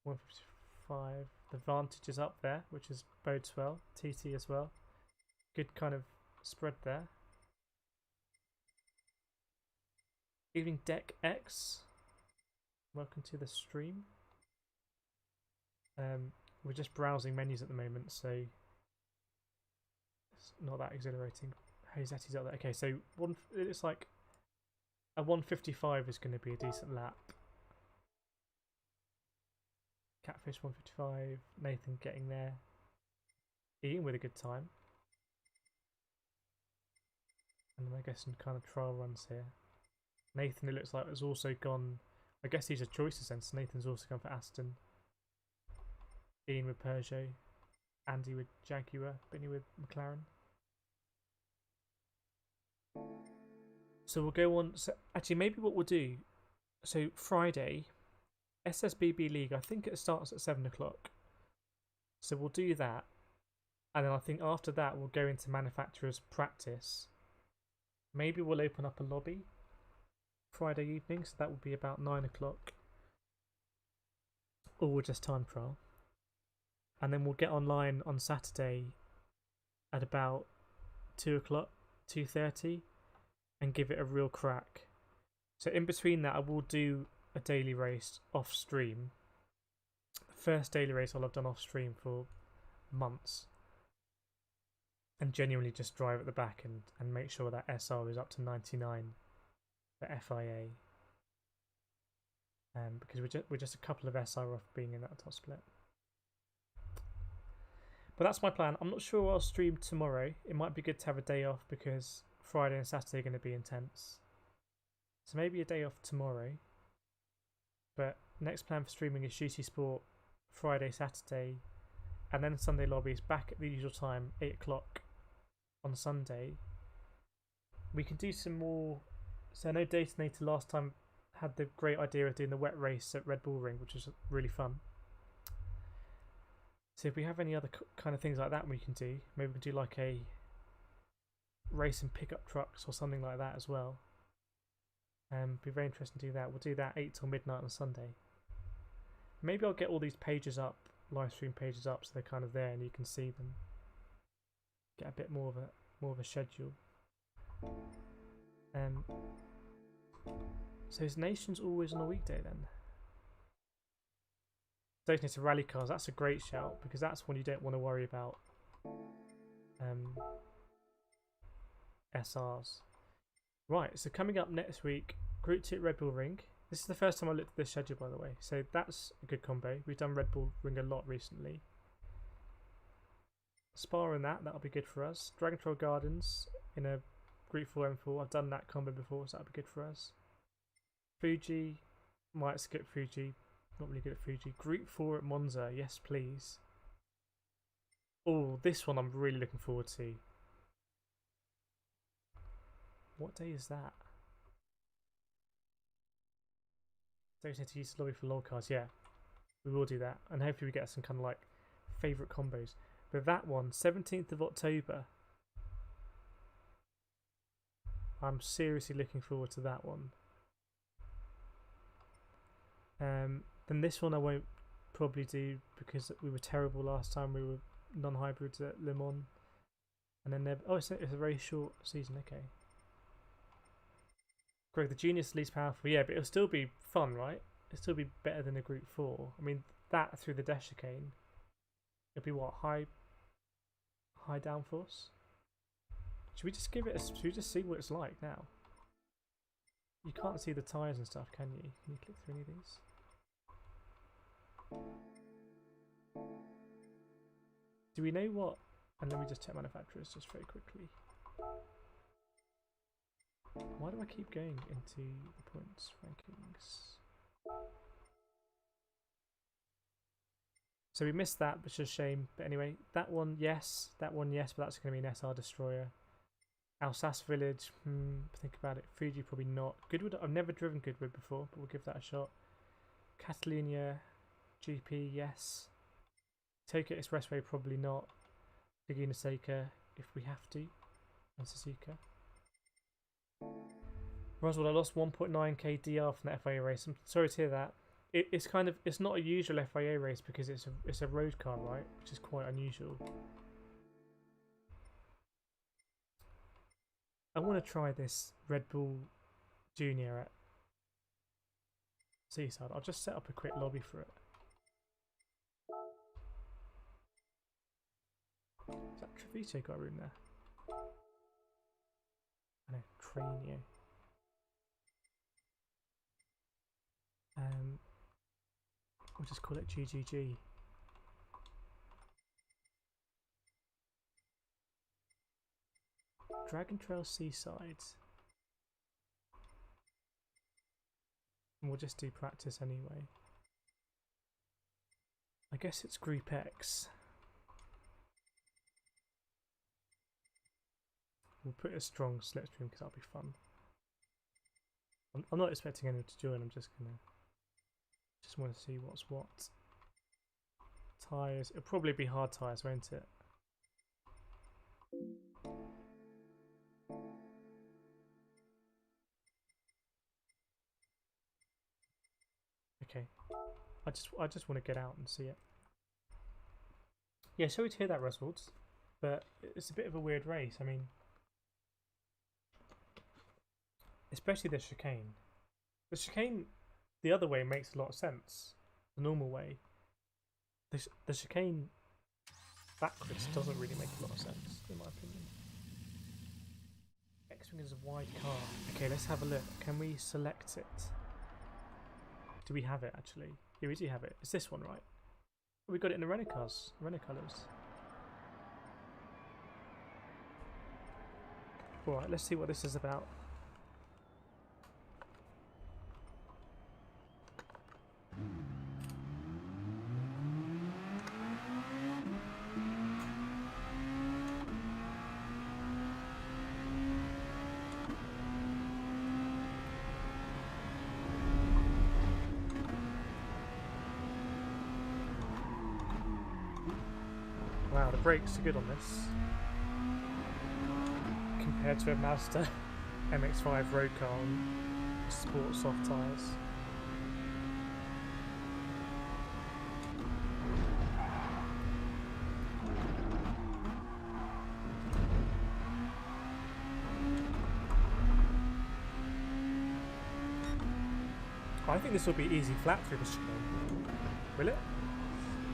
155. The Vantage is up there, which is bodes well. TT as well. Good kind of spread there. Evening Deck X. Welcome to the stream. We're just browsing menus at the moment, so it's not that exhilarating. Hazetti's up there. Okay, so it's like a 155 is going to be a decent lap. Catfish 155. Nathan getting there. Ian with a good time. And then I guess some kind of trial runs here. Nathan, it looks like, has also gone. I guess these are choices then. So Nathan's also gone for Aston. Ian with Peugeot, Andy with Jaguar, Benny with McLaren. So we'll go on. So actually, maybe what we'll do. So Friday, SSBB League. I think it starts at 7 o'clock. So we'll do that, and then I think after that we'll go into manufacturers practice. Maybe we'll open up a lobby Friday evening. So that will be about 9 o'clock, or we'll just time trial. And then we'll get online on Saturday at about 2 o'clock, 2:30, and give it a real crack. So in between that, I will do a daily race off stream. The first daily race I'll have done off stream for months. And genuinely just drive at the back and make sure that SR is up to 99 for FIA. Because we're just a couple of SR off being in that top split. But that's my plan. I'm not sure I'll stream tomorrow. It might be good to have a day off because Friday and Saturday are going to be intense. So maybe a day off tomorrow. But next plan for streaming is Shooty Sport Friday, Saturday, and then Sunday lobbies back at the usual time, 8 o'clock on Sunday. We can do some more. So I know Datonator last time had the great idea of doing the wet race at Red Bull Ring, which was really fun. So if we have any other kind of things like that we can do, maybe we can do like a race in pickup trucks or something like that as well. Be very interesting to do that. We'll do that 8 till midnight on Sunday. Maybe I'll get all these pages up, live stream pages up, so they're kind of there and you can see them. Get a bit more of a schedule. So is Nations always on a weekday then? Donating to rally cars, that's a great shout because that's one you don't want to worry about. SRs. Right, so coming up next week, Group 2 at Red Bull Ring. This is the first time I looked at this schedule, by the way, so that's a good combo. We've done Red Bull Ring a lot recently. Spa in that'll be good for us. Dragon Troll Gardens in a Group 4 M4. I've done that combo before, so that'll be good for us. Fuji, might skip Fuji. Not really good at Fuji. Group 4 at Monza, yes please. Oh, this one I'm really looking forward to. What day is that? Don't need to use the lobby for lol cards. Yeah, we will do that, and hopefully we get some kind of like favourite combos. But that one, 17th of October. I'm seriously looking forward to that one. Then this one I won't probably do because we were terrible last time. We were non-hybrids at Le Mans, and then it's a very short season. Okay. Greg, the Genius least powerful, yeah, but it'll still be fun, right? It'll still be better than a Group 4. I mean, that through the dash chicane, it'll be what, high downforce? Should we just give it should we just see what it's like now? You can't see the tyres and stuff, can you? Can you click through any of these? Do we know what? And let me just check manufacturers just very quickly. Why do I keep going into the points rankings? So we missed that, which is a shame. But anyway, that one yes, but that's going to be an SR destroyer. Alsace Village, think about it. Fuji, probably not. Goodwood, I've never driven Goodwood before, but we'll give that a shot. Catalonia, GP, yes. Tokyo Expressway, probably not. Laguna Seca, if we have to. And Suzuka. Roswell, I lost 1.9k DR from the FIA race. I'm sorry to hear that. It's not a usual FIA race because it's a road car, right? Which is quite unusual. I want to try this Red Bull Junior at Seaside. I'll just set up a quick lobby for it. Is that Treviso got a room there? I know, Tranio. We'll just call it GGG. Dragon Trail Seaside. And we'll just do practice anyway. I guess it's Group X. We'll put a strong slipstream because that'll be fun. I'm not expecting anyone to join, I'm just want to see what's what. Tyres, it'll probably be hard tyres, won't it? Okay, I just want to get out and see it. Yeah, sorry to hear that, Ruswolds, but it's a bit of a weird race. I mean, especially the chicane. The chicane, the other way makes a lot of sense. The normal way. The chicane backwards doesn't really make a lot of sense, in my opinion. X-Wing is a wide car. Okay, let's have a look. Can we select it? Do we have it actually? Yeah, we do have it. It's this one, right? Oh, we got it in the Renault cars, Renault colours. Alright, let's see what this is about. Wow, the brakes are good on this compared to a Mazda MX-5 road car on sport soft tyres. I think this will be easy flat through the chicane. Will it?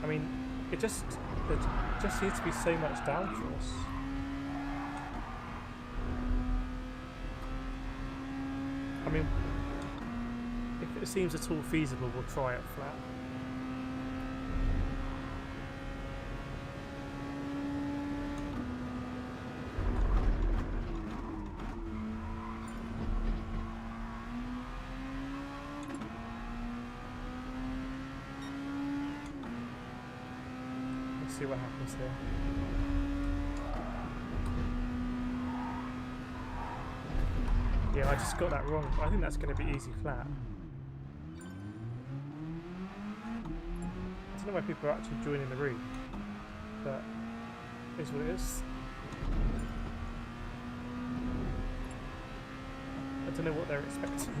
I mean, it just seems to be so much downforce. I mean, if it seems at all feasible, we'll try it flat. See what happens here. Yeah, I just got that wrong. I think that's going to be easy flat. I don't know why people are actually joining the room, but it is what it is. I don't know what they're expecting.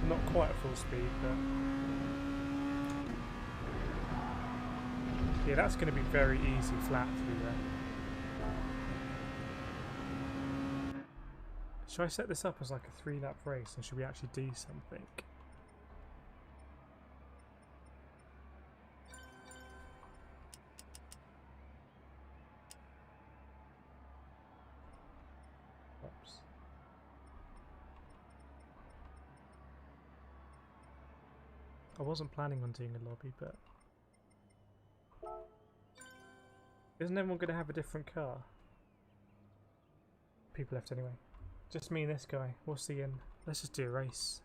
Not quite at full speed, but yeah, that's going to be very easy flat through there. Should I set this up as like a 3-lap race, and should we actually do something? Oops. I wasn't planning on doing a lobby, but isn't everyone going to have a different car? People left anyway. Just me and this guy. We'll see in. Let's just do a race.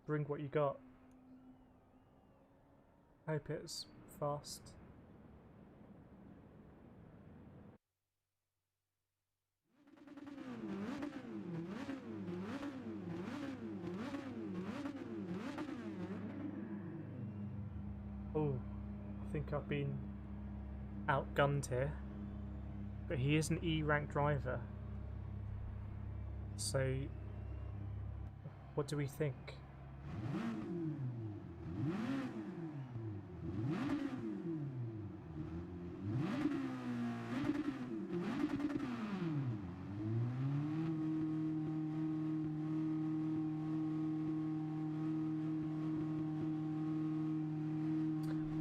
Bring what you got. Hope it's fast. Oh, I think I've been outgunned here. But he is an E-rank driver. So, what do we think?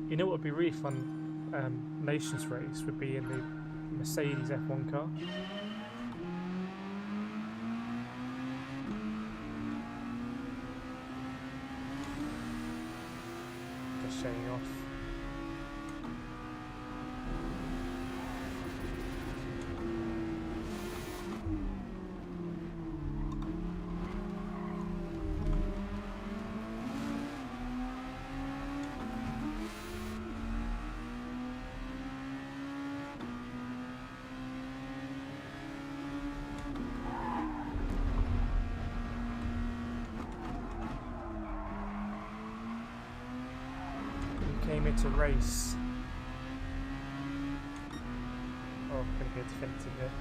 You know what would be really fun? Nations race would be in the Mercedes F1 car. Just showing off. Came here to race. Oh, gonna be a definitive here.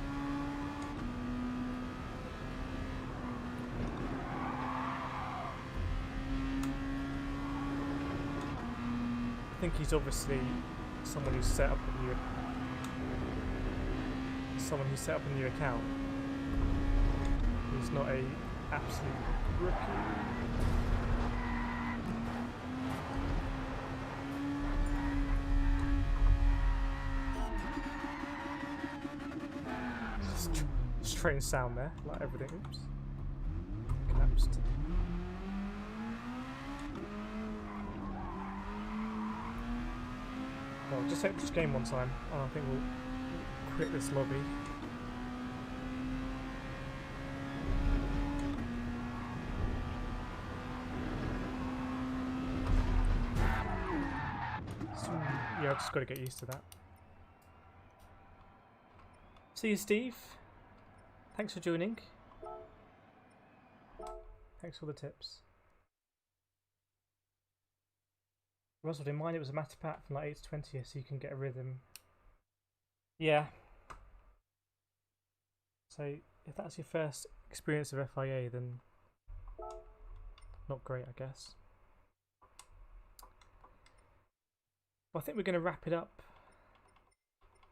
I think he's obviously someone who's set up a new account. He's not a absolute rookie. Strange sound there, like everything. Oops. Collapsed. Well, just hit this game one time, and I think we'll quit this lobby. So, yeah, I've just got to get used to that. See you, Steve. Thanks for joining. Thanks for the tips. Russell, didn't mind it was a matter pat from like 8 to 20, so you can get a rhythm. Yeah. So if that's your first experience of FIA, then not great, I guess. Well, I think we're going to wrap it up.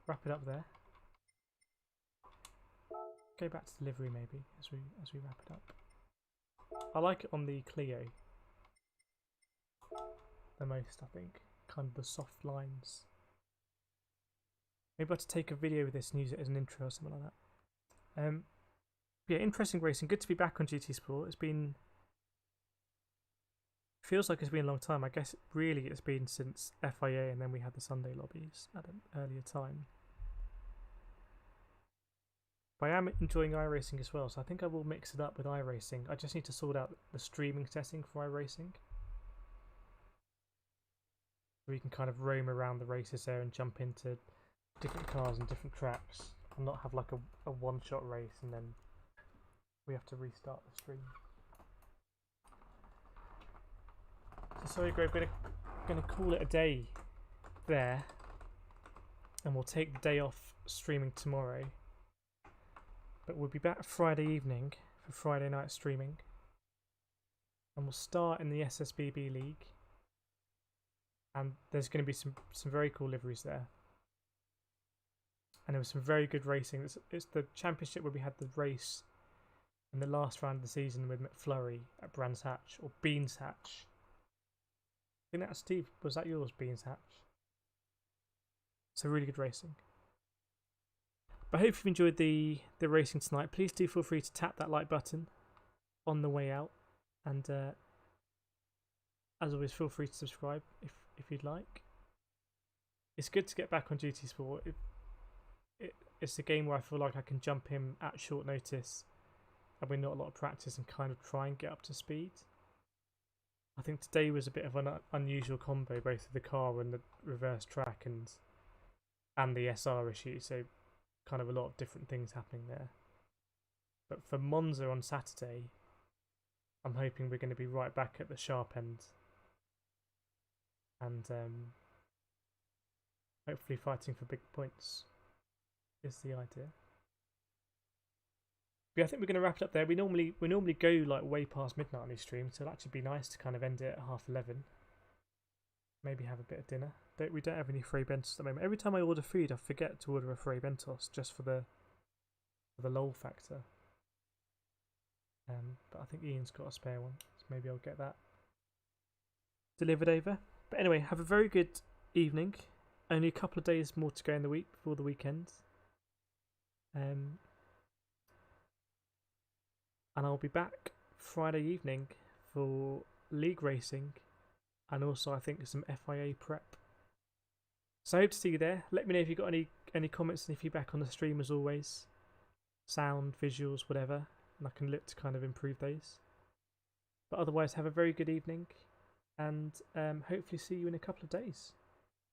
Wrap it up there. Go back to delivery maybe as we wrap it up. I like it on the Clio the most, I think. Kind of the soft lines. Maybe I'll have to take a video with this and use it as an intro or something like that. Yeah, interesting racing. Good to be back on GT Sport. It's been... feels like it's been a long time. I guess really it's been since FIA, and then we had the Sunday lobbies at an earlier time. But I am enjoying iRacing as well, so I think I will mix it up with iRacing. I just need to sort out the streaming setting for iRacing. We can kind of roam around the races there and jump into different cars and different tracks, and not have like a one-shot race and then we have to restart the stream. So sorry, Greg, we're gonna call it a day there, and we'll take the day off streaming tomorrow. But we'll be back Friday evening for Friday night streaming. And we'll start in the SSBB League. And there's going to be some very cool liveries there. and there was some very good racing. It's the championship where we had the race in the last round of the season with McFlurry at Brands Hatch, or Beans Hatch. I think that's Steve. Was that yours, Beans Hatch? So really good racing. But I hope you've enjoyed the racing tonight. Please do feel free to tap that like button on the way out, and as always, feel free to subscribe if you'd like. It's good to get back on GT Sport. It's a game where I feel like I can jump in at short notice and with not a lot of practice and kind of try and get up to speed. I think today was a bit of an unusual combo, both of the car and the reverse track and the SR issue, so kind of a lot of different things happening there. But for Monza on Saturday, I'm hoping we're going to be right back at the sharp end, and hopefully fighting for big points is the idea. But yeah, I think we're going to wrap it up there. We normally go like way past midnight on these streams, so it'll actually be nice to kind of end it at 11:30. Maybe have a bit of dinner. We don't have any free bentos at the moment. Every time I order food, I forget to order a free bentos just for the lol factor. But I think Ian's got a spare one, so maybe I'll get that delivered over. But anyway, have a very good evening. Only a couple of days more to go in the week before the weekend. And I'll be back Friday evening for league racing, and also I think some FIA prep. So I hope to see you there. Let me know if you've got any comments, any feedback on the stream, as always. Sound, visuals, whatever, and I can look to kind of improve those. But otherwise, have a very good evening, and hopefully see you in a couple of days.